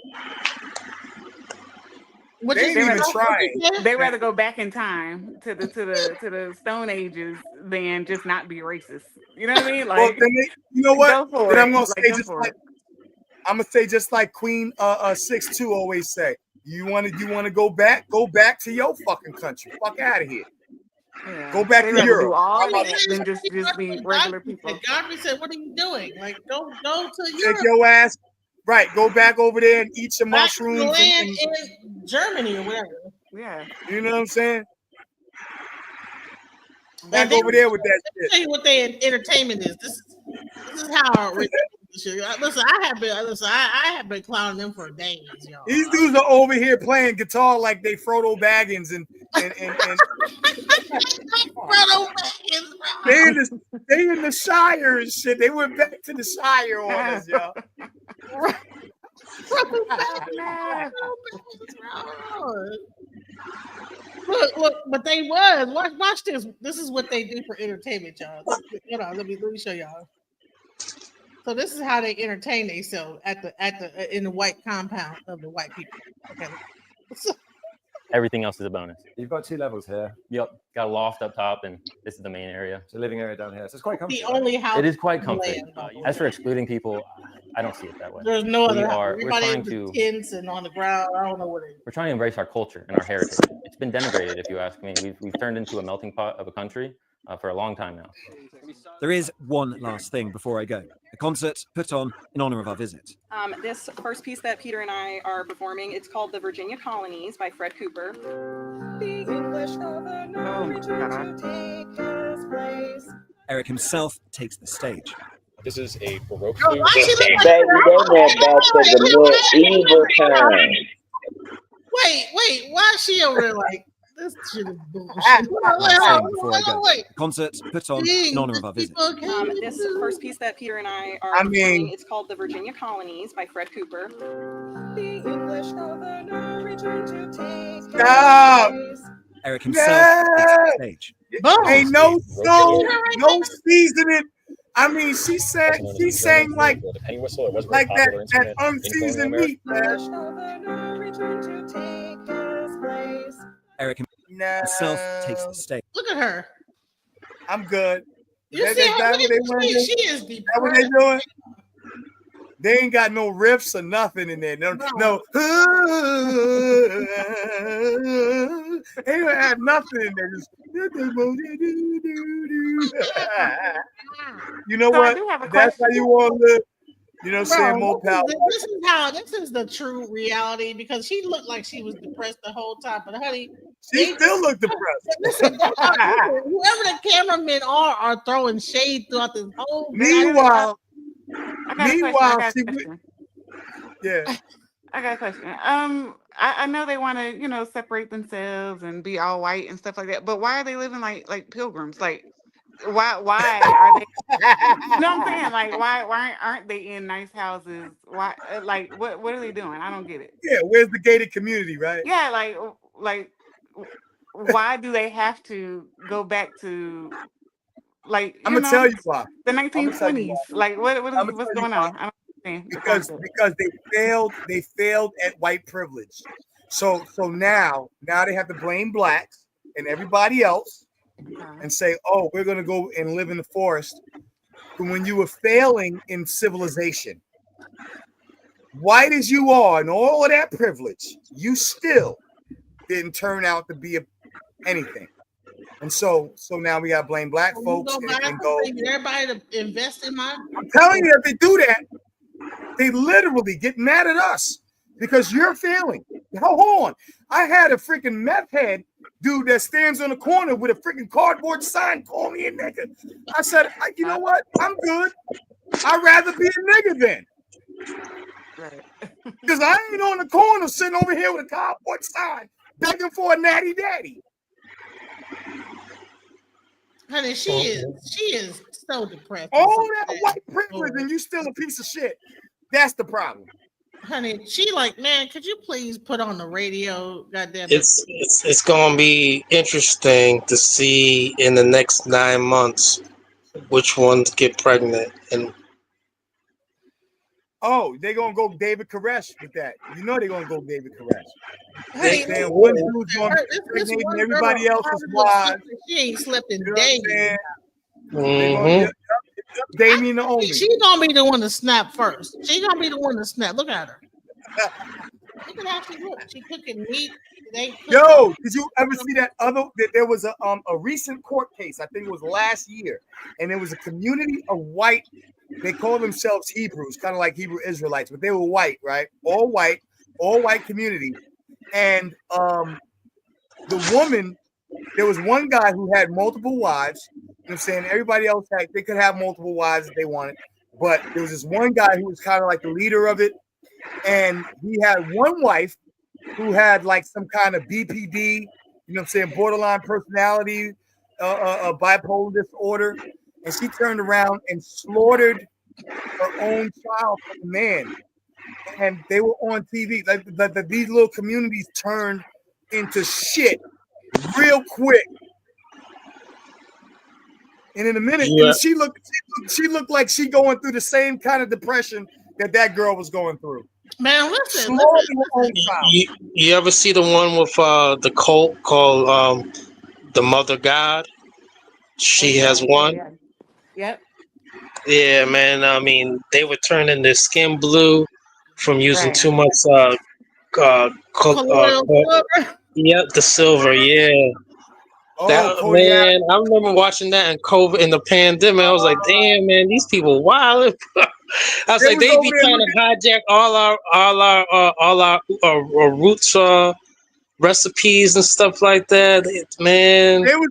They ain't even trying. They rather go back in time to the Stone Ages than just not be racist. You know what I mean? Like, well, then you know what? Go for then it. I'm gonna Like, say go just for like it. Queen 6'2" always say. You want to go back to your fucking country. Fuck out of here. Yeah. Go back They to rather Europe. do all How about that than just be regular people. Godfrey said, "What are you doing? Like, go to Take Europe. your ass right. Go back over there and eat your Back to the mushrooms. land in Germany or whatever." Yeah. You know what I'm saying? And Back then- over there with that Let me shit. tell you what their entertainment is. This is how listen. I have been clowning them for days, y'all. These dudes are over here playing guitar like they Frodo Baggins and Frodo Baggins, they in the Shire and shit. They went back to the Shire on us, y'all. Look, but they was watch this. This is what they do for entertainment, y'all. Hold on, let me show y'all. So this is how they entertain themselves in the white compound of the white people. Okay. Everything else is a bonus. You've got 2 levels here. Yep, got a loft up top, and this is the main area. It's a living area down here. So it's quite comfy. The only house. It is quite comfy. land. As for excluding people, I don't see it that way. There's no other. We're Everybody trying in the to tents and on the ground. I don't know what it is. we're trying to embrace our culture and our heritage. It's been denigrated, if you ask me. We've turned into a melting pot of a country for a long time now. There is one last thing before I go. A concert put on in honor of our visit. This first piece that Peter and I are performing, it's called The Virginia Colonies by Fred Cooper. The English Eric himself takes the stage. This is a Baroque Yo, flute. why she look like Baby, they went back to the medieval times. Wait, why is she over there like this shit is bullshit? Last thing before I go. Concerts put on in honor of our visit. This first piece that Peter and I are I performing, mean- it's called The Virginia Colonies by Fred Cooper. The English governor returned to take Stop. Eric himself takes the stage. Ain't no song, no seasoning. I mean, she sang like that unseasoned meat, Eric himself takes the stage. Look at her. I'm good. You see how she is That what they doing? They ain't got no riffs or nothing in there. No. They don't have nothing in there. Just, you know So I what? do have a That's how question. you want to live. You know what I'm saying? More power. This is the true reality, because she looked like she was depressed the whole time. But honey, she still looked depressed. Listen, whoever the cameramen are throwing shade throughout this whole. Meanwhile, I got a question. Yeah. I got a question. I know they want to, separate themselves and be all white and stuff like that. But why are they living like pilgrims? Like, why are they? You know what I'm saying? Like, why aren't they in nice houses? Why? Like, what are they doing? I don't get it. Yeah, where's the gated community, right? Yeah, like, why do they have to go back to, like, I'm gonna tell you why. The 1920s? Like, what's going on? I don't understand. Because they failed at white privilege. So now they have to blame blacks and everybody else and say, oh, we're gonna go and live in the forest. When you were failing in civilization, white as you are and all of that privilege, you still didn't turn out to be anything. And so now we got to blame black folks and go. Everybody to invest in my. I'm telling you, if they do that, they literally get mad at us because you're failing. Hold on. I had a freaking meth head dude that stands on the corner with a freaking cardboard sign, call me a nigga. I said, you know what? I'm good. I'd rather be a nigga then. Because I ain't on the corner sitting over here with a cardboard sign begging for a natty daddy. Honey, she is so depressed. All that white privilege and you still a piece of shit. That's the problem. Honey, she like, man, could you please put on the radio? Goddamn it. It's gonna be interesting to see in the next 9 months which ones get pregnant. And they're gonna go David Koresh with that. You know they're gonna go David Koresh. Hey, one dude's gonna pregnant and everybody else is wives. She ain't slept in You know days. Mm-hmm. Damien the only. She's gonna be the one to snap first. She's gonna be the one to snap. Look at her. Look at how she looks. She cooking meat. Yo, did you ever see that there was a recent court case, I think it was last year, and there was a community of white, they call themselves Hebrews, kind of like Hebrew Israelites, but they were white, right? All white community. And the woman, there was one guy who had multiple wives, you know what I'm saying? Everybody else they could have multiple wives if they wanted, but there was this one guy who was kind of like the leader of it, and he had one wife who had like some kind of BPD, you know what I'm saying, borderline personality, bipolar disorder, and she turned around and slaughtered her own child for the man. And they were on TV. Like these little communities turned into shit real quick. And in a minute, she looked like she going through the same kind of depression that girl was going through. Man, listen. You ever see the one with the cult called the Mother God? She has one. Yep. Yeah, man. I mean, they were turning their skin blue from using too much the silver. Yeah. Man, I remember watching that in COVID in the pandemic. I was like, damn, man, these people wild. I was like, they be trying to hijack all our roots recipes and stuff like that. Man, they was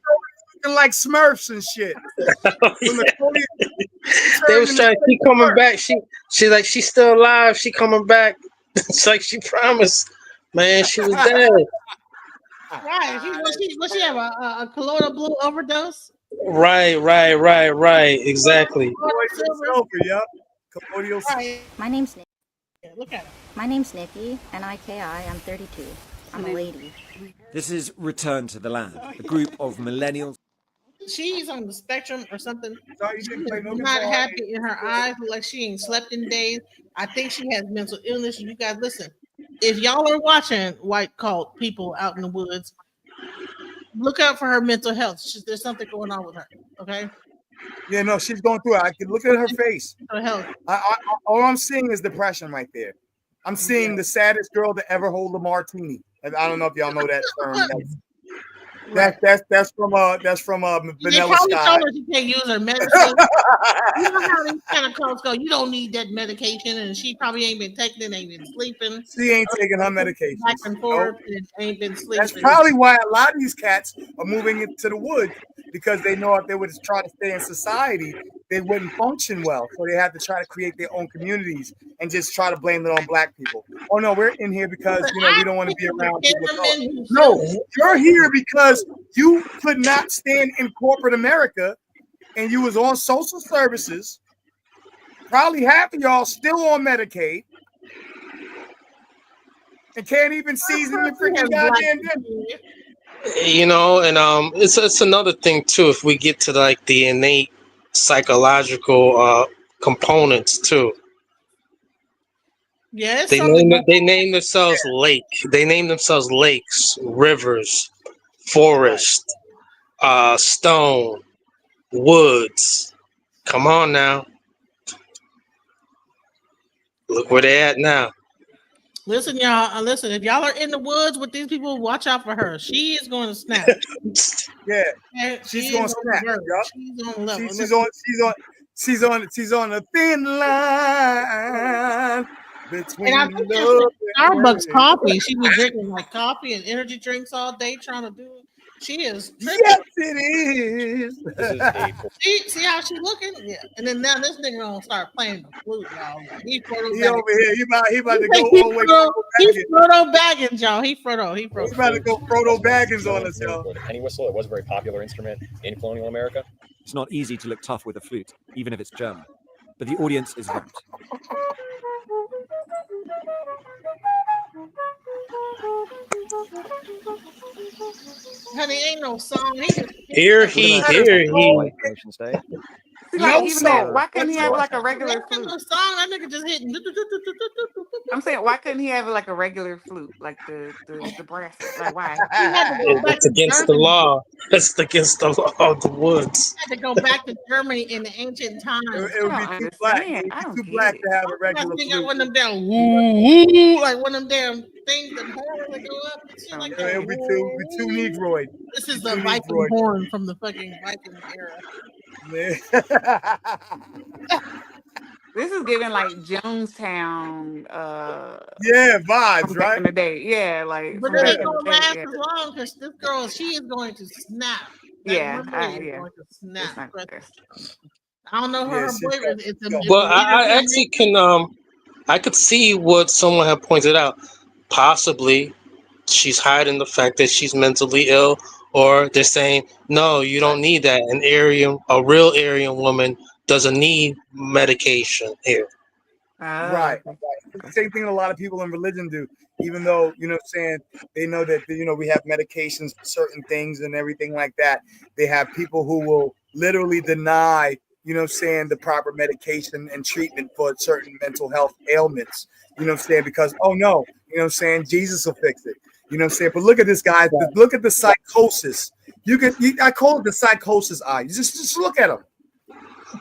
looking like Smurfs and shit. They was trying. She coming back. She like she's still alive. She coming back. It's like she promised. Man, she was dead. Right. Was she have a colloidal blue overdose? Right. Exactly. Yep. My name's Nick. Look at it. My name's Nikki, N-I-K-I. I'm 32. I'm a lady. This is Return to the Land, a group of millennials. She's on the spectrum or something. She's not happy in her eyes, like she ain't slept in days. I think she has mental illness. You guys listen. If y'all are watching white cult people out in the woods, look out for her mental health. There's something going on with her. Okay. Yeah, no, she's going through it. I can look at her face. All I'm seeing is depression right there. I'm seeing the saddest girl to ever hold a martini. And I don't know if y'all know that term. That's from Vanilla probably Sky. told her she can't use her medicine. You know how these kind of cults go. You don't need that medication, and she probably ain't been taking it, ain't been sleeping. She ain't taking her medication. Back and forth, and ain't been sleeping. That's probably why a lot of these cats are moving into the woods, because they know if they would try to stay in society, they wouldn't function well. So they have to try to create their own communities and just try to blame it on black people. Oh no, we're in here because we don't want to be around people. No, you're here because you could not stand in corporate America and you was on social services. Probably half of y'all still on Medicaid and can't even season your freaking goddamn dinner. And it's another thing too. If we get to like the innate psychological components too. Yes, they name themselves lake. They name themselves lakes, rivers, forest, stone, woods. Come on now. Look where they at now. Listen, y'all. Listen, if y'all are in the woods with these people, watch out for her. She is going to snap. Yeah, she's going to snap. She's on a thin line between. And I think it's Starbucks coffee. She was drinking like coffee and energy drinks all day, trying to do. She is. Yes, it is. See how she looking? Yeah. And then now this nigga gonna start playing the flute, y'all. He over here. He about to go all the way. He's Frodo Baggins, y'all. He Frodo. He's about to go Frodo Baggins on us, y'all. The penny whistle. It was a very popular instrument in colonial America. It's not easy to look tough with a flute, even if it's German. But the audience is right. Honey, ain't no song. Here he. Why couldn't he have like a regular flute? No song. That nigga just hitting. I'm saying, why couldn't he have like a regular flute, like the brass? Like why? It's against the law. That's against the law of the woods. Had to go back to Germany in the ancient times. It would be too black. It would be too black to have a regular flute. One of them damn woo, like one of them damn things that horns that go up. It would be too Negroid. This is the Viking horn from the fucking Viking era. This is giving like Jonestown vibes, right? In the day. Yeah, like but it ain't gonna last as long because this girl, she is going to snap. Going to snap. I don't know her boyfriend. But I actually can I could see what someone had pointed out. Possibly she's hiding the fact that she's mentally ill, or they're saying, no, you don't need that. A real Aryan woman doesn't need medication here. Right. The same thing a lot of people in religion do, even though, they know that, we have medications for certain things and everything like that. They have people who will literally deny, the proper medication and treatment for certain mental health ailments, because, oh no, Jesus will fix it. But look at this guy. Look at the psychosis. I call it the psychosis eye. Just look at him.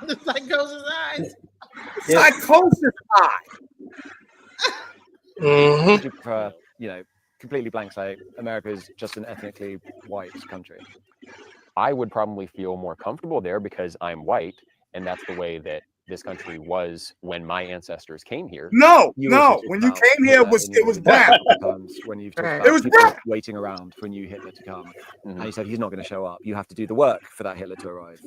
The psychosis eyes. Psychosis eye. Mm-hmm. Completely blank slate. America is just an ethnically white country. I would probably feel more comfortable there because I'm white, and that's the way that this country was when my ancestors came here. No, You also talked when you about came here, it was brown. When you've talked It about was people brown. waiting around for a new Hitler to come, and you said he's not going to show up. You have to do the work for that Hitler to arrive.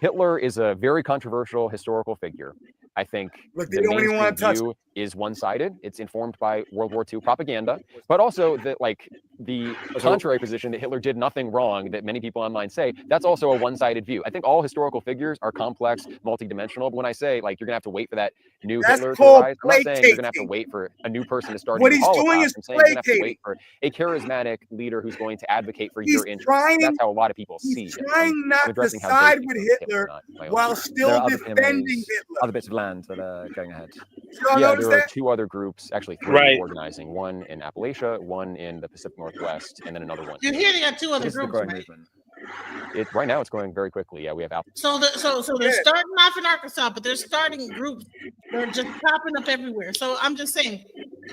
Hitler is a very controversial historical figure. I think the mainstream view is one-sided. It's informed by World War II propaganda, but also that like the contrary position that Hitler did nothing wrong that many people online say, that's also a one-sided view. I think all historical figures are complex, multidimensional. But when I say like you're gonna have to wait for that new Hitler to rise, I'm not saying you're gonna have to wait for a new person to start a new Holocaust. I'm saying you're gonna have to wait for a charismatic leader who's going to advocate for your interests. That's how a lot of people see it. Trying not to side with Hitler while still defending Hitler. Other bits of land that are going ahead. Yeah, there are two other groups, actually three organizing. One in Appalachia, one in the Pacific Northwest, and then another one. You hear they got two other groups, right? Right now it's going very quickly. Yeah, we have So they're starting off in Arkansas, but they're starting groups. They're just popping up everywhere. So I'm just saying,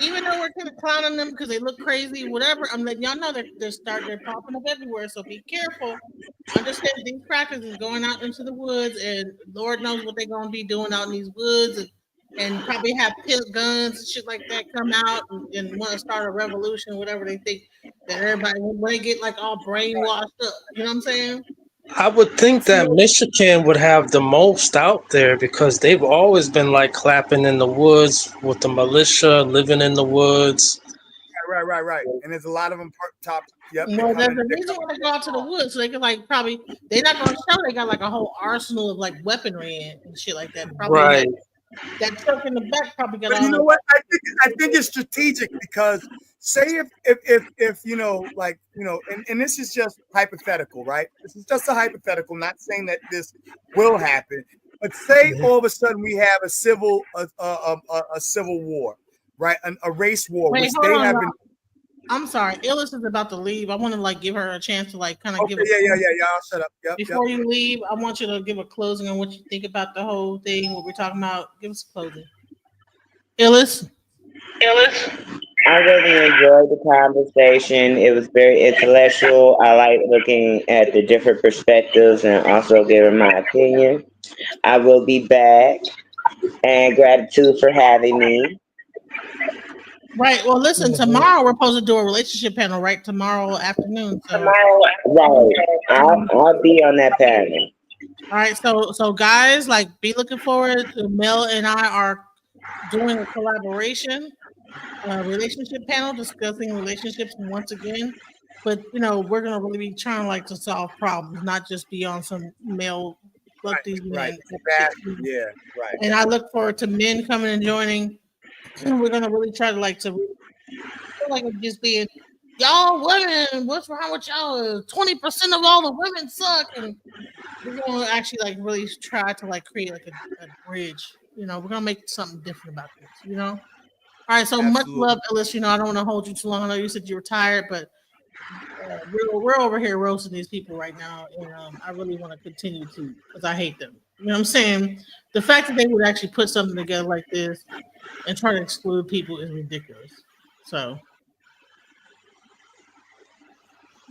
even though we're kind of clowning them because they look crazy, whatever, I'm letting y'all know they're popping up everywhere. So be careful. Understand these practices going out into the woods, and Lord knows what they're going to be doing out in these woods, and probably have guns and shit like that come out and want to start a revolution, whatever they think that everybody when they get like all brainwashed up. You know what I'm saying? I would think that Michigan would have the most out there because they've always been like clapping in the woods with the militia, living in the woods. Right. And there's a lot of them top. Yep. Well, there's a reason why they go out to the woods, so they can like probably they're not going to show they got like a whole arsenal of like weaponry and shit like that. Probably right. That truck in the back probably got. But you know what? I think it's strategic because say if you know, like you know, and this is just hypothetical, right? This is just a hypothetical, not saying that this will happen. But say all of a sudden we have a civil war, right? A race war, Wait, which they have been. I'm sorry, Illis is about to leave. I want to like give her a chance to like kind of give. Yeah. I'll shut up. Yep, Before you leave, I want you to give a closing on what you think about the whole thing. What we're talking about. Give us a closing. Illis. I really enjoyed the conversation. It was very intellectual. I like looking at the different perspectives and also giving my opinion. I will be back, and gratitude for having me. Right. Well, listen. Tomorrow we're supposed to do a relationship panel. Right. Tomorrow afternoon. So. Right. I'll be on that panel. All right. So guys, like, be looking forward to Mel and I are doing a collaboration, relationship panel discussing relationships once again. But you know, we're gonna really be trying like to solve problems, not just be on some male. Right. Yeah. Right. And I look forward to men coming and joining. And we're gonna really try to like to feel like it just being y'all women. What's wrong with y'all? 20% of all the women suck, and we're gonna actually like really try to like create like a bridge. You know, we're gonna make something different about this. You know. All right. So much love, Ellis. You know, I don't want to hold you too long. I know you said you were tired, but we're over here roasting these people right now, and I really want to continue to because I hate them. You know what I'm saying? The fact that they would actually put something together like this and try to exclude people is ridiculous. So,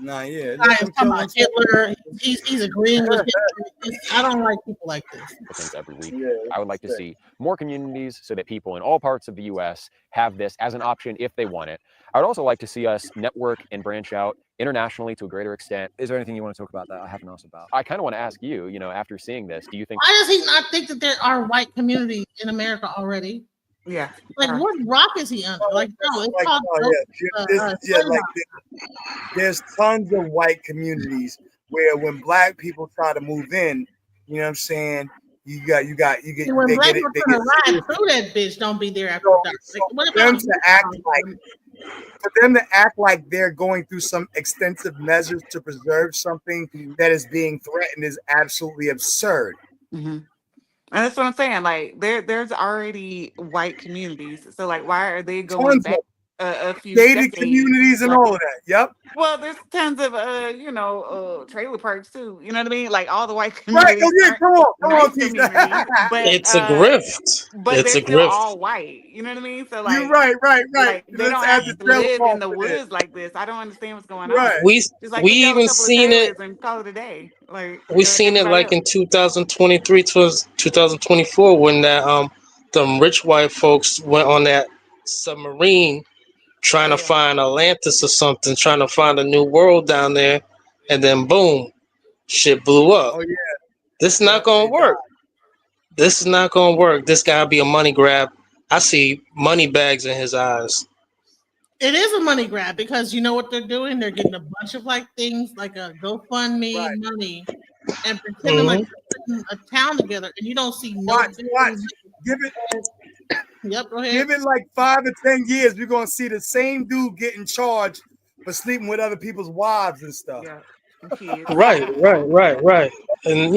Yeah. I am talking about Hitler. He's agreeing with Hitler. I don't like people like this. Things every week. I would like to see more communities so that people in all parts of the U.S. have this as an option if they want it. I would also like to see us network and branch out internationally to a greater extent. Is there anything you want to talk about that I haven't asked about? I kind of want to ask you, you know, after seeing this, do you think... Why does he not think that there are white communities in America already? Yeah. Like, what rock is he under? Like, no, it's like, called... There's tons of white communities where when black people try to move in, you know what I'm saying? You get when black people trying to ride through that bitch, don't be there after dark. Like, for them to act like they're going through some extensive measures to preserve something that is being threatened is absolutely absurd. Mm-hmm. And that's what I'm saying. Like, there's already white communities, so like, why are they going back a few gated decades. communities and all of that. Yep. Well, there's tons of trailer parks too. You know what I mean? Like all the white Right. communities. Oh yeah. Come on. Nice communities, but It's a grift. but It's they're a still grift. all white. You know what I mean? So You're like, right. like they Let's don't add have the to trailer live in park the with it. woods like this. I don't understand what's going Right. on. We Just like we kick out a even couple of seen it. trailers and call it a day. Like We seen it everybody like else. in 2023 to 2024 when that them rich white folks went on that submarine trying to find Atlantis or something, trying to find a new world down there, and then boom, shit blew up. Oh yeah. This is not gonna work. This is not gonna work. This gotta be a money grab. I see money bags in his eyes. It is a money grab because you know what they're doing? They're getting a bunch of like things like a GoFundMe money and pretending like they're putting a town together, and you don't see no. Watch. Give it. Yep. Go ahead. Give it like 5 or 10 years. We're gonna see the same dude getting charged for sleeping with other people's wives and stuff. Yeah. Right. And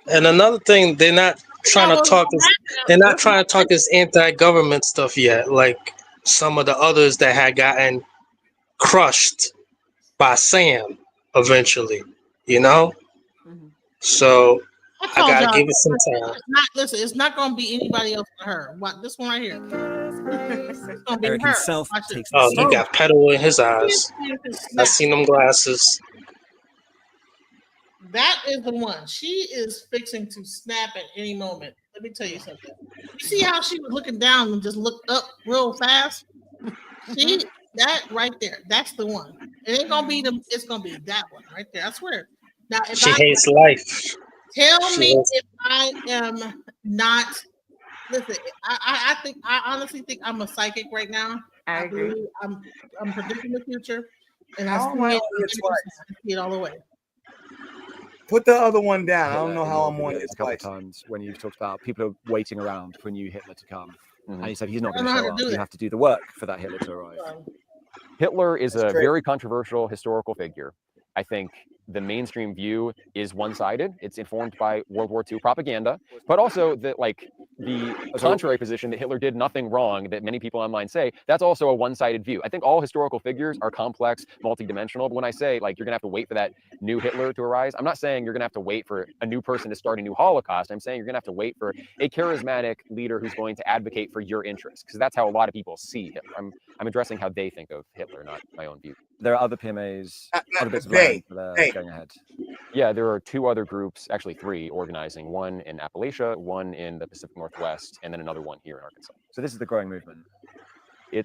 and another thing, they're not trying to talk this. They're not trying to talk this anti-government stuff yet, like some of the others that had gotten crushed by Sam eventually. So I gotta give it some time. It's not going to be anybody else but her. What this one right here? It's going to be Eric her. himself takes the He got petal in his eyes. I seen them glasses. That is the one. She is fixing to snap at any moment. Let me tell you something. You see how she was looking down and just looked up real fast? That right there. That's the one. It ain't gonna be them. It's gonna be that one right there. I swear. Now, if She hates life. Tell me if I am not. Listen, I honestly think I'm a psychic right now. I believe I'm predicting the future, and I see it all the way. Put the other one down. I don't know how I'm on it. A couple of times when you've talked about people are waiting around for a new Hitler to come, and you said he's not going to show up. You have to do the work for that Hitler to arrive. Hitler is a very controversial historical figure. I think the mainstream view is one-sided. It's informed by World War II propaganda, but also the contrary position that Hitler did nothing wrong that many people online say, that's also a one-sided view. I think all historical figures are complex, multidimensional, but when I say like you're gonna have to wait for that new Hitler to arise, I'm not saying you're gonna have to wait for a new person to start a new Holocaust. I'm saying you're gonna have to wait for a charismatic leader who's going to advocate for your interests, because that's how a lot of people see Hitler. I'm addressing how they think of Hitler, not my own view. There are other PMAs, other bits of land that are going ahead. Yeah, there are 2 other groups, actually 3, organizing. One in Appalachia, one in the Pacific Northwest, and then another one here in Arkansas. So this is the growing movement.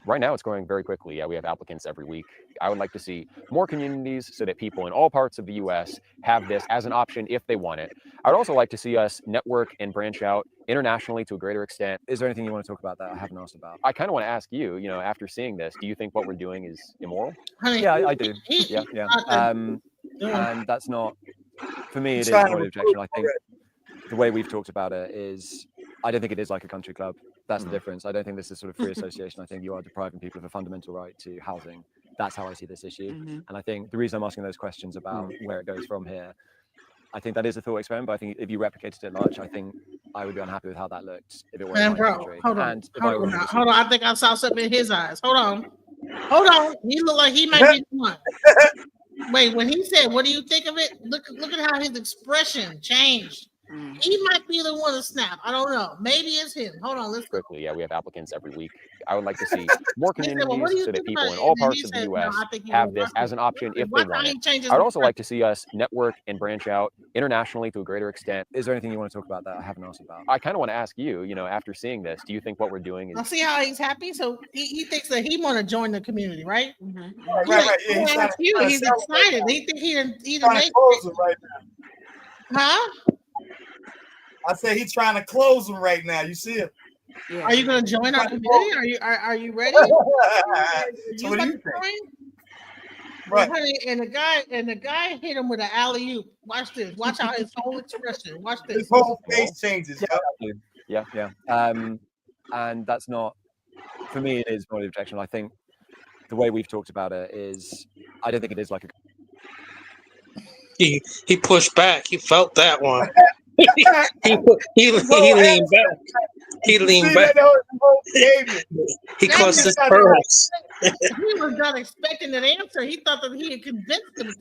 Right now it's growing very quickly. Yeah, we have applicants every week. I would like to see more communities so that people in all parts of the U.S. have this as an option if they want it. I would also like to see us network and branch out internationally to a greater extent. Is there anything you want to talk about that I haven't asked about? I kind of want to ask you, after seeing this, do you think what we're doing is immoral? Yeah, I do. Yeah. And that's not, for me, it is not an objection. I think the way we've talked about it is, I don't think it is like a country club. That's the difference. I don't think this is sort of free association. I think you are depriving people of a fundamental right to housing. That's how I see this issue. And I think the reason I'm asking those questions about where it goes from here, I think that is a thought experiment, but I think if you replicated it large, I think I would be unhappy with how that looked if it were in my country. Hold on. I think I saw something in his eyes. Hold on. He looked like he might be the one. Wait, when he said, "What do you think of it?" Look at how his expression changed. He might be the one to snap. I don't know. Maybe it's him. Hold on. Let's quickly. Yeah, we have applicants every week. I would like to see more communities so that people in all parts of the U.S. have this as an option if they want it. I'd also like to see us network and branch out internationally to a greater extent. Is there anything you want to talk about that I haven't asked about? I kind of want to ask you, after seeing this, do you think what we're doing is... I see how he's happy. So he thinks that he want to join the community, right? Right. Yeah, he's excited. He think he trying to close him right now. Huh? I said he's trying to close him right now. You see him? Yeah. Are you going to join our community? Are you ready? So what do you think? Right. And the guy hit him with an alley-oop. Watch this. Watch how his whole expression. Watch this. His whole face changes. Yeah. And that's not, for me, it is not an objection. I think the way we've talked about it is, I don't think it is like a... He pushed back. He felt that one. he leaned back. He leaned back. He clutched his pearls. He was not expecting an answer. He thought that he had convinced him.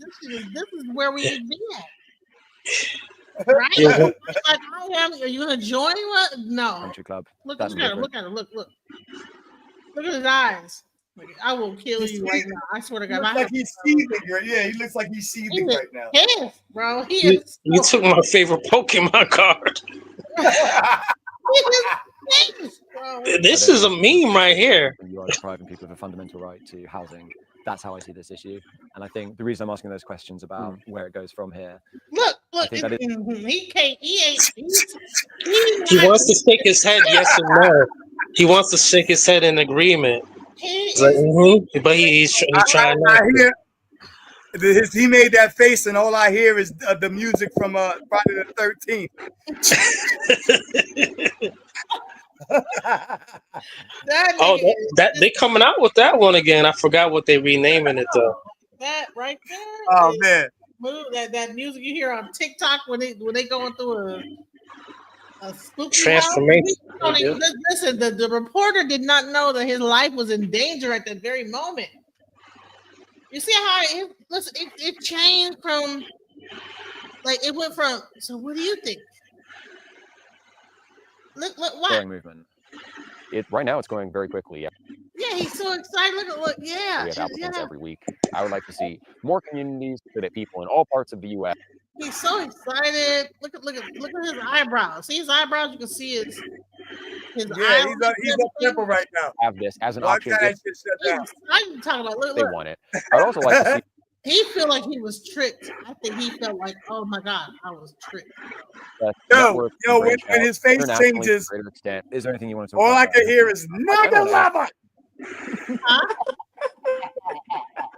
This is where we need to be at. Right? Yeah. Like, I am. Are you gonna join? What? No. Country club. Look That's at him. Look at him. Look. Look at his eyes. Like, I will kill you right now. I swear to God. He looks like he's seething. Yeah, he looks like he's seething right now. Yes, bro. You took my favorite Pokemon card. This is a meme right here. You are depriving people of a fundamental right to housing. That's how I see this issue. And I think the reason I'm asking those questions about where it goes from here. Look. He can't. He wants to shake his head, yes or no. He wants to shake his head in agreement. But he's trying not to. He made that face, and all I hear is the music from Friday the 13th. That they coming out with that one again. I forgot what they renaming it though. That right there. Oh man, that music you hear on TikTok when they going through a spooky transformation. Listen, the reporter did not know that his life was in danger at that very moment. You see how it changed from, like, it went from. So what do you think? Look, what? Growing movement. Right now it's going very quickly. Yeah. Yeah, he's so excited. Look, yeah. We have applicants every week. I would like to see more communities so that people in all parts of the U.S. He's so excited. Look at his eyebrows. See his eyebrows? You can see his he's up tempo right now. Have this as an option. I'm talking about. Look. They want it. I'd also like to see. He felt like he was tricked. I think he felt like, oh my God, I was tricked. Yo, when his face changes, extent, is there anything you want to talk all about? I can hear is nigga lover.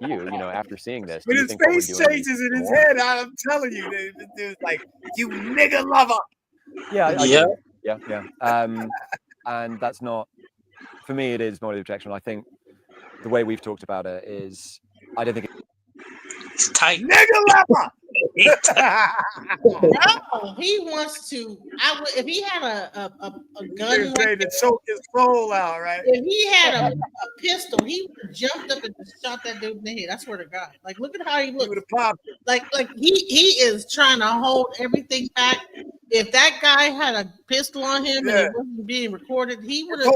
You know, after seeing this, when his face changes in his head, I'm telling you, there's like, you nigga lover. Yeah. And that's not, for me, it is not an objection. I think the way we've talked about it is, I don't think it's tight. Nigga lover. No, he wants to. If he had a gun, he's ready to choke his soul out, right? If he had a pistol, he would have jumped up and just shot that dude in the head. I swear to God. Like, look at how he looks. Like he is trying to hold everything back. If that guy had a pistol on him and it wasn't being recorded, he would have.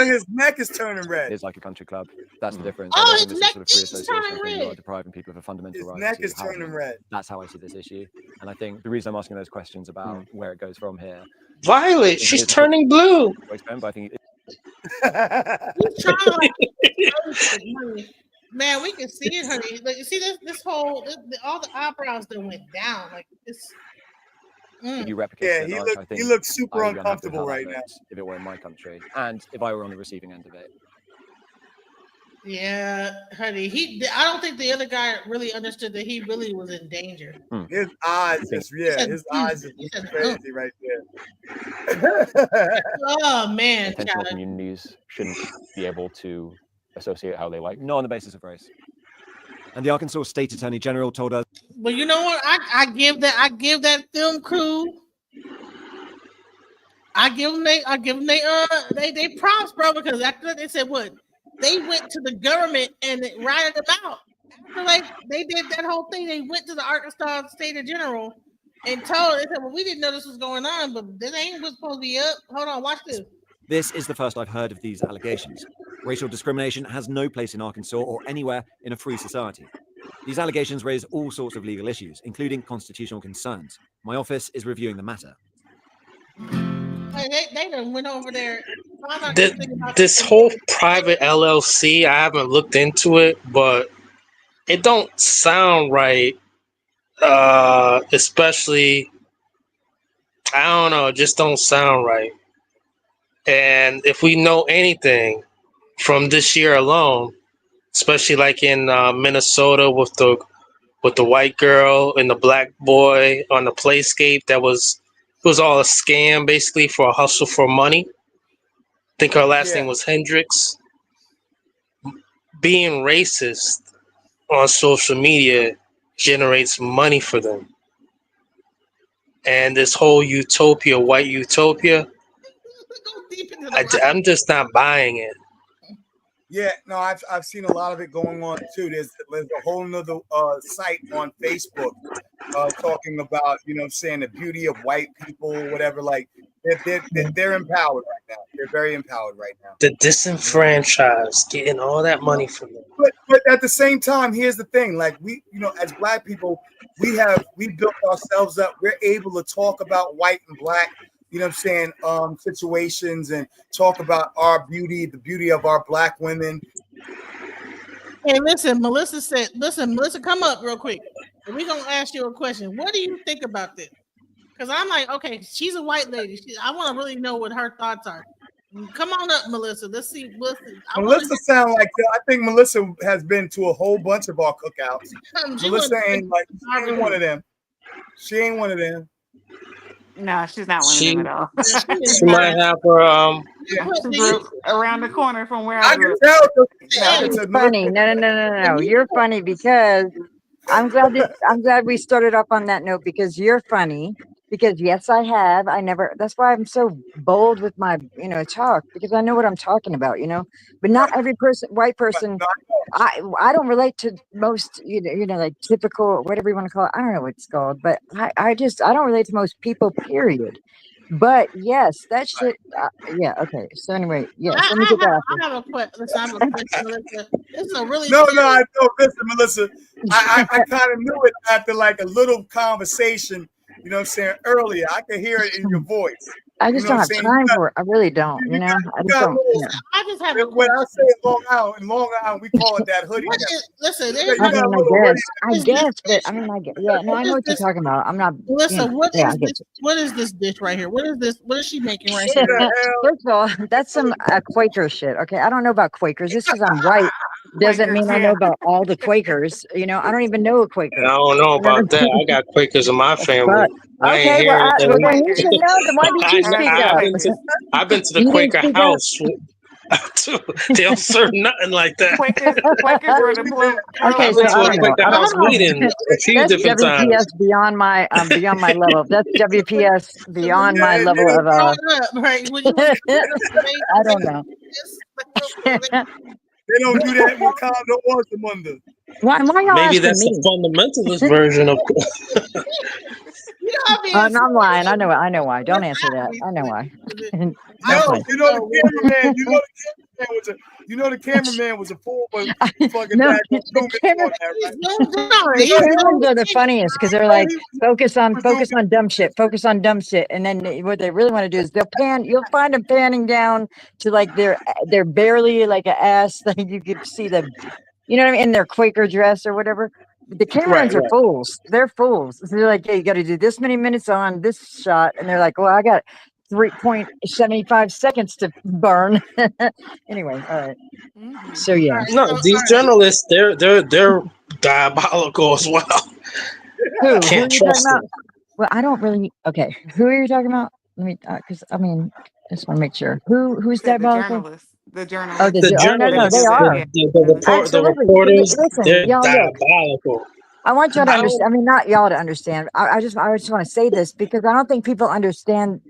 His neck is turning red. It's like a country club. That's the difference. Oh, his neck is turning red. You are depriving people of a fundamental right. His neck is turning red. That's how I see this issue. And I think the reason I'm asking those questions about where it goes from here. Violet, she's turning blue. I think he's trying to man, we can see it, honey. Like, you see this whole all the eyebrows that went down. Like this. If you replicate he looks super uncomfortable right now. If it were in my country, and if I were on the receiving end of it. Yeah, honey. I don't think the other guy really understood that he really was in danger. His eyes just crazy right there. Oh man, intentional communities shouldn't be able to associate how they like, not on the basis of race. And the Arkansas State Attorney General told us. But you know what? I give that film crew. I give them they props, bro, because after they said what they went to the government and ratted them out. After they did that whole thing, they went to the Arkansas State General and they said, well, we didn't know this was going on, but this ain't what's supposed to be up. Hold on, watch this. This is the first I've heard of these allegations. Racial discrimination has no place in Arkansas or anywhere in a free society. These allegations raise all sorts of legal issues, including constitutional concerns. My office is reviewing the matter. They done went over there. This whole private LLC, I haven't looked into it, but it don't sound right. Especially, I don't know, it just don't sound right. And if we know anything from this year alone, especially like in Minnesota with the white girl and the black boy on the playscape, it was all a scam basically for a hustle for money. I think her last name was Hendricks. Being racist on social media generates money for them. And this whole utopia, white utopia, I'm just not buying it. Yeah, no, I've seen a lot of it going on too. There's a whole nother site on Facebook talking about, saying the beauty of white people, whatever. Like they're empowered right now. They're very empowered right now. The disenfranchised getting all that money from them. But at the same time, here's the thing: like we, as Black people, we built ourselves up. We're able to talk about white and Black, situations, and talk about our beauty, the beauty of our Black women. Hey, listen, Melissa, come up real quick. We're gonna ask you a question. What do you think about this? Because I'm like, okay, she's a white lady. I want to really know what her thoughts are. Come on up, Melissa. Let's see. Melissa sound like I think Melissa has been to a whole bunch of our cookouts. Melissa ain't one of them. She ain't one of them. No, she's not one of them at all. She might have her around the corner from where I grew can up. tell. It's funny. No. You're funny because I'm glad we started off on that note because you're funny. Because yes, I have. That's why I'm so bold with my, talk because I know what I'm talking about, But not every white person. I don't relate to most, like typical, whatever you want to call it. I don't know what it's called, but I don't relate to most people. Period. But yes, that shit. Yeah. Okay. So anyway, yes. Let me get that. I have a question. Melissa. This is a really no. I know. Listen, Melissa. I kind of knew it after like a little conversation. You know what I'm saying? Earlier, I could hear it in your voice. I just don't have time for it. I really don't. I just don't. I just have when I say Long Island, we call it that hoodie. Listen, I guess, but I guess. Yeah, no, I know what you're talking about. I'm not. Listen, what is this dish right here? What is this? What is she making right here? First of all, that's some Quaker shit. Okay, I don't know about Quakers. Just because I'm white doesn't mean I know about all the Quakers. I don't even know a Quaker. I don't know about that. I got Quakers in my family. Okay, well, then you should know. Then why did you speak up? I've been to the Quaker house. They don't serve nothing like that. Quakers were the blue. Okay, so I don't know. Quaker house meeting a few different times. WPS beyond my level. That's WPS beyond my level of. Right? I don't know. They don't do that with Condo or Zamunda. Why y'all Maybe asking that's me? the fundamentalist version of. I'm lying. I know why. Don't answer that. I know why. The cameraman was a fool, but fucking no, the cameras are the funniest because they're like focus on dumb shit, and then what they really want to do is you'll find them panning down to like they're barely like an ass, like you could see them, you know what I mean, in their Quaker dress or whatever. The cameras are fools. They're fools. So they're like, hey, you got to do this many minutes on this shot, and they're like, well, I got 3.75 seconds to burn. Anyway, all right. So yeah. No, these journalists, they're diabolical as well. Who? Can't Who are you talking about? Well, I don't really. Okay, who are you talking about? Let me, because I just want to make sure. Who's diabolical? The journalists. Oh, the journalists. No, they are. The reporters, listen, they're y'all diabolical. I want y'all to understand. I mean, not y'all to understand. I just want to say this because I don't think people understand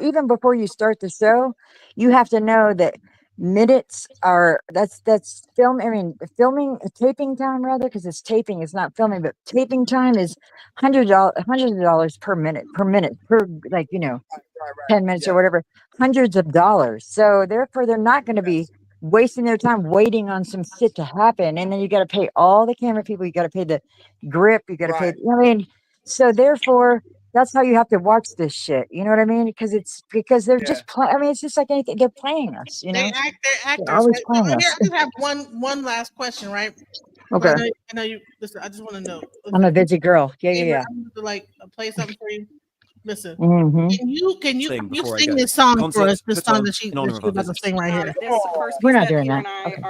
even before you start the show, you have to know that minutes are that's film. I mean, taping time rather, because it's taping. It's not filming, but taping time is $100 per minute per 10 minutes or whatever, hundreds of dollars. So therefore, they're not going to be wasting their time waiting on some shit to happen. And then you got to pay all the camera people. You got to pay the grip. You got to pay. I mean, so therefore, that's how you have to watch this shit. You know what I mean? Because they're just playing. I mean, it's just like anything. They're playing us. You know, they're actors. They're always playing us. I just have one last question, right? Okay. I know you. Listen, I just want to know. I'm a busy girl. Yeah. I'm going to play something for you. Listen, mm-hmm. Can you sing this song for us? This song that she's about to sing right here. We're not doing that. Okay.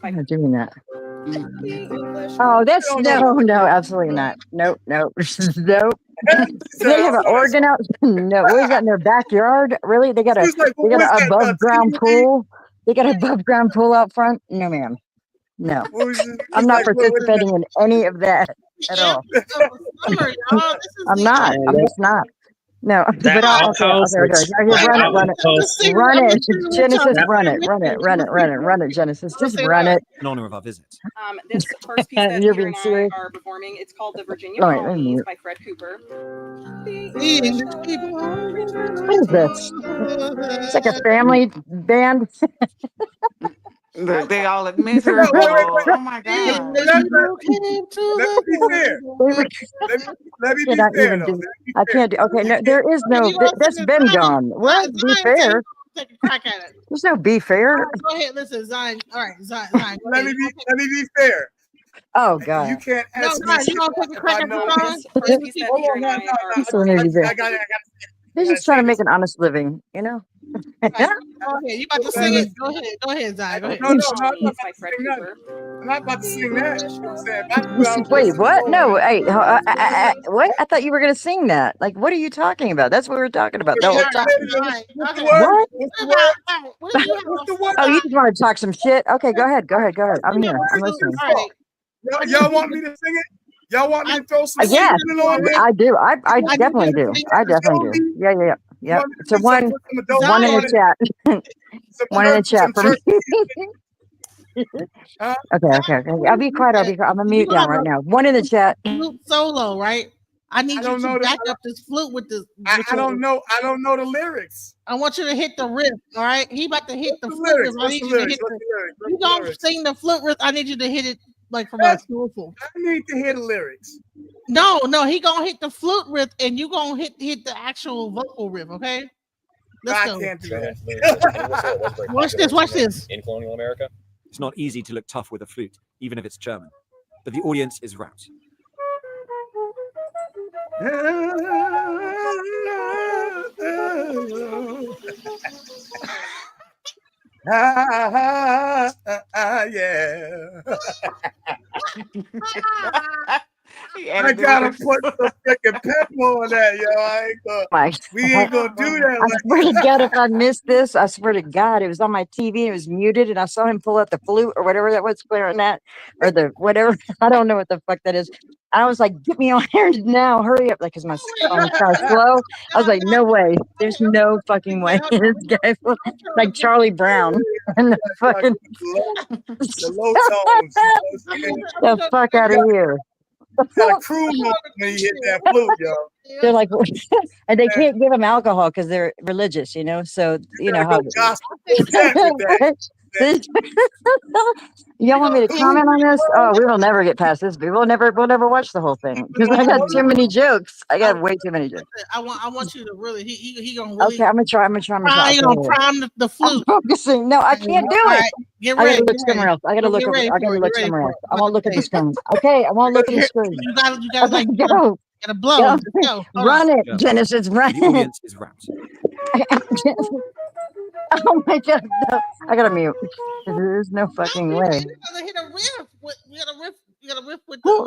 I'm not doing that. Oh, that's no, absolutely not. Nope. Nope. They have an organ out. No, what is that in their backyard? Really? They got an above ground pool. They got an above ground pool out front. No, ma'am. No, I'm not participating in any of that at all. I'm not. I'm just not. No, That but okay. outpost. That Run it, outpost. Genesis. Run it, Genesis. Just run it. In honor of our visit. This first piece that You're Peter being and I serious. are performing, it's called The Virginia All right, let me Colonies mute. by Fred Cooper. What is this? It's like a family band. They all look miserable. Oh my god. Let me be fair. Let me be fair, though. I can't do. Okay, no, there is no. That's been gone. What? Be fair. Take a crack at it. There's no be fair. Go ahead, listen, Zion. All right, Zion. Let me be fair. Oh God. You can't ask no, me. You gonna take a crack at the First piece that Peter and I are They're just trying to make an honest living, you know. Go ahead. You about to sing it? Go ahead, Zion. Go ahead. No, I'm not about to sing that. You know what I'm saying? Wait, what? No, hey, what? I thought you were gonna sing that. Like, what are you talking about? That's what we were talking about the whole time. What? Oh, you just want to talk some shit? Okay, go ahead. I'm here. I'm listening. Y'all want me to sing it? Y'all want me to throw some Yeah, on it? I do. I definitely do. Yeah. So one in the chat. One in the chat for me. Okay. I'll be quiet. I'm gonna mute down right now. One in the chat. Flute solo, right? I need you to back up this flute with this. I don't know the lyrics. I want you to hit the riff. All right, he about to hit the flute riff. I need you to hit you don't sing the flute riff. I need you to hit it like from a soulful. I need to hear the lyrics. No, he gonna hit the flute riff, and you gonna hit the actual vocal riff. Okay. Let's go. Can't do that. Watch this. In colonial America, it's not easy to look tough with a flute, even if it's German. But the audience is rapt. Yeah. I gotta put some freaking pep on that, yo. We ain't gonna do that. I swear to God, if I missed this, I swear to God, it was on my TV. It was muted, and I saw him pull out the flute or whatever that was, clarinet or the whatever. I don't know what the fuck that is. I was like, "Get me on here now! Hurry up!" Like, cause my phone kind of slow. I was like, "No way! There's no fucking way!" This guy, like Charlie Brown, and the fucking the low tones. The fuck out of here. Got a crew when you hit that flute, yo. They're like, and they can't give them alcohol because they're religious, you know. So you know how. Y'all want me to comment on this? Oh, we will never get past this. We'll never watch the whole thing because I got too many jokes. I got way too many jokes. I want you to really. He gonna really. Okay, I'm gonna try. You gonna prime the flute? I'm focusing. No, I can't do it. Get I ready. gotta look somewhere else. I gotta look somewhere else. I won't look at the screen. Okay, I won't look at the screen. You gotta like go. Gotta blow. Go. Run it, Genesis. Run it. The audience is rapt. Oh my God! No. I gotta mute. There's no fucking way. You gotta hit a riff. You gotta riff with. Who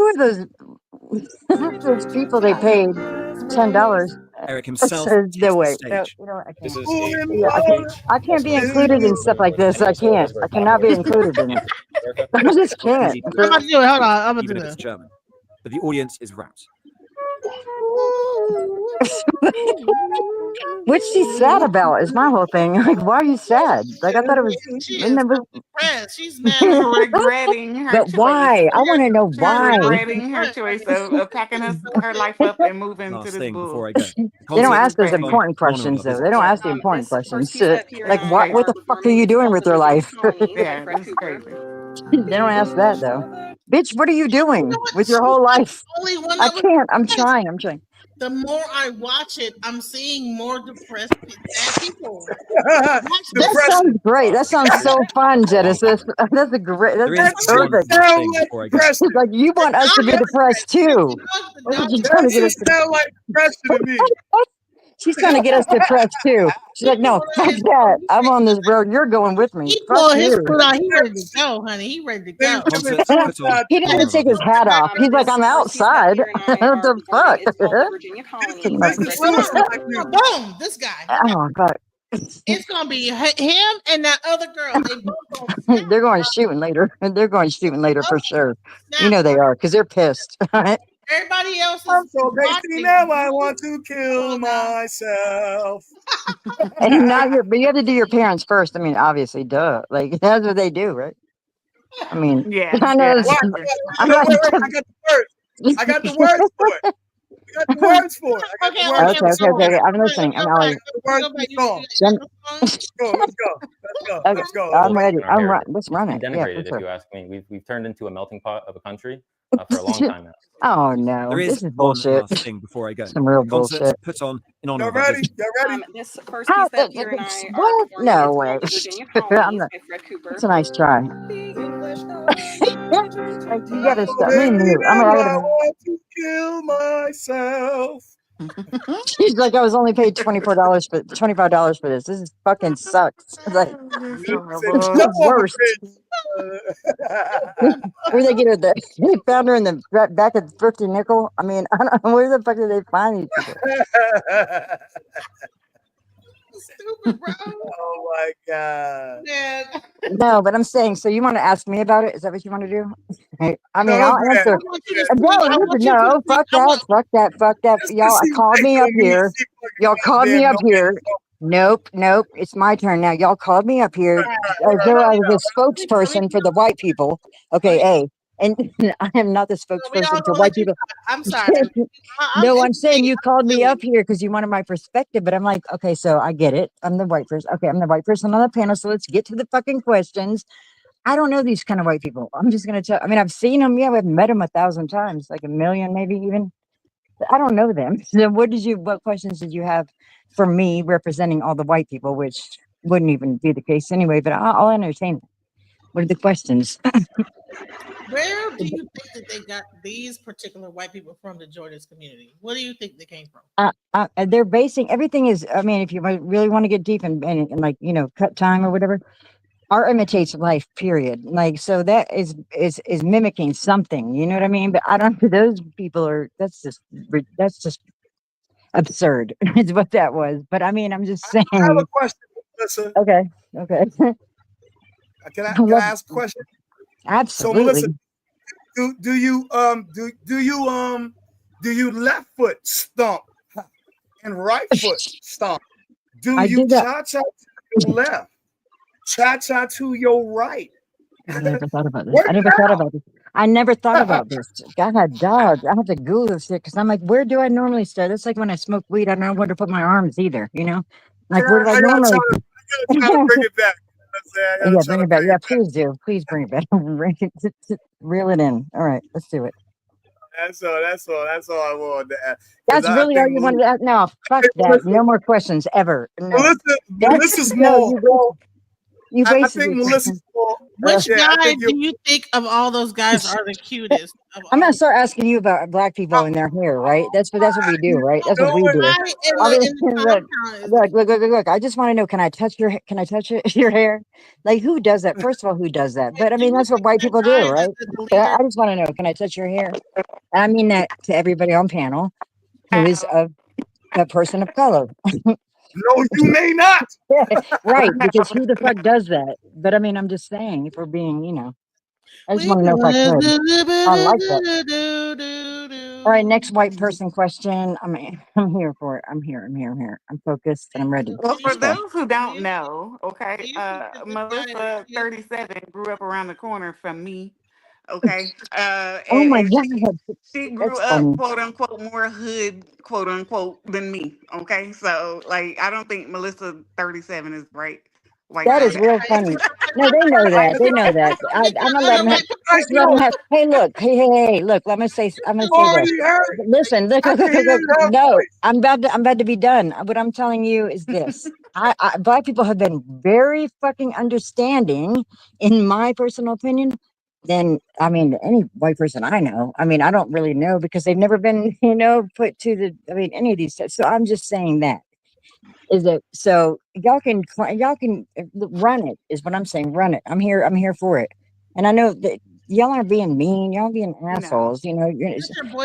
are those people they paid $10? Eric himself. No way. No, I can't be included in stuff like this. I can't. I cannot be included in it. I just can't. I'm gonna do it. Hold on. I'm gonna do it. It's German, but the audience is rapt. What's she sad about is my whole thing. Like, why are you sad? Like, I thought it was. She's mad. Regretting her But choice. why? I want to know why. Regretting her choice of packing her life up and moving to this bull. Before I go. They don't ask those important questions, though. They don't ask the important questions. Like, what the fuck are you doing with your life? Yeah, that's crazy. They don't ask that, though. Bitch, what are you doing with your whole life? I can't. I'm trying. The more I watch it, I'm seeing more depressed sad people. That sounds great. That sounds so fun, Genesis. That's a great. That's perfect. It's like you want us to be depressed too. Sound like depression to me. She's trying to get us depressed too. She's like, no, fuck that. I'm on this road. You're going with me. He pulled his foot out. He ready to go, honey. He ready to go. He didn't even take his hat off. He's like, I'm outside. What the fuck? Boom, this guy. Oh, fuck. It's gonna be him and that other girl. They're going shooting later. They're going shooting later for sure. You know they are because they're pissed. Everybody else is I'm so crazy watching. now. I want to kill myself. And not your, but you have to do your parents first. I mean, obviously, duh. Like that's what they do, right? I mean, Yeah, I know. yeah. I'm not. Wait, I got the words. I got the words for it. I got the words for it. I got the words for the song. Okay. I'm listening. I'm all The words for the song. Let's go. Let's go. Okay, Let's go. I'm ready. in our I'm heritage. right. Let's run It's it. been Yeah, for denigrated, if sure. you ask me. We've turned into a melting pot of a country for a long time now. Oh no, There is this is one bullshit. last thing before I go. Some real Concerts bullshit. put on in honor Y'all of our ready? visitor. Y'all ready? This first How? piece that Peter and I are What? performing No is way. called The Virginia I'm Colonies not. by Fred Cooper. That's a nice try. Like, you gotta Oh, stop me. baby, Mute. I now I gotta. want to kill myself. She's like, I was only paid $25 for this. This is fucking sucks. Like, it's the Jump off a worst. bridge. Where they get her? They found her in the back of 50 nickel. I mean, I don't know where the fuck did they find these people? Stupid, bro. Oh my god. Man. No, but I'm saying, so you want to ask me about it? Is that what you want to do? I mean, No, I'll don't do that. answer. Don't do that. No, fuck that. Y'all called me up here. Y'all called me up here. Nope. It's my turn now. Y'all called me up here as though I was a spokesperson for the white people. Okay, A. And I am not the spokesperson for white people. I'm sorry. No, I'm saying you called me up here because you wanted my perspective, but I'm like, okay, so I get it. I'm the white person. Okay, I'm the white person on the panel. So let's get to the fucking questions. I don't know these kind of white people. I'm just gonna tell. I mean, I've seen them. Yeah, I've met them 1,000 times, like a million, maybe even. I don't know them. So what questions did you have for me representing all the white people, which wouldn't even be the case anyway, but I'll entertain them. What are the questions? Where do you think that they got these particular white people from to join this community? What do you think they came from? They're basing everything is, I mean, if you really want to get deep and like, cut time or whatever, art imitates life, period. Like, so that is mimicking something, you know what I mean? But I don't, those people are, that's just absurd is what that was. But I mean, I'm just saying. I have a question, Melissa. Okay. Can I ask a question? Absolutely. So Melissa, do you left foot stomp and right foot stomp? Do you cha-cha to your left? Cha-cha to your right? I never thought about this. I never thought about this. God, dog. I have to Google this shit because I'm like, where do I normally start? That's like when I smoke weed. I don't know where to put my arms either. Like where do I normally? I gotta try to bring it back. Yeah, bring it back. Yeah, please do. Please bring it back. Reel it in. All right, let's do it. That's all I wanted to ask. That's really all you wanted to ask? No, fuck that. No more questions ever. No. Melissa's more. I think Melissa's more. Which guy do you think of all those guys are the cutest? I'm gonna start asking you about black people in their hair, right? That's what we do, right? That's what we do. Look. I just want to know, can I touch your hair? Like, who does that? First of all, who does that? But I mean, that's what white people do, right? But I just want to know, can I touch your hair? And I mean that to everybody on panel who is a person of color. No, you may not. Right, because who the fuck does that? But I mean, I'm just saying, if we're being, I just want to know if I could. I like that. All right, next white person question. I'm here for it. I'm here. I'm focused and I'm ready. Well, for those who don't know, okay, Melissa, 37, grew up around the corner from me. Okay. Oh my God. She grew up, quote unquote, more hood, quote unquote, than me. Okay. So, like, I don't think Melissa 37 is right. That is real funny. No, they know that. I'm gonna let them have. Just let them have. Hey, look. I'm gonna say this. Listen, look. No, I'm about to be done. What I'm telling you is this. Black people have been very fucking understanding, in my personal opinion, than any white person I know. I mean, I don't really know because they've never been, put to the. Any of these steps. So I'm just saying that. Is it so y'all can run it is what I'm saying. Run it. I'm here for it. And I know that y'all aren't being mean, y'all being assholes,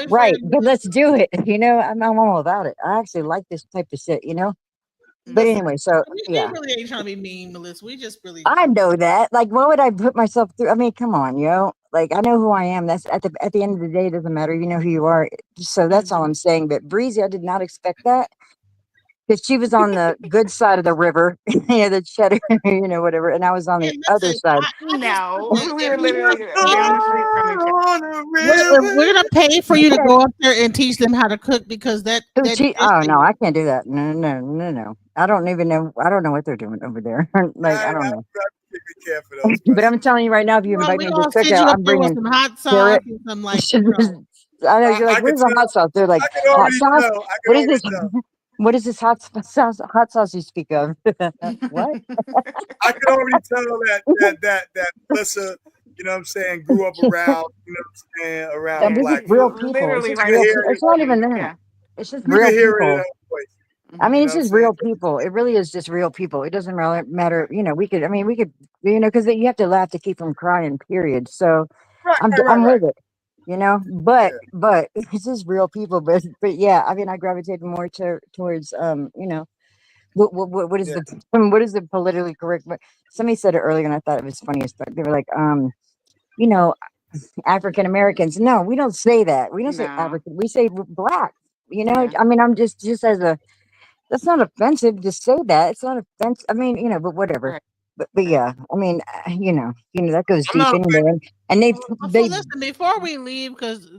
right. But let's do it. I'm all about it. I actually like this type of shit, But anyway, so yeah. We really ain't trying to be mean, Melissa. We just really I know that. Like, what would I put myself through? I mean, come on, Like, I know who I am. That's at the end of the day, it doesn't matter. You know who you are. So that's all I'm saying. But Breezy, I did not expect that, because she was on the good side of the river, the cheddar, whatever, and I was on the other side. No, we were literally down the street from each other. We're gonna pay for you to go up there and teach them how to cook, because that Oh no, I can't do that. No. I don't even know. I don't know what they're doing over there. Like, I don't know. But I'm telling you right now, if you invite me to send you cookout, up I'm there with bringing some hot sauce carrot. and some like. I know you're like, where's the hot sauce? They're like, hot sauce. What is this? What is this hot sauce? Hot sauce you speak of? What? I can already tell that Melissa, you know what I'm saying, grew up around, you know what I'm saying, around This black is real folks. people. It's, just right real, up it's not even that. It's just You real can hear it in people. her voice. I mean, You it's know just what I'm real people. It really is just real people. It doesn't really matter. We could, because you have to laugh to keep from crying, period. So I'm with it, but it's just real people. But yeah, I mean, I gravitated more towards, what is what is the politically correct? But somebody said it earlier, and I thought it was funny as fuck. They were like, you know, African Americans. No, we don't say that. We don't say African. We say black. I mean, I'm just as a. That's not offensive to say that. It's not offensive. I mean, but whatever. But yeah, I mean, that goes deep in there, and they Listen, before we leave, because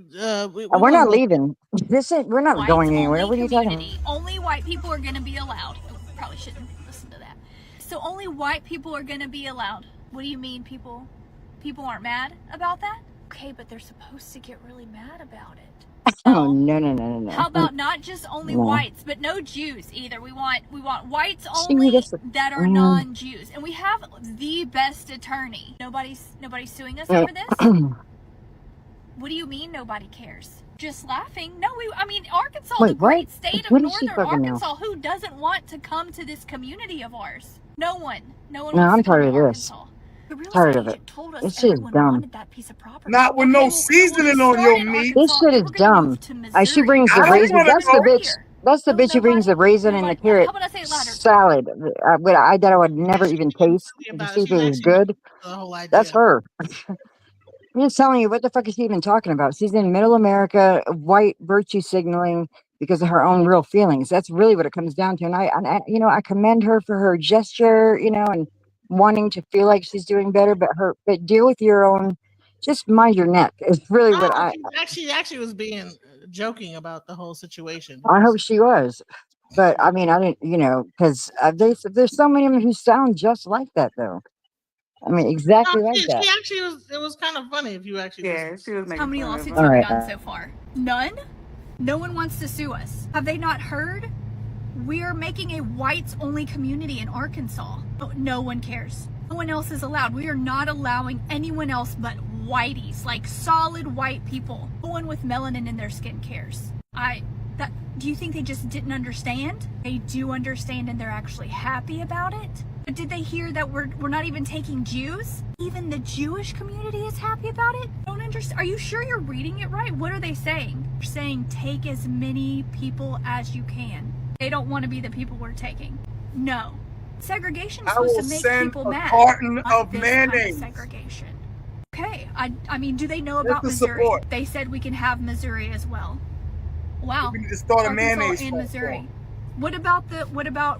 we're not leaving. We're not Whites going anywhere. only What are you talking about? community. Only white people are going to be allowed. Oh, probably shouldn't listen to that. So only white people are going to be allowed. What do you mean people aren't mad about that? Okay, but they're supposed to get really mad about it. Oh no. How about not just only No. whites, but no Jews either? We want whites only that are non-Jews, and we have the best attorney. Nobody's suing us over this. What do you mean nobody cares? Just laughing? No, I mean Arkansas, Wait, the great what? state of What does she northern fucking know? Arkansas. Who doesn't want to come to this community of ours? No one. No one No, wants I'm to come tired to of this. Arkansas. The real Tired estate of it. agent told us This shit is everyone dumb. wanted that piece of property. Not with no seasoning on your meat. This shit is dumb. She brings the I don't raisin. wanna That's the go. bitch. That's the bitch who brings the raisin and the carrot salad. That I would never even taste to see if it was good. The whole idea. That's her. I'm just telling you, what the fuck is she even talking about? She's in middle America, white virtue signaling because of her own real feelings. That's really what it comes down to. And I commend her for her gesture, and wanting to feel like she's doing better, but deal with your own, just mind your neck is really what she actually was being joking about the whole situation. I hope she was. But I mean, I didn't, because there's so many of them who sound just like that, though. I mean, exactly like that. She actually was. It was kind of funny if you actually. Yeah, she was making. How many lawsuits All have we right. done so far? None? No one wants to sue us. Have they not heard? We're making a whites-only community in Arkansas. No one cares. No one else is allowed. We are not allowing anyone else but whiteys, like solid white people. No one with melanin in their skin cares. Do you think they just didn't understand? They do understand, and they're actually happy about it. But did they hear that we're not even taking Jews? Even the Jewish community is happy about it? Don't understand. Are you sure you're reading it right? What are they saying? They're saying take as many people as you can. They don't want to be the people we're taking. No. Segregation is supposed to make people mad. I will send a carton Not of this mayonnaise. kind of segregation. Okay. I mean, do they know about Missouri? Support. They said we can have Missouri as well. Wow. We need to start a Arkansas mayonnaise and farm. Missouri. What about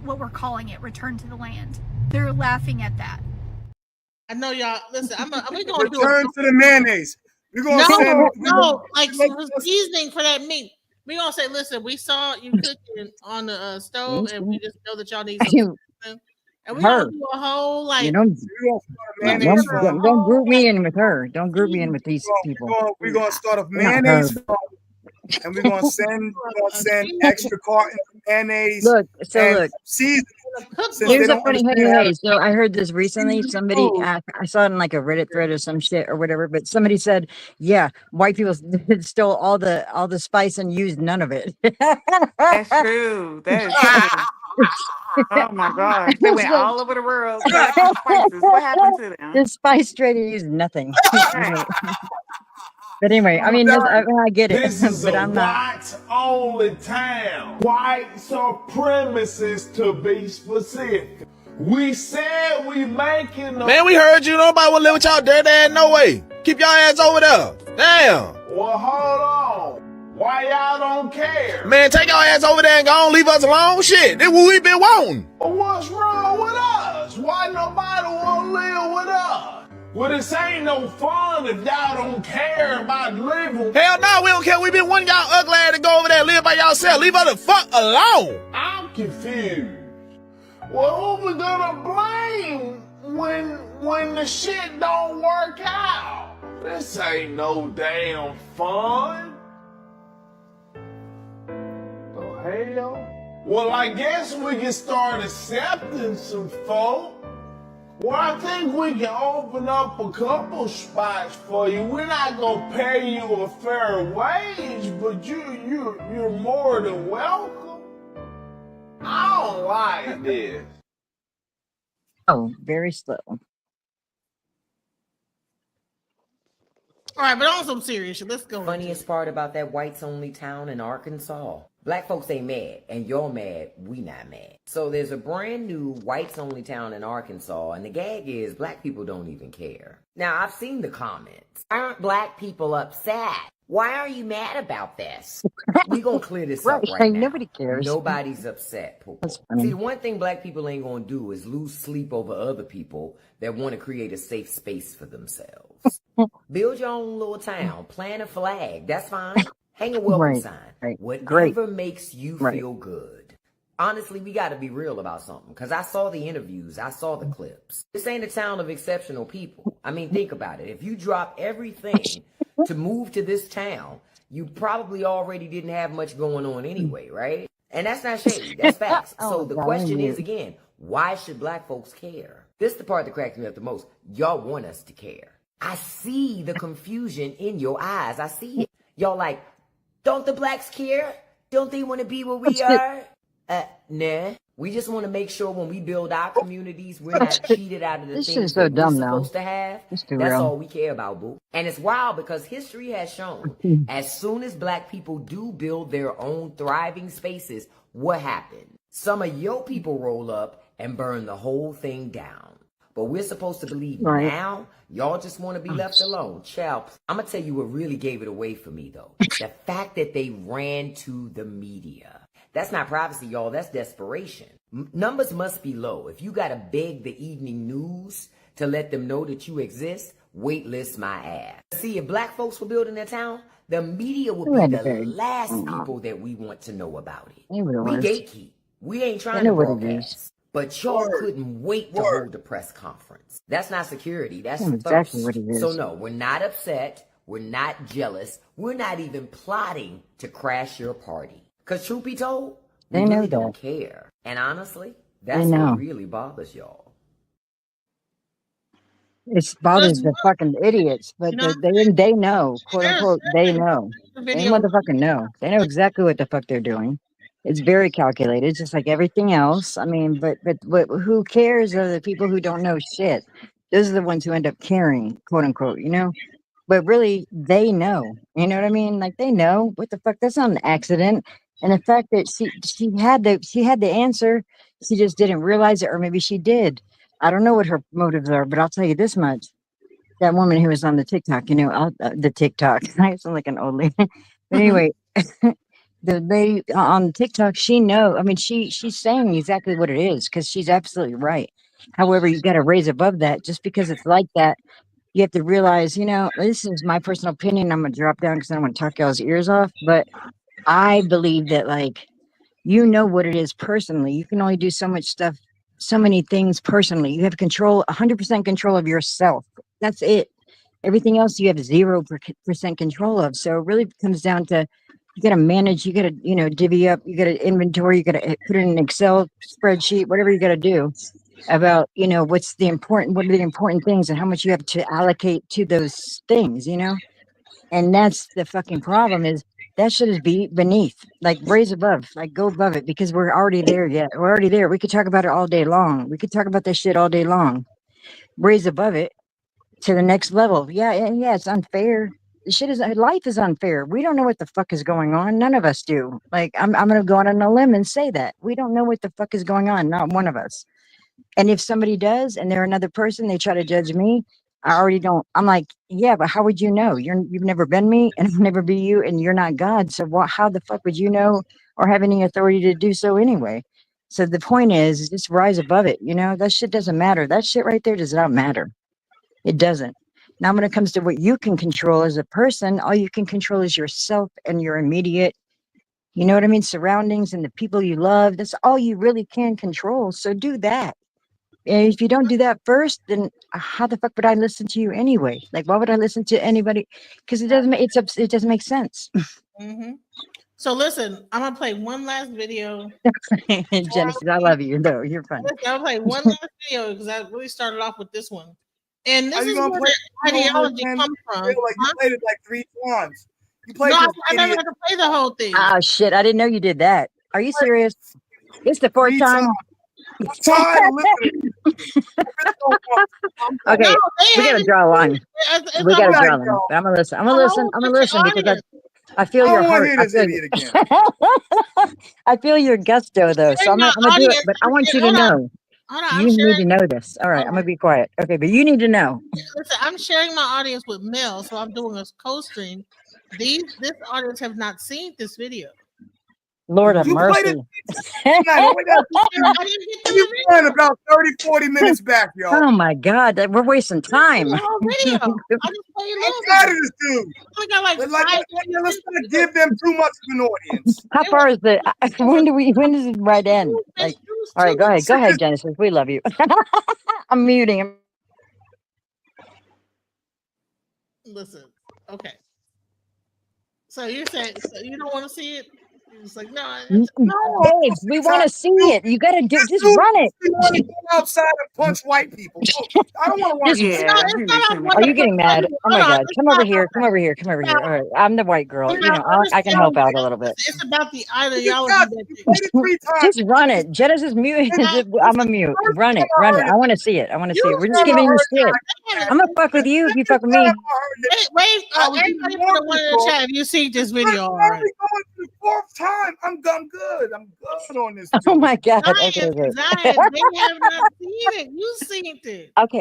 what we're calling it? Return to the land. They're laughing at that. I know y'all. Listen, we gonna Return to the mayonnaise. We're gonna like seasoning for that meat. We gonna say, listen, we saw you cooking on the stove, and we just know that y'all need some seasoning. And we gonna do a whole don't group me in with her. Don't group me in with these people. We're gonna start a mayonnaise farm, and we're gonna send extra cartons of mayonnaise. Look, seasoning. Here's a funny hey. So I heard this recently. Somebody, I saw it in like a Reddit thread or some shit or whatever. But somebody said, "Yeah, white people stole all the spice and used none of it." That's true. That is true. Oh my gosh, they went all over the world collecting spices. What happened to them? The spice trade and used nothing. But anyway, I mean, I get it, This is but a I'm not. whites only town. White supremacists to be specific. We said we making Man, we heard you. Nobody will live with y'all dirty ass no way. Keep your ass over there. Damn. Well, hold on. Why y'all don't care? Man, take your ass over there and go on, leave us alone. Shit, this what we been wanting. Well, what's wrong with us? Why nobody want to live with us? Well, this ain't no fun if y'all don't care about living. Hell no, we don't care. We been wanting y'all ugly ass to go over there and live by yourself. Leave us the fuck alone. I'm confused. Well, who we gonna blame when the shit don't work out? This ain't no damn fun. The hell? Well, I guess we can start accepting some folk. Well, I think we can open up a couple spots for you. We're not gonna pay you a fair wage, but you're more than welcome. I don't like this. Oh, very slow. All right, but on some serious shit, let's go. Funniest part about that whites only town in Arkansas. Black folks ain't mad, and you're mad, we not mad. So there's a brand new whites only town in Arkansas, and the gag is black people don't even care. Now, I've seen the comments. Aren't black people upset? Why are you mad about this? We gonna clear this up right now. Nobody cares. Nobody's upset, Pooh. See, the one thing black people ain't gonna do is lose sleep over other people that want to create a safe space for themselves. Build your own little town, plant a flag, that's fine. Hang a welcome sign. Whatever makes you feel good. Honestly, we gotta be real about something, because I saw the interviews, I saw the clips. This ain't a town of exceptional people. I mean, think about it. If you drop everything to move to this town, you probably already didn't have much going on anyway, right? And that's not shady, that's facts. So the question is, again, why should black folks care? This is the part that cracks me up the most. Y'all want us to care. I see the confusion in your eyes. I see it. Y'all like, don't the blacks care? Don't they want to be where we are? Nah. We just want to make sure when we build our communities, we're not cheated out of the things that we're supposed to have. That's all we care about, boo. And it's wild because history has shown as soon as black people do build their own thriving spaces, what happened? Some of your people roll up and burn the whole thing down. But we're supposed to believe now y'all just want to be left alone. Child, I'm going to tell you what really gave it away for me, though. The fact that they ran to the media. That's not privacy, y'all. That's desperation. Numbers must be low. If you got to beg the evening news to let them know that you exist, waitlist my ass. See, if black folks were building their town, the media would be the last people that we want to know about it. We gatekeep. We ain't trying to broadcast. But y'all couldn't wait to hold the press conference. That's not security. That's exactly what it is. So no, we're not upset. We're not jealous. We're not even plotting to crash your party. Because truth be told, we really don't care. And honestly, that's what really bothers y'all. It bothers the fucking idiots, but they know, quote unquote, they know. They motherfucking know. They know exactly what the fuck they're doing. It's very calculated. It's just like everything else. I mean, but who cares are the people who don't know shit. Those are the ones who end up caring, quote unquote, you know? But really, they know. You know what I mean? Like, they know. What the fuck? That's not an accident. And the fact that she had the answer, she just didn't realize it, or maybe she did. I don't know what her motives are, but I'll tell you this much. That woman who was on the TikTok, you know, the TikTok. I sound like an old lady. But anyway, the lady on TikTok, she knows. I mean, she's saying exactly what it is, because she's absolutely right. However, you got to raise above that. Just because it's like that, you have to realize, you know, this is my personal opinion. I'm gonna drop down because I don't want to talk y'all's ears off. But I believe that, like, you know what it is personally. You can only do so much stuff, so many things personally. You have control, 100% control of yourself. That's it. Everything else you have 0% control of. So it really comes down to, you got to manage, you got to, you know, divvy up, you got to inventory, you got to put it in an Excel spreadsheet, whatever you got to do about, you know, what are the important things and how much you have to allocate to those things, you know? And that's the fucking problem, is that shit is beneath, like raise above, like go above it, because we're already there yet. We're already there. We could talk about it all day long. We could talk about this shit all day long. Raise above it to the next level. Yeah, it's unfair. Life is unfair. We don't know what the fuck is going on. None of us do. Like, I'm going to go out on a limb and say that. We don't know what the fuck is going on. Not one of us. And if somebody does, and they're another person, they try to judge me, I already don't. I'm like, yeah, but how would you know? You've never been me, and I'll never be you, and you're not God. So how the fuck would you know or have any authority to do so anyway? So the point is just rise above it. That shit doesn't matter. That shit right there does not matter. It doesn't. Now, when it comes to what you can control as a person, all you can control is yourself and your immediate, you know what I mean, surroundings and the people you love. That's all you really can control. So do that. And if you don't do that first, then how the fuck would I listen to you anyway? Like, why would I listen to anybody? Because it doesn't make sense. Mm-hmm. So listen, I'm gonna play one last video. Genesis, I love you though. You're funny. I'll play one last video because I really started off with this one, and this is where the ideology comes from. You played it like 3 times. You played. No, I never had to play the whole thing. Oh shit! I didn't know you did that. Are you serious? It's the 4th time. Okay, we gotta draw a line. We gotta draw a line. I'm gonna listen. I'm gonna listen because I feel your heart. I feel your gusto though. So I'm gonna do it. But I want you to know. You need to know this. All right, I'm gonna be quiet. Okay, but you need to know. Listen, I'm sharing my audience with Mel, so I'm doing a co-stream. This audience have not seen this video. Lord have mercy. You went about 30-40 minutes back, y'all. Oh my God, we're wasting time. I'm tired of this dude. Let's not give them too much of an audience. How far is the? When does it right end? Like, all right, go ahead, Genesis. We love you. I'm muting him. Listen, okay. So you're saying you don't want to see it? It's like no, babes, we want to see it. You gotta just run it. Go outside and punch white people. I don't want to watch. Are you getting mad? Oh my God! Come over here. Come over here. All right, I'm the white girl. I can help out a little bit. It's about the ideology. Just run it. Genesis mute. I'm a mute. Run it. I want to see it. We're just giving you shit. I'm gonna fuck with you if you fuck with me. Wait. You put the one in the chat. If you see this video already. The 4th time. I'm good. I'm good on this. Oh my God. Zion, they have not seen it. You seen it. Okay.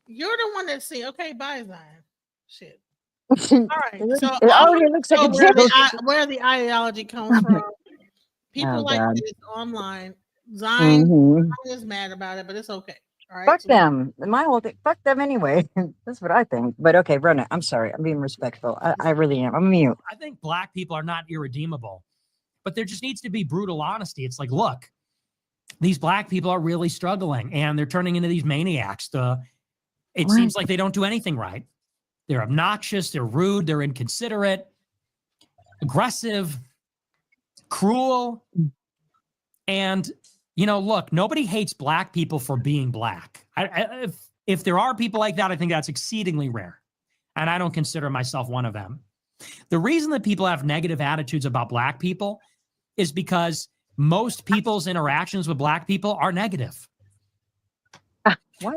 You're the one that see. Okay, bye, Zion. Shit. All right. So it already looks like where the ideology comes from. People like this online. Zion is mad about it, but it's okay. All right. Fuck them. My whole thing. Fuck them anyway. That's what I think. But okay, run it. I'm sorry. I'm being respectful. I really am. I'm mute. I think Black people are not irredeemable, but there just needs to be brutal honesty. It's like, look, these Black people are really struggling and they're turning into these maniacs. It seems like they don't do anything right. They're obnoxious. They're rude. They're inconsiderate, aggressive, cruel. And look, nobody hates Black people for being Black. If there are people like that, I think that's exceedingly rare. And I don't consider myself one of them. The reason that people have negative attitudes about Black people is because most people's interactions with Black people are negative.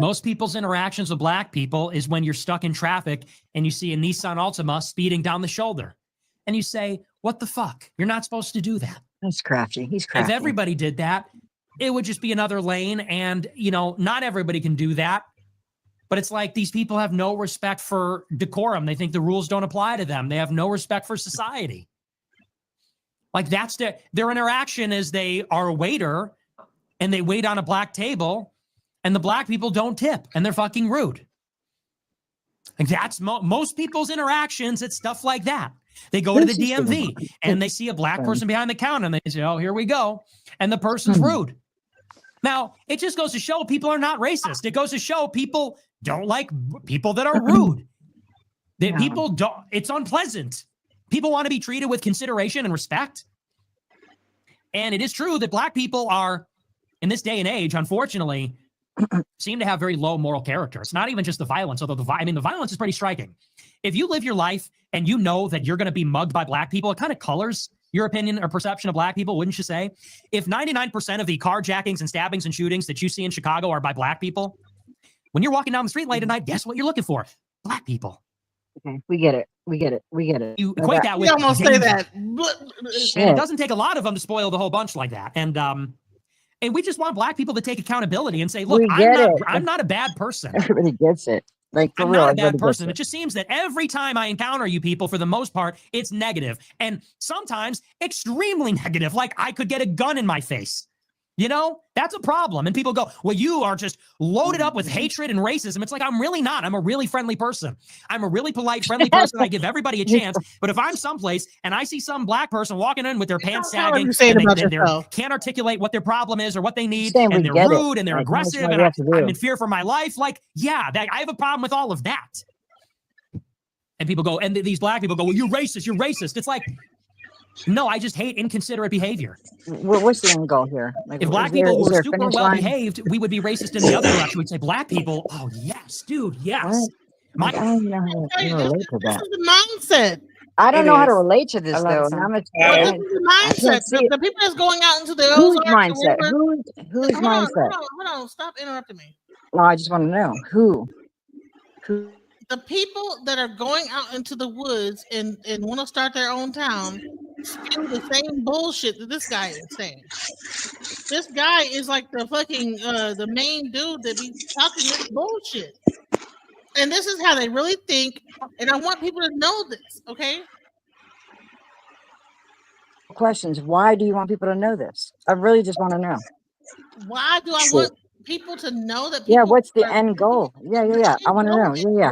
Most people's interactions with Black people is when you're stuck in traffic and you see a Nissan Altima speeding down the shoulder. And you say, what the fuck? You're not supposed to do that. That's crafty. He's crafty. If everybody did that, it would just be another lane. And, not everybody can do that. But it's like these people have no respect for decorum. They think the rules don't apply to them. They have no respect for society. Like that's their interaction is they are a waiter and they wait on a Black table and the Black people don't tip and they're fucking rude. Like that's most people's interactions. It's stuff like that. They go to the DMV and they see a Black person behind the counter and they say, oh, here we go. And the person's rude. Now, it just goes to show people are not racist. It goes to show people don't like people that are rude. People don't, it's unpleasant. People want to be treated with consideration and respect. And it is true that Black people are, in this day and age, unfortunately, seem to have very low moral character. It's not even just the violence, although the violence is pretty striking. If you live your life and you know that you're going to be mugged by Black people, it kind of colors your opinion or perception of Black people, wouldn't you say? If 99% of the carjackings and stabbings and shootings that you see in Chicago are by Black people, when you're walking down the street late at night, guess what you're looking for? Black people. Okay, we get it. You equate that with almost say that. And it doesn't take a lot of them to spoil the whole bunch like that. And And we just want black people to take accountability and say, look, We I'm get it. not a bad person. Everybody gets it. Like, for I'm real, not a bad everybody gets person. It just seems that every time I encounter you people, for the most part, it's negative. And sometimes extremely negative. Like I could get a gun in my face. You know, that's a problem. And people go, well, you are just loaded up with hatred and racism. It's like, I'm really not. I'm a really friendly person. I'm a really polite, friendly person. I give everybody a chance. But if I'm someplace and I see some black person walking in with their pants sagging and they can't articulate what their problem is or what they need, and they're rude and they're aggressive and I'm in fear for my life, like, yeah, I have a problem with all of that. And people go, and these black people go, well, you're racist. You're racist. It's like, no, I just hate inconsiderate behavior. What's the end goal here? Like, if black people were super well behaved, we would be racist in the other direction. We'd say black people, oh yes, dude, yes. I don't know how to relate to that. This is the mindset. I don't know how to relate to this though. This is the mindset. The people that's going out into the whose mindset? Whose mindset? Hold on, stop interrupting me. No, I just want to know who. The people that are going out into the woods and want to start their own town spew the same bullshit that this guy is saying. This guy is like the fucking the main dude that be talking this bullshit. And this is how they really think. And I want people to know this, okay? Questions. Why do you want people to know this? I really just want to know. Why do I want people to know that people what's the end goal? Yeah. I want to know. Yeah.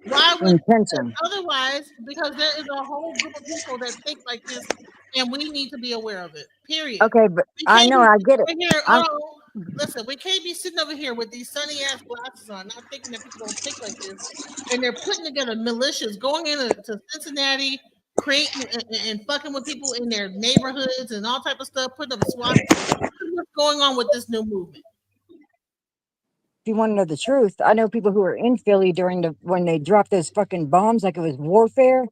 Why would intention? Otherwise, because there is a whole group of people that think like this, and we need to be aware of it. Period. Okay, but I know I get it. Here, listen, we can't be sitting over here with these sunny ass glasses on, not thinking that people don't think like this, and they're putting together militias, going into Cincinnati, creating and fucking with people in their neighborhoods and all type of stuff, putting up SWAT. What's going on with this new movement? If you want to know the truth, I know people who were in Philly when they dropped those fucking bombs like it was warfare.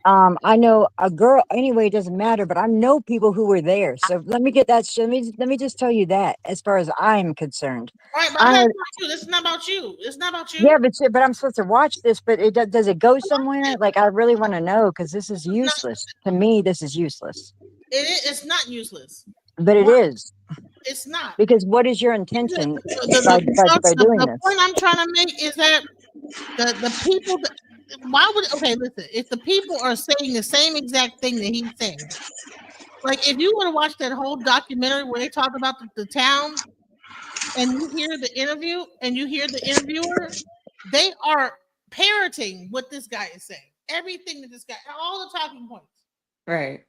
I know a girl. Anyway, it doesn't matter. But I know people who were there. So let me get that. Let me just tell you that, as far as I'm concerned. All right, but that's not you. This is not about you. It's not about you. Yeah, but I'm supposed to watch this. But does it go somewhere? Like, I really want to know, because this is useless to me. This is useless. It's not useless. But it is. It's not. Because what is your intention by doing the this? point I'm trying to make is that the people that, listen, if the people are saying the same exact thing that he's saying, like if you want to watch that whole documentary where they talk about the town and you hear the interview and you hear the interviewer, they are parroting what this guy is saying. Everything that this guy, all the talking points. Right.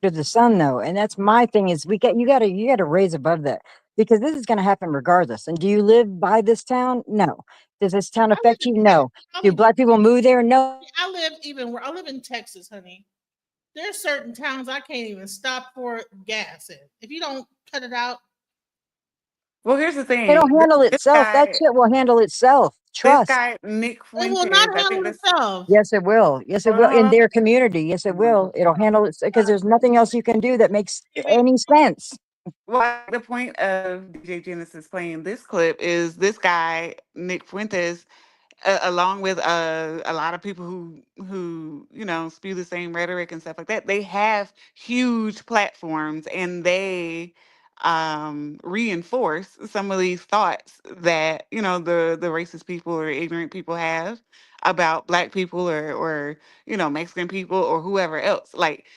To the sun, though, and that's my thing, is you got to raise above that, because this is going to happen regardless. And do you live by this town? No. Does this town affect you? No. Do black people move there? No. I live in Texas, honey. There's certain towns I can't even stop for gas in. If you don't cut it out. Well, here's the thing. It'll handle itself. That shit will handle itself. Trust. This guy, Nick Fuentes, it will not handle itself. Yes, it will. Yes, it will. In their community. Yes, it will. It'll handle it, because there's nothing else you can do that makes any sense. Well, the point of DJ Genesis playing this clip is this guy, Nick Fuentes, along with a lot of people who spew the same rhetoric and stuff like that. They have huge platforms, and they reinforce some of these thoughts that the racist people or ignorant people have about black people or Mexican people or whoever else. Like,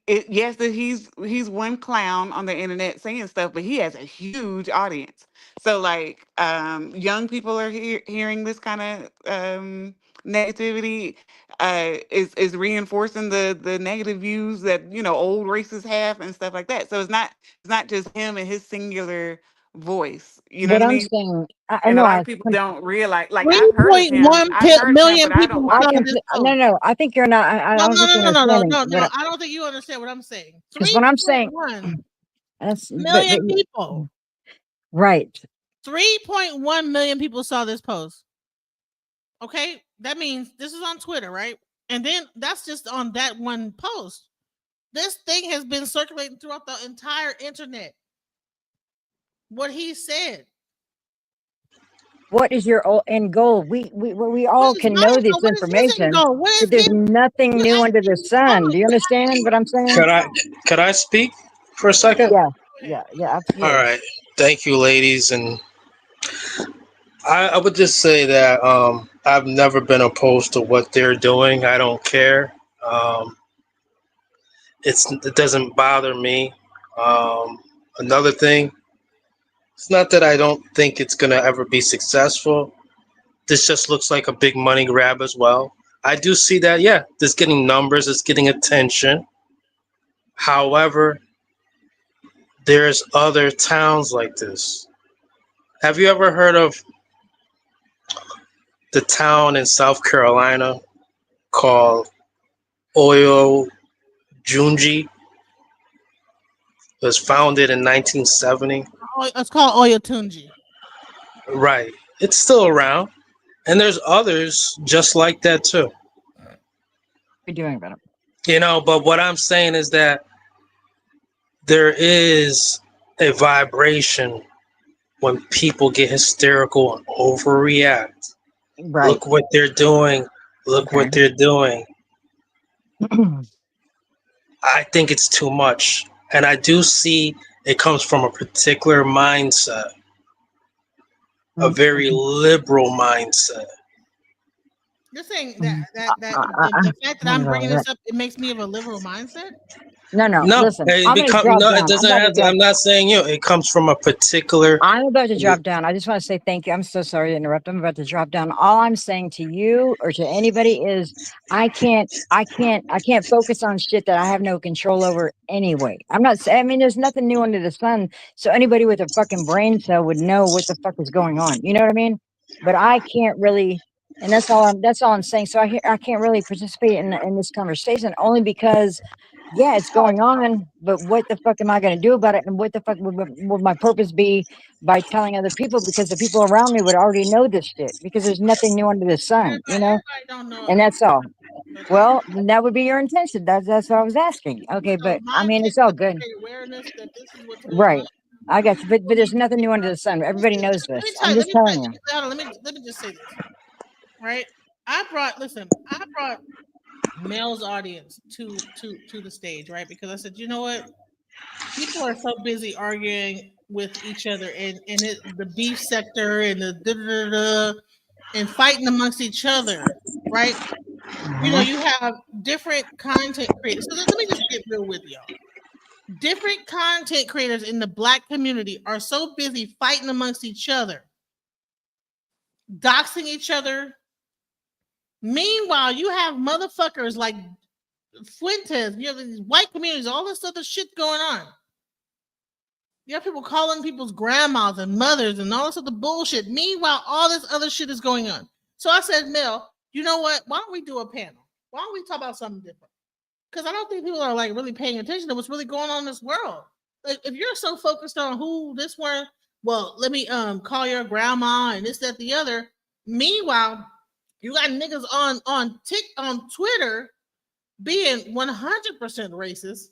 yes, that he's one clown on the internet saying stuff, but he has a huge audience. So like young people are hearing this kind of negativity, is reinforcing the negative views that old racists have and stuff like that. So it's not just him and his singular voice. You know what I mean? Saying, and a lot of people don't realize. Like, I've heard of him. No, I think you're not. I don't think you're understanding. No. I don't think you understand what I'm saying. Because what I'm saying, million people. Right. 3.1 million people saw this post. Okay, that means this is on Twitter, right? And then that's just on that one post. This thing has been circulating throughout the entire internet. What he said. What is your end goal? We all can know this information. But there's nothing new under the sun. Do you understand what I'm saying? Could I speak for a second? Yeah. Yeah, absolutely. All right. Thank you, ladies. And I would just say that I've never been opposed to what they're doing. I don't care. It doesn't bother me. Another thing, it's not that I don't think it's going to ever be successful. This just looks like a big money grab as well. I do see that, yeah, it's getting numbers, it's getting attention. However, there's other towns like this. Have you ever heard of the town in South Carolina called Oyo Junji? It was founded in 1970. It's called Oyotunji. Right. It's still around. And there's others just like that too. What are you doing about it? You know, but what I'm saying is that there is a vibration when people get hysterical and overreact. Right. Look what they're doing. Look what they're doing. I think it's too much. And I do see it comes from a particular mindset, a very liberal mindset. You're saying that the fact that I'm bringing this up, it makes me of a liberal mindset? No. Listen, it doesn't have to. I'm not saying you. It comes from a particular. I'm about to drop down. I just want to say thank you. I'm so sorry to interrupt. I'm about to drop down. All I'm saying to you or to anybody is I can't focus on shit that I have no control over anyway. I'm not saying, I mean, there's nothing new under the sun. So anybody with a fucking brain cell would know what the fuck is going on. You know what I mean? But I can't really, and that's all I'm saying. So I can't really participate in this conversation only because yeah, it's going on, but what the fuck am I going to do about it? And what the fuck would my purpose be by telling other people? Because the people around me would already know this shit because there's nothing new under the sun, you know? And that's all. Well, that would be your intention. That's what I was asking. Okay, but I mean, it's all good. Right. I got you. But there's nothing new under the sun. Everybody knows this. I'm just telling you. Let me just say this. Right? I brought Mel's audience to the stage, right? Because I said, you know what? People are so busy arguing with each other and the beef sector and the and fighting amongst each other, right? You know, you have different content creators. So let me just get real with y'all. Different content creators in the Black community are so busy fighting amongst each other, doxing each other. Meanwhile, you have motherfuckers like Fuentes, you have these white communities, all this other shit going on. You have people calling people's grandmas and mothers and all this other bullshit. Meanwhile, all this other shit is going on. So I said, Mel, you know what? Why don't we do a panel? Why don't we talk about something different? Because I don't think people are like really paying attention to what's really going on in this world. Like if you're so focused on who this one, well, let me call your grandma and this, that, the other. Meanwhile, you got niggas on Twitter being 100% racist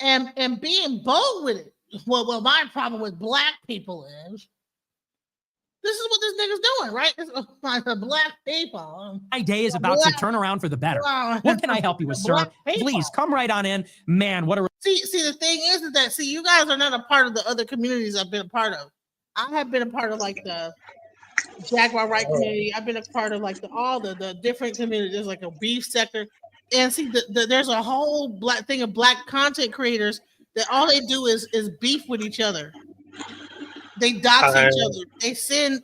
and being bold with it. Well, my problem with Black people is this is what this nigga's doing, right? It's like the Black people. My day is about to turn around for the better. What can I help you with, sir? Please come right on in, man. What a see. The thing is that you guys are not a part of the other communities I've been a part of. I have been a part of like the Jaguar Right community. I've been a part of like all the different communities. There's like a beef sector, and see, there's a whole Black thing of Black content creators that all they do is beef with each other. They dox each other.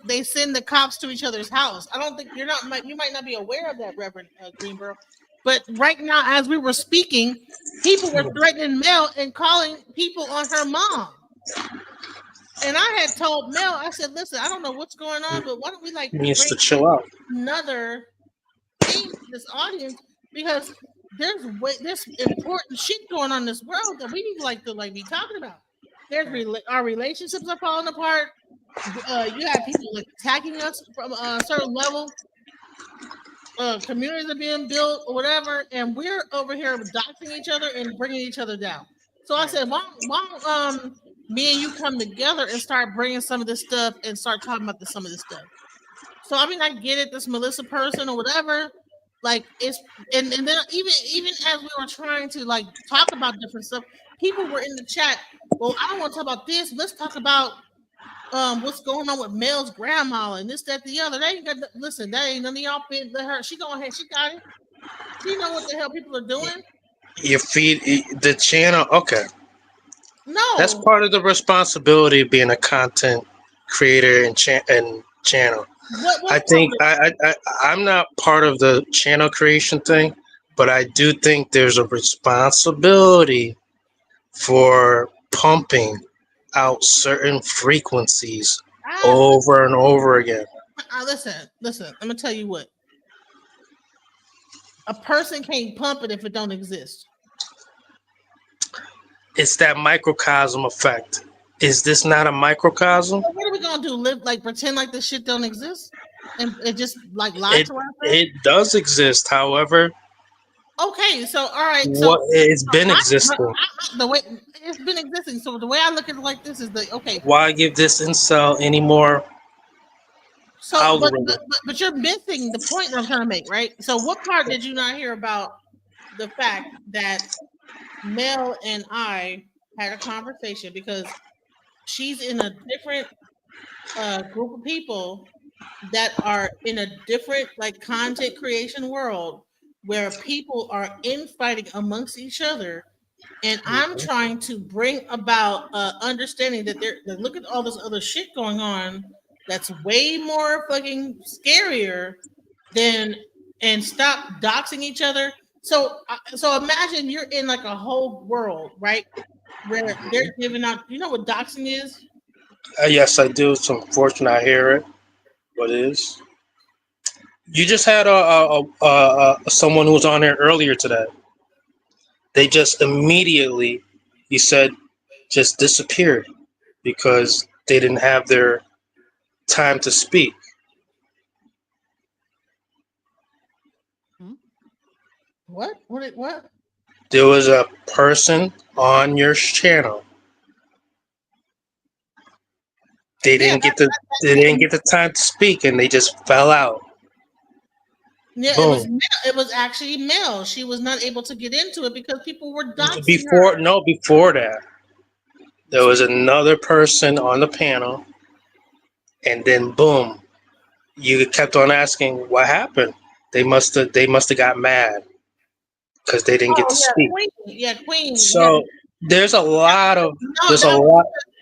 They send the cops to each other's house. I don't think you might not be aware of that, Reverend Greenberg. But right now, as we were speaking, people were threatening Mel and calling people on her mom. And I had told Mel, I said, listen, I don't know what's going on, but why don't we like needs to chill out. Another thing to this audience, because there's important shit going on in this world that we need to be talking about. Our relationships are falling apart. You have people like attacking us from a certain level. Communities are being built or whatever, and we're over here doxing each other and bringing each other down. So I said, why me and you come together and start bringing some of this stuff and start talking about some of this stuff. So I mean, I get it, this Melissa person or whatever, like it's and then even as we were trying to like talk about different stuff, people were in the chat. Well, I don't want to talk about this. Let's talk about what's going on with Mel's grandma and this, that, the other. They ain't got listen. That ain't none of y'all fit her. She going ahead. She got it. She know what the hell people are doing. You feed the channel. Okay. No. That's part of the responsibility of being a content creator and channel. I think I'm not part of the channel creation thing, but I do think there's a responsibility for pumping out certain frequencies over and over again. Listen. I'm gonna tell you what. A person can't pump it if it don't exist. It's that microcosm effect. Is this not a microcosm? So what are we gonna do? Live like pretend like this shit don't exist, and just like lie to ourselves? It does exist, however. Okay, so all right, so it's been existing. The way it's been existing. So the way I look at it like this is okay. Why give this incel any more? So, but you're missing the point that I'm trying to make, right? So, what part did you not hear about the fact that Mel and I had a conversation because she's in a different group of people that are in a different like content creation world where people are infighting amongst each other, and I'm trying to bring about understanding that look at all this other shit going on that's way more fucking scarier than and stop doxing each other. So imagine you're in like a whole world, right? Where they're giving out, you know what doxing is? Yes, I do. It's unfortunate I hear it. What is? You just had someone who was on here earlier today. They just immediately, he said, just disappeared because they didn't have their time to speak. What? What? There was a person on your channel. They didn't get the time to speak, and they just fell out. Yeah, Boom. it was actually Mel. She was not able to get into it because people were doxing Before her. that, there was another person on the panel, and then boom, you kept on asking what happened. They must have got mad because they didn't get to speak. Queen. So there's a lot of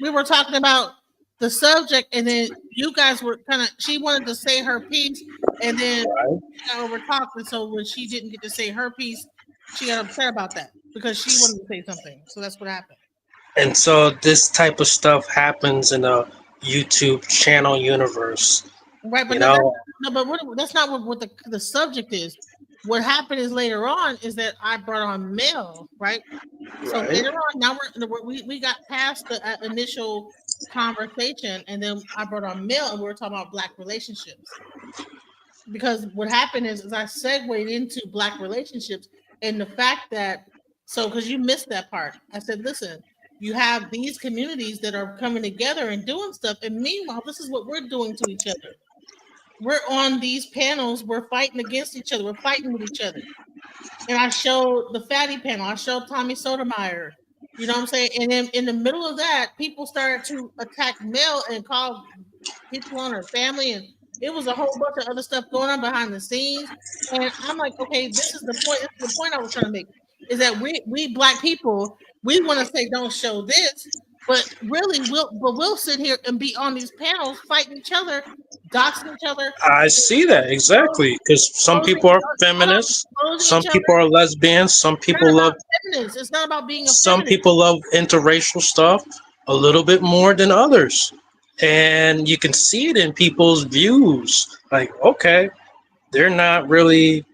We were talking about the subject, and then you guys were she wanted to say her piece, and then she got over talked, and so when she didn't get to say her piece, she got upset about that because she wanted to say something. So that's what happened. And so this type of stuff happens in a YouTube channel universe. Right, but that's not what the subject is. What happened is later on is that I brought on Mel, right? So later on, now we got past the initial conversation, and then I brought on Mel, and we were talking about Black relationships. Because what happened is I segued into Black relationships, and the fact that because you missed that part, I said, listen, you have these communities that are coming together and doing stuff, and meanwhile, this is what we're doing to each other. We're on these panels, we're fighting against each other, we're fighting with each other. And I showed the fatty panel, I showed Tommy Sotomayor, you know what I'm saying? And then in the middle of that, people started to attack Mel and call people on her family, and it was a whole bunch of other stuff going on behind the scenes. And I'm like, okay, this is the point. This is the point I was trying to make, is that we Black people, we want to say don't show this, but really we'll sit here and be on these panels fighting each other, doxing each other. I see that exactly, because some people are feminists, some people are lesbians, some people love feminists. It's not about being a some feminist. people love interracial stuff a little bit more than others, and you can see it in people's views. Like, okay, they're not really.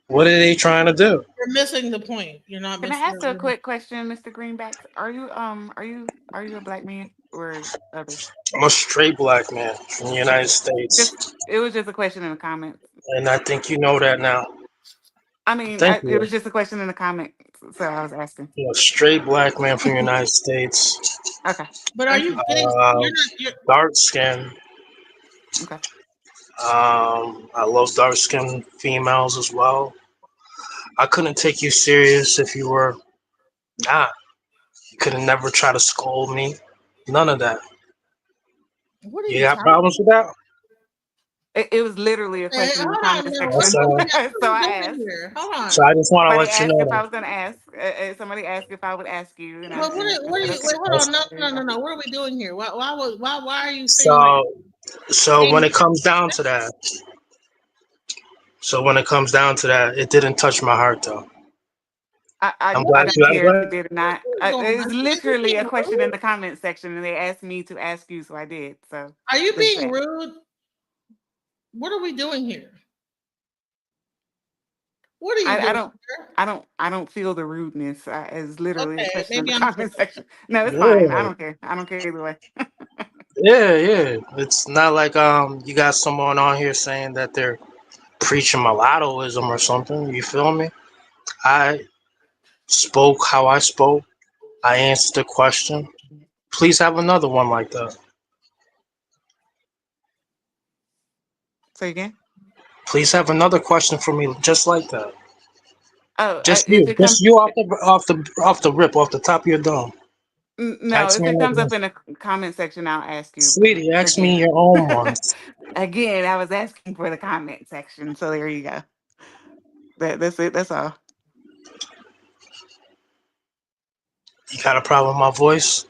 What are they trying to do? You're missing the point. You're not. Can I ask a quick question, Mr. Greenbacks? Are you a Black man or other? I'm a straight Black man from the United States. It was just a question in the comments. And I think you know that now. I mean, it was just a question in the comment, so I was asking. Yeah, straight Black man from the United States. Okay. But are you getting you're dark skin? Okay. I love dark skinned females as well. I couldn't take you serious if you were not. You could have never tried to scold me. None of that. What are You you got talking problems with that? It was literally a question in the comment section. So I asked. Here? Hold on. So I just want to Somebody let you asked if know. I was going to ask. Somebody asked if I would ask you, and I But said, what are you? Wait, hold on. No. What are we doing here? Why are you saying like? So when it comes down to that, it didn't touch my heart though. I I'm glad don't you. I'm care if glad. it did or not. It's literally a question in the comment section, and they asked me to ask you, so I did. So are you being rude? What are we doing here? What are you doing? I don't feel the rudeness. It's literally a question in the I'm comment section. No, it's Yeah. fine. I don't care. I don't care either way. Yeah. It's not like you got someone on here saying that they're preaching mulattoism or something. You feel me? I spoke how I spoke. I answered the question. Please have another one like that. Say again. Please have another question for me, just like that. Oh, Just if it comes, you off the rip, off the top of your dome. no, Ask if me it another comes up one. in the comment section, I'll ask you. Sweetie, ask me your own ones. Again, I was asking for the comment section, so there you go. That's it. That's all. You got a problem with my voice?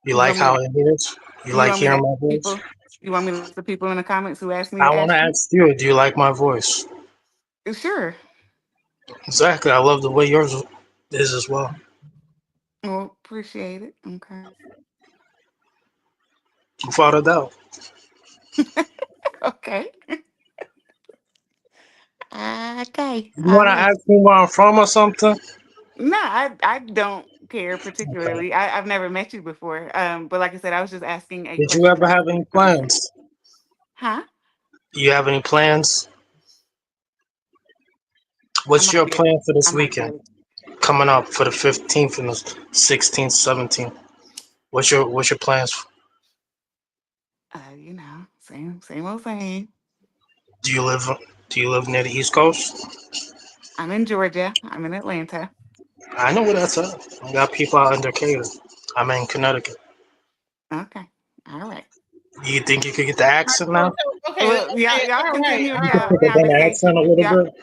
You like how it is? You like hearing my voice? You want me to ask the people in the comments who asked me I to want ask to you? ask you, do you like my voice? Sure. Exactly. I love the way yours is as well. Well, appreciate it. Okay. Without a doubt. Okay. Okay. You want to ask me where I'm from or something? No, I don't care particularly. I've never met you before. But like I said, I was just asking a Did you question. ever have any plans? Huh? Do you have any plans? What's your plan for this weekend? Coming up for the 15th and the 16th, 17th. What's your plans? You know, same old same. Do you live near the East Coast? I'm in Georgia. I'm in Atlanta. I know where that's at. I got people out in Decatur. I'm in Connecticut. Okay. All right. You think you could get the accent now? Okay. Well, y'all continue with your Pick up on the accent conversation. a little Y'all, bit.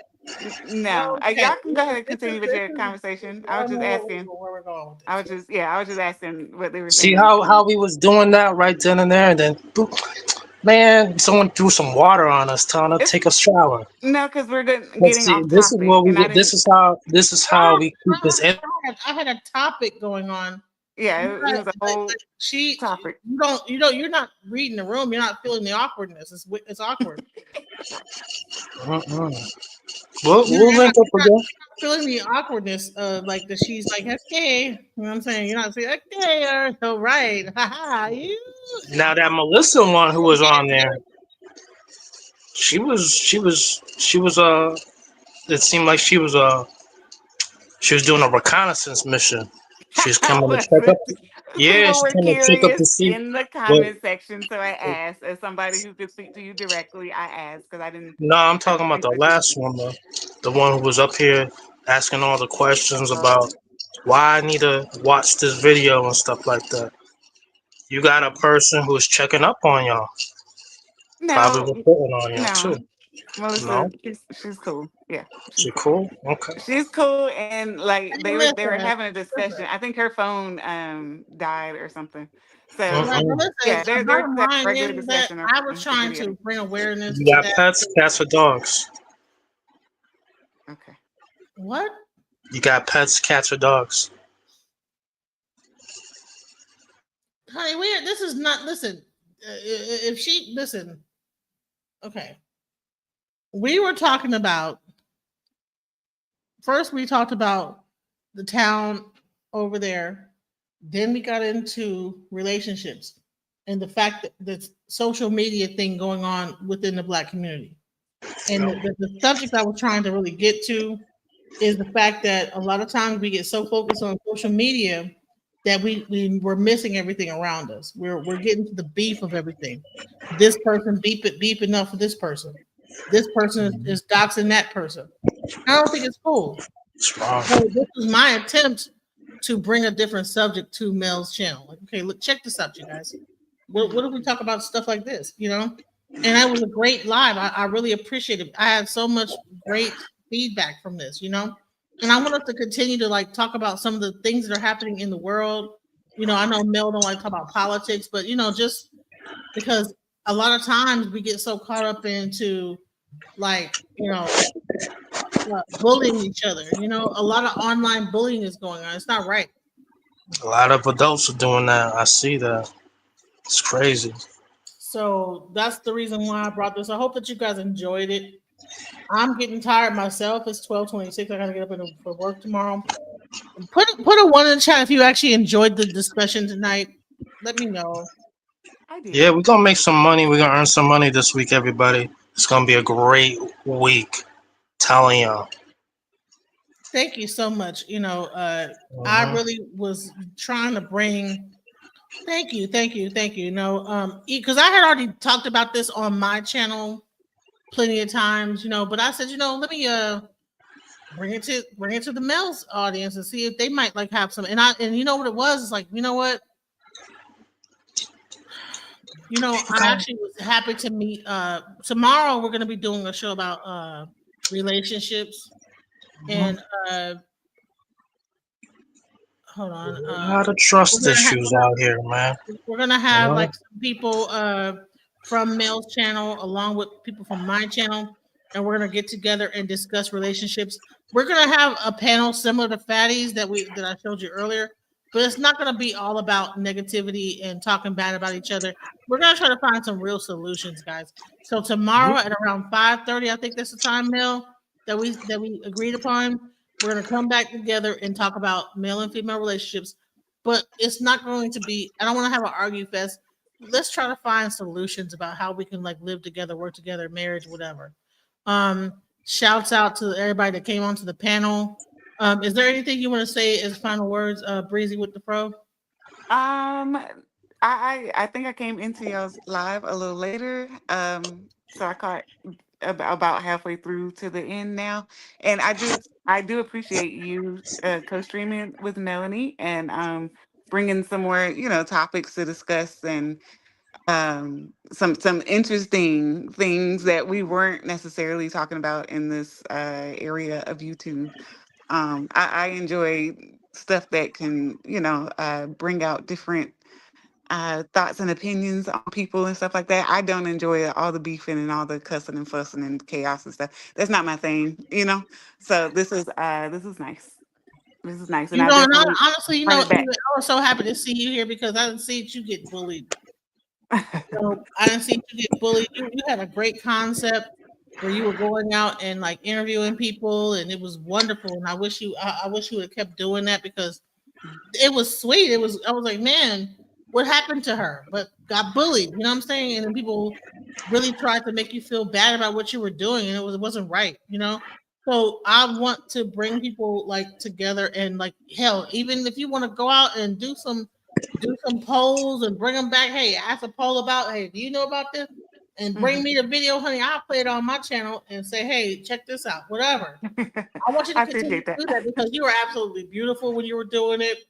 no, Okay. y'all can go ahead and continue with your conversation. I was just asking. Where we're going. I was just asking what they were See saying. how we was doing that right then and there, and then boop, man, someone threw some water on us, telling us to take a shower. No, because we're But getting see, off this is topic, what we and I get. didn't. This is how we keep this in. I had a topic going on. Yeah, it was a whole topic. You're not reading the room. You're not feeling the awkwardness. It's awkward. We'll link up again. Feeling the awkwardness of like that she's like, okay, you know what I'm saying? You're not saying, okay, all right. Now that Melissa one who was on there, she was it seemed like she was doing a reconnaissance mission. She was coming to check up. Yeah, People she were came to check up curious to see in the what. comment section, so I asked. As somebody who could speak to you directly, I asked because I didn't. No, I'm talking about the last one, though. The one who was up here asking all the questions about why I need to watch this video and stuff like that. You got a person who's checking up on y'all. Probably No, reporting on y'all no, too. Melissa, No, she's cool. Yeah, she cool. Okay. she's cool, and like they were Listen, having a discussion. I think her phone died or something. So yeah, the they're bottom having a line regular is that discussion I on was the trying video. to bring awareness You to got that. pets, cats, or dogs? Okay. What? You got pets, cats, or dogs? Honey, this is not, listen, if she, listen, okay. We were talking about, first we talked about the town over there. Then we got into relationships and the fact that the social media thing going on within the Black community. And the subject I was trying to really get to is the fact that a lot of times we get so focused on social media that we're missing everything around us. We're getting to the beef of everything. This person beep enough for this person. This person is doxing that person. I don't think it's cool. So this was my attempt to bring a different subject to Mel's channel. Like, okay, look, check this out, you guys. What if we talk about stuff like this, you know? And that was a great live. I really appreciate it. I had so much great feedback from this, you know? And I want us to continue to like talk about some of the things that are happening in the world. You know, I know Mel don't like to talk about politics, but you know, just because a lot of times we get so caught up into like, you know, bullying each other. You know, a lot of online bullying is going on. It's not right. A lot of adults are doing that. I see that. It's crazy. So that's the reason why I brought this. I hope that you guys enjoyed it. I'm getting tired myself. It's 12:26. I gotta get up for work tomorrow. Put a 1 in the chat if you actually enjoyed the discussion tonight. Let me know. Yeah, we're gonna make some money. We're gonna earn some money this week, everybody. It's gonna be a great week. Telling y'all. Thank you so much. You know, I really was trying to bring. Thank you. You know, because I had already talked about this on my channel plenty of times. You know, but I said, you know, let me bring it to the male's audience and see if they might like have some. And you know what it was? It's like, you know what? You know, I actually was happy to meet. Tomorrow we're going to be doing a show about relationships. And hold on. A lot of trust issues out here, man. We're gonna have like some people from Mel's channel along with people from my channel, and we're gonna get together and discuss relationships. We're gonna have a panel similar to Fatty's that I showed you earlier, but it's not gonna be all about negativity and talking bad about each other. We're gonna try to find some real solutions, guys. So tomorrow at around 5:30, I think that's the time, Mel, that we agreed upon. We're going to come back together and talk about male and female relationships, but it's not going to be, I don't want to have an argue fest. Let's try to find solutions about how we can like live together, work together, marriage, whatever. Shouts out to everybody that came onto the panel. Is there anything you want to say as final words, Breezy with the Fro? I think I came into y'all's live a little later. So I caught about halfway through to the end now, and I do appreciate you co-streaming with Melanie and bringing some more topics to discuss and some interesting things that we weren't necessarily talking about in this area of YouTube. I enjoy stuff that can bring out different thoughts and opinions on people and stuff like that. I don't enjoy all the beefing and all the cussing and fussing and chaos and stuff. That's not my thing, So this is nice. This is nice. And honestly, I was so happy to see you here because I didn't see you get bullied. I didn't see you get bullied. You had a great concept where you were going out and like interviewing people, and it was wonderful. And I wish you would have kept doing that because it was sweet. I was like, man, what happened to her? But got bullied, you know what I'm saying? And then people really tried to make you feel bad about what you were doing, and it wasn't right, So I want to bring people like together and like hell, even if you want to go out and do some polls and bring them back. Hey, ask a poll about, hey, do you know about this? And bring me the video, honey. I'll play it on my channel and say, hey, check this out, whatever. I want you to continue to do that because you were absolutely beautiful when you were doing it.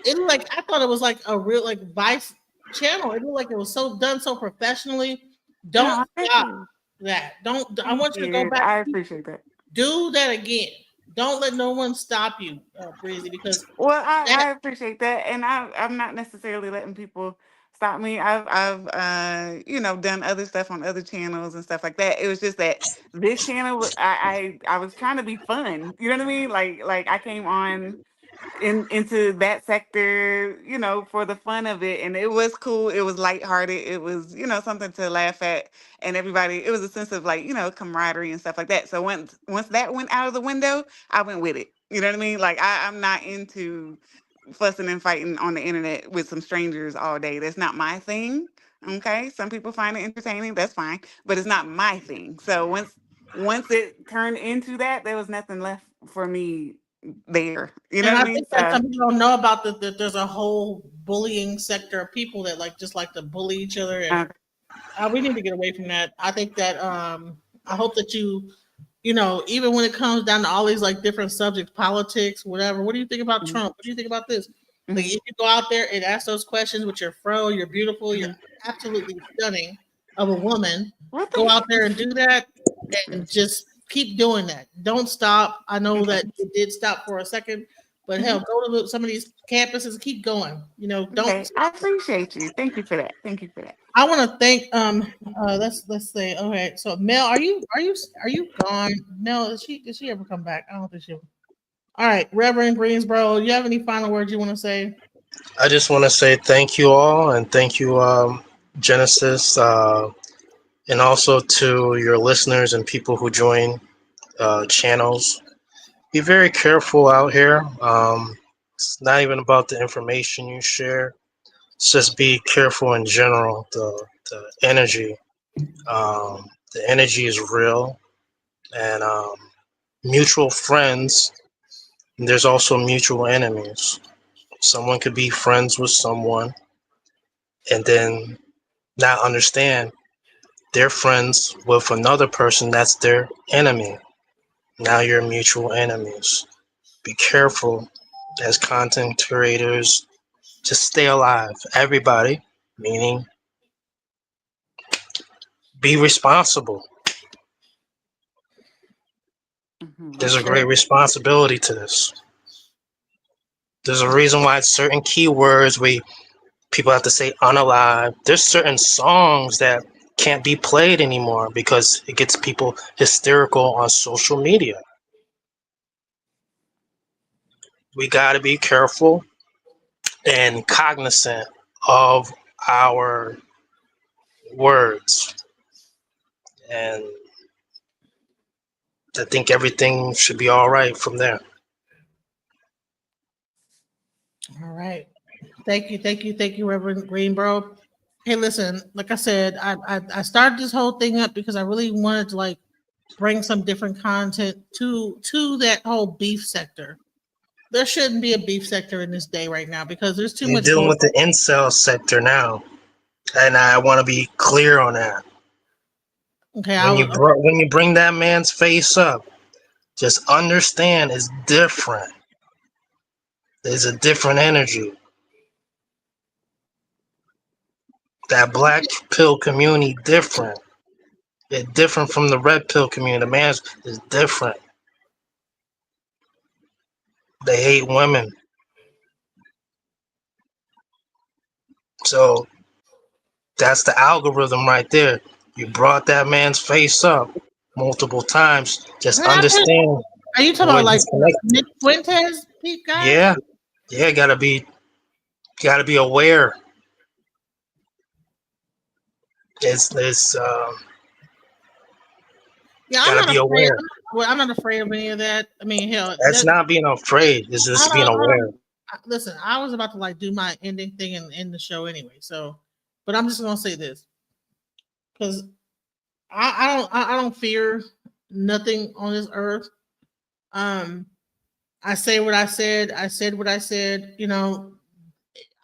It looked like I thought it was like a real like Vice channel. It looked like it was so done so professionally. Don't stop that. Don't. I want you to go back. I appreciate that. Do that again. Don't let no one stop you, Breezy. Because I appreciate that, and I'm not necessarily letting people stop me. I've done other stuff on other channels and stuff like that. It was just that this channel, I was trying to be fun. You know what I mean? Like I came on into that sector, for the fun of it, and it was cool. It was lighthearted. It was, something to laugh at, and everybody. It was a sense of like, camaraderie and stuff like that. So once that went out of the window, I went with it. You know what I mean? Like I'm not into fussing and fighting on the internet with some strangers all day. That's not my thing. Okay, some people find it entertaining. That's fine, but it's not my thing. So once it turned into that, there was nothing left for me there. You know what I mean? Think that some people don't know about that there's a whole bullying sector of people that just like to bully each other, and we need to get away from that. I think that I hope that you you know, even when it comes down to all these like different subjects, politics, whatever. What do you think about Trump? What do you think about this? Like, if you go out there and ask those questions with your fro, you're beautiful, you're absolutely stunning of a woman. Go out there and do that, and just keep doing that. Don't stop. I know that it did stop for a second, but hell, go to some of these campuses and keep going. You know, don't. Okay, I appreciate you. Thank you for that. Thank you for that. I want to thank let's say, okay, so Mel, are you gone? Mel, did she ever come back? I don't think she will. All right, Reverend Greensboro, you have any final words you want to say? I just want to say thank you all, and thank you, Genesis, and also to your listeners and people who join channels. Be very careful out here. It's not even about the information you share. It's just be careful in general. The energy, the energy is real, and mutual friends. There's also mutual enemies. Someone could be friends with someone and then not understand they're friends with another person that's their enemy. Now you're mutual enemies. Be careful as content creators. Just stay alive. Everybody, meaning be responsible. There's a great responsibility to this. There's a reason why certain keywords people have to say unalive. There's certain songs that can't be played anymore because it gets people hysterical on social media. We got to be careful and cognizant of our words. And I think everything should be all right from there. All right. Thank you, Reverend Greenboro. Hey, listen, like I said, I started this whole thing up because I really wanted to like bring some different content to that whole beef sector. There shouldn't be a beef sector in this day right now because there's too You're much. dealing with the incel sector now, and I want to be clear on that. Okay, when you bring that man's face up, just understand it's different. There's a different energy. That black pill community different. It's different from the red pill community. The man's is different. They hate women. So that's the algorithm right there. You brought that man's face up multiple times. Just understand. Are you talking about like Nick Fuentes guy? Yeah, gotta be aware. Gotta be aware. I'm not afraid of any of that. I mean, hell, that's not being afraid. It's just being aware. Listen, I was about to like do my ending thing and end the show anyway. So, but I'm just gonna say this because I don't fear nothing on this earth. I say what I said. I said what I said. You know,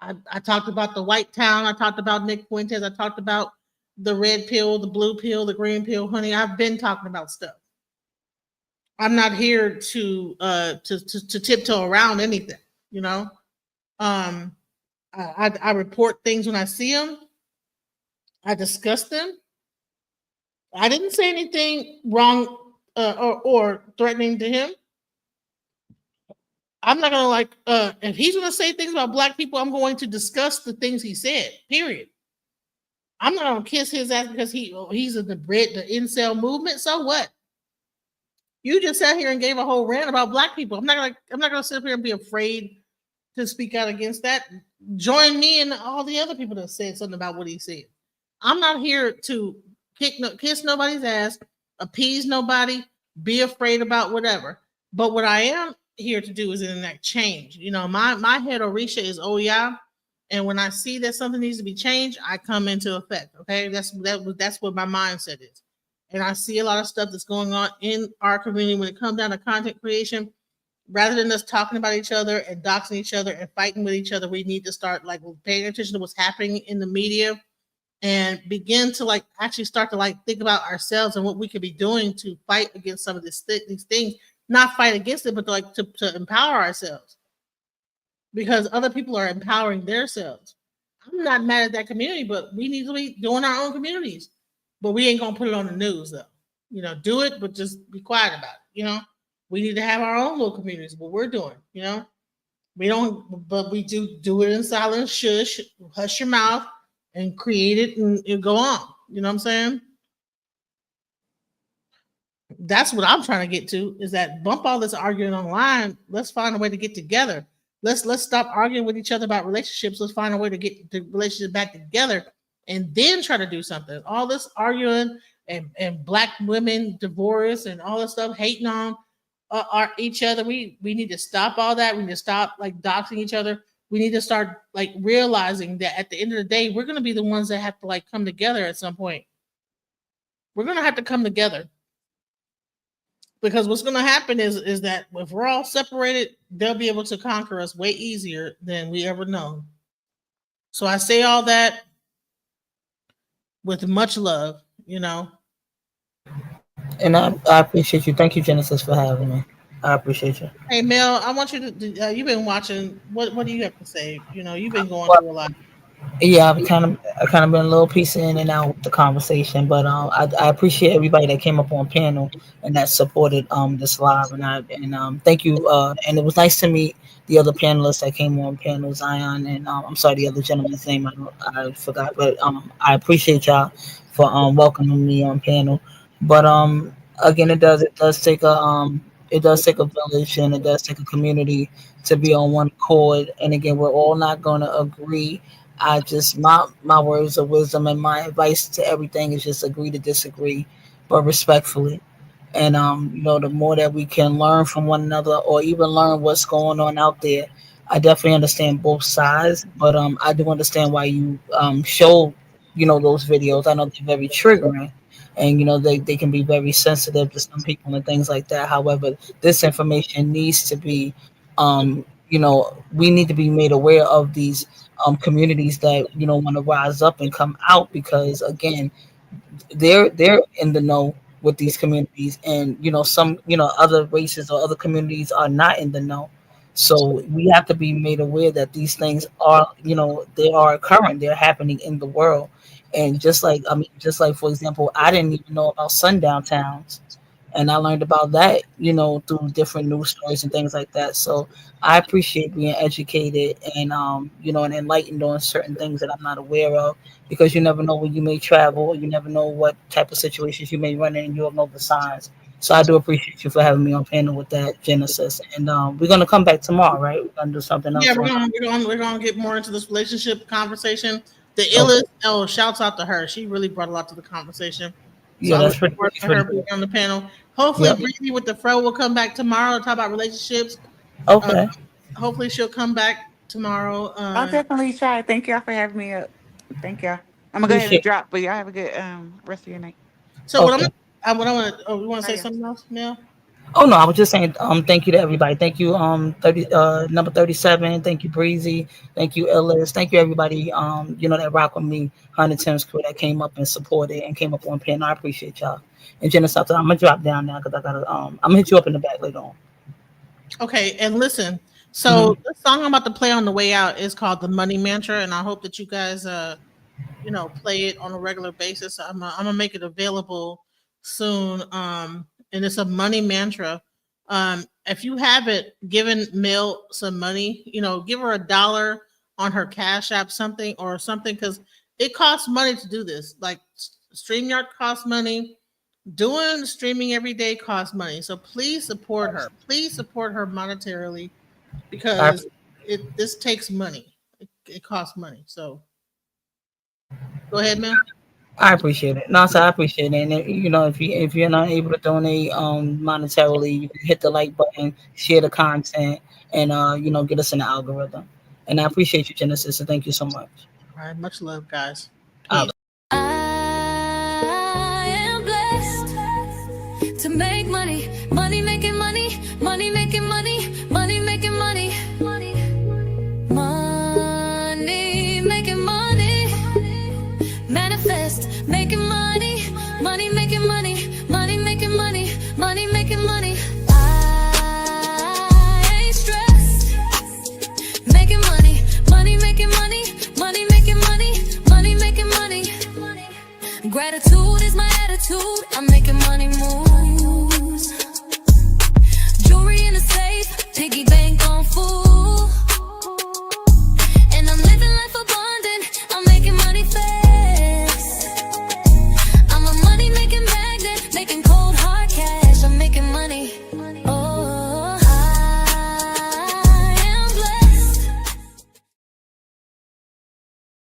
I talked about the white town. I talked about Nick Fuentes. I talked about the red pill, the blue pill, the green pill. Honey, I've been talking about stuff. I'm not here to tiptoe around anything. You know, I report things when I see them. I discuss them. I didn't say anything wrong or threatening to him. I'm not gonna like if he's gonna say things about black people, I'm going to discuss the things he said. Period. I'm not gonna kiss his ass because he's in the incel movement. So what? You just sat here and gave a whole rant about black people. I'm not gonna sit here and be afraid to speak out against that. Join me and all the other people that said something about what he said. I'm not here to kiss nobody's ass, appease nobody, be afraid about whatever. But what I am here to do is enact change. You know, my head Orisha is Oya, and when I see that something needs to be changed, I come into effect. Okay, that's what my mindset is. And I see a lot of stuff that's going on in our community when it comes down to content creation. Rather than us talking about each other and doxing each other and fighting with each other, we need to start like paying attention to what's happening in the media and begin to like actually start to like think about ourselves and what we could be doing to fight against some of these things, not fight against it, but like to empower ourselves, because other people are empowering themselves. I'm not mad at that community, but we need to be doing our own communities. But we ain't gonna put it on the news though. You know, do it, but just be quiet about it. You know, we need to have our own little communities. What we're doing, you know, we don't, but we do it in silence. Shush, hush your mouth, and create it and go on. You know what I'm saying? That's what I'm trying to get to. Is that bump all this arguing online? Let's find a way to get together. Let's stop arguing with each other about relationships. Let's find a way to get the relationship back together, and then try to do something. All this arguing and black women divorce and all this stuff, hating on each other. We need to stop all that. We need to stop like doxing each other. We need to start like realizing that at the end of the day, we're going to be the ones that have to like come together at some point. We're going to have to come together. Because what's going to happen is that if we're all separated, they'll be able to conquer us way easier than we ever know. So I say all that with much love, you know. And I appreciate you. Thank you, Genesis, for having me. I appreciate you. Hey, Mel, I want you to. You've been watching. What do you have to say? You know, you've been going through a lot. Yeah, I kind of been a little piece in and out with the conversation, but I appreciate everybody that came up on panel and that supported this live, and thank you. And it was nice to meet the other panelists that came on panel, Zion, and I'm sorry, the other gentleman's name I forgot, but I appreciate y'all for welcoming me on panel. But again, it does take a village, and it does take a community to be on one accord. And again, we're all not going to agree. I just my words of wisdom and my advice to everything is just agree to disagree, but respectfully. And you know, the more that we can learn from one another, or even learn what's going on out there. I definitely understand both sides, but I do understand why you show, you know, those videos. I know they're very triggering, and you know they can be very sensitive to some people and things like that. However, this information needs to be you know, we need to be made aware of these communities that, you know, want to rise up and come out, because again, they're in the know with these communities, and you know, some, you know, other races or other communities are not in the know. So we have to be made aware that these things are, you know, they are occurring, they're happening in the world. And just like for example, I didn't even know about sundown towns, and I learned about that, you know, through different news stories and things like that. So I appreciate being educated and you know, and enlightened on certain things that I'm not aware of, because you never know where you may travel, or you never know what type of situations you may run in, and you'll know the signs. So I do appreciate you for having me on panel with that, Genesis. And we're gonna come back tomorrow, right? We're gonna do something else. Yeah, we're gonna get more into this relationship conversation. The illest, shouts out to her. She really brought a lot to the conversation. So Yeah, that's pretty her being on the panel. Hopefully, Breezy with the Fro will come back tomorrow to talk about relationships. Okay. Hopefully, she'll come back tomorrow. I'll definitely try. Thank y'all for having me up. Thank y'all. I'm gonna go ahead and drop, but y'all have a good rest of your night. So what I want to. Oh, you want to say something else, Mel? Oh no, I was just saying thank you to everybody. Thank you number 37. Thank you Breezy. Thank you Ellis. Thank you everybody you know, that rock with me, 100 Tim's crew that came up and supported and came up on panel. I appreciate y'all. And Genesis, I'm gonna drop down now because I gotta I'm gonna hit you up in the back later on. Okay, and listen. So the song I'm about to play on the way out is called The Money Mantra, and I hope that you guys you know, play it on a regular basis. I'm gonna make it available soon. And it's a money mantra. If you haven't given Mel some money, you know, give her $1 on her Cash App, something, because it costs money to do this. Like StreamYard costs money. Doing streaming every day costs money. So please support her. Please support her monetarily, because this takes money. It costs money. So go ahead, Mel. I appreciate it. No, so I appreciate it. And you know, if you're not able to donate monetarily, you can hit the like button, share the content, and you know, get us in the algorithm. And I appreciate you, Genesis, and thank you so much. All right, much love, guys. I am blessed to make money, money making money, money making money, money making money, money making money. Gratitude is my attitude. I'm making money moves. Jewelry in the safe, piggy bank on food.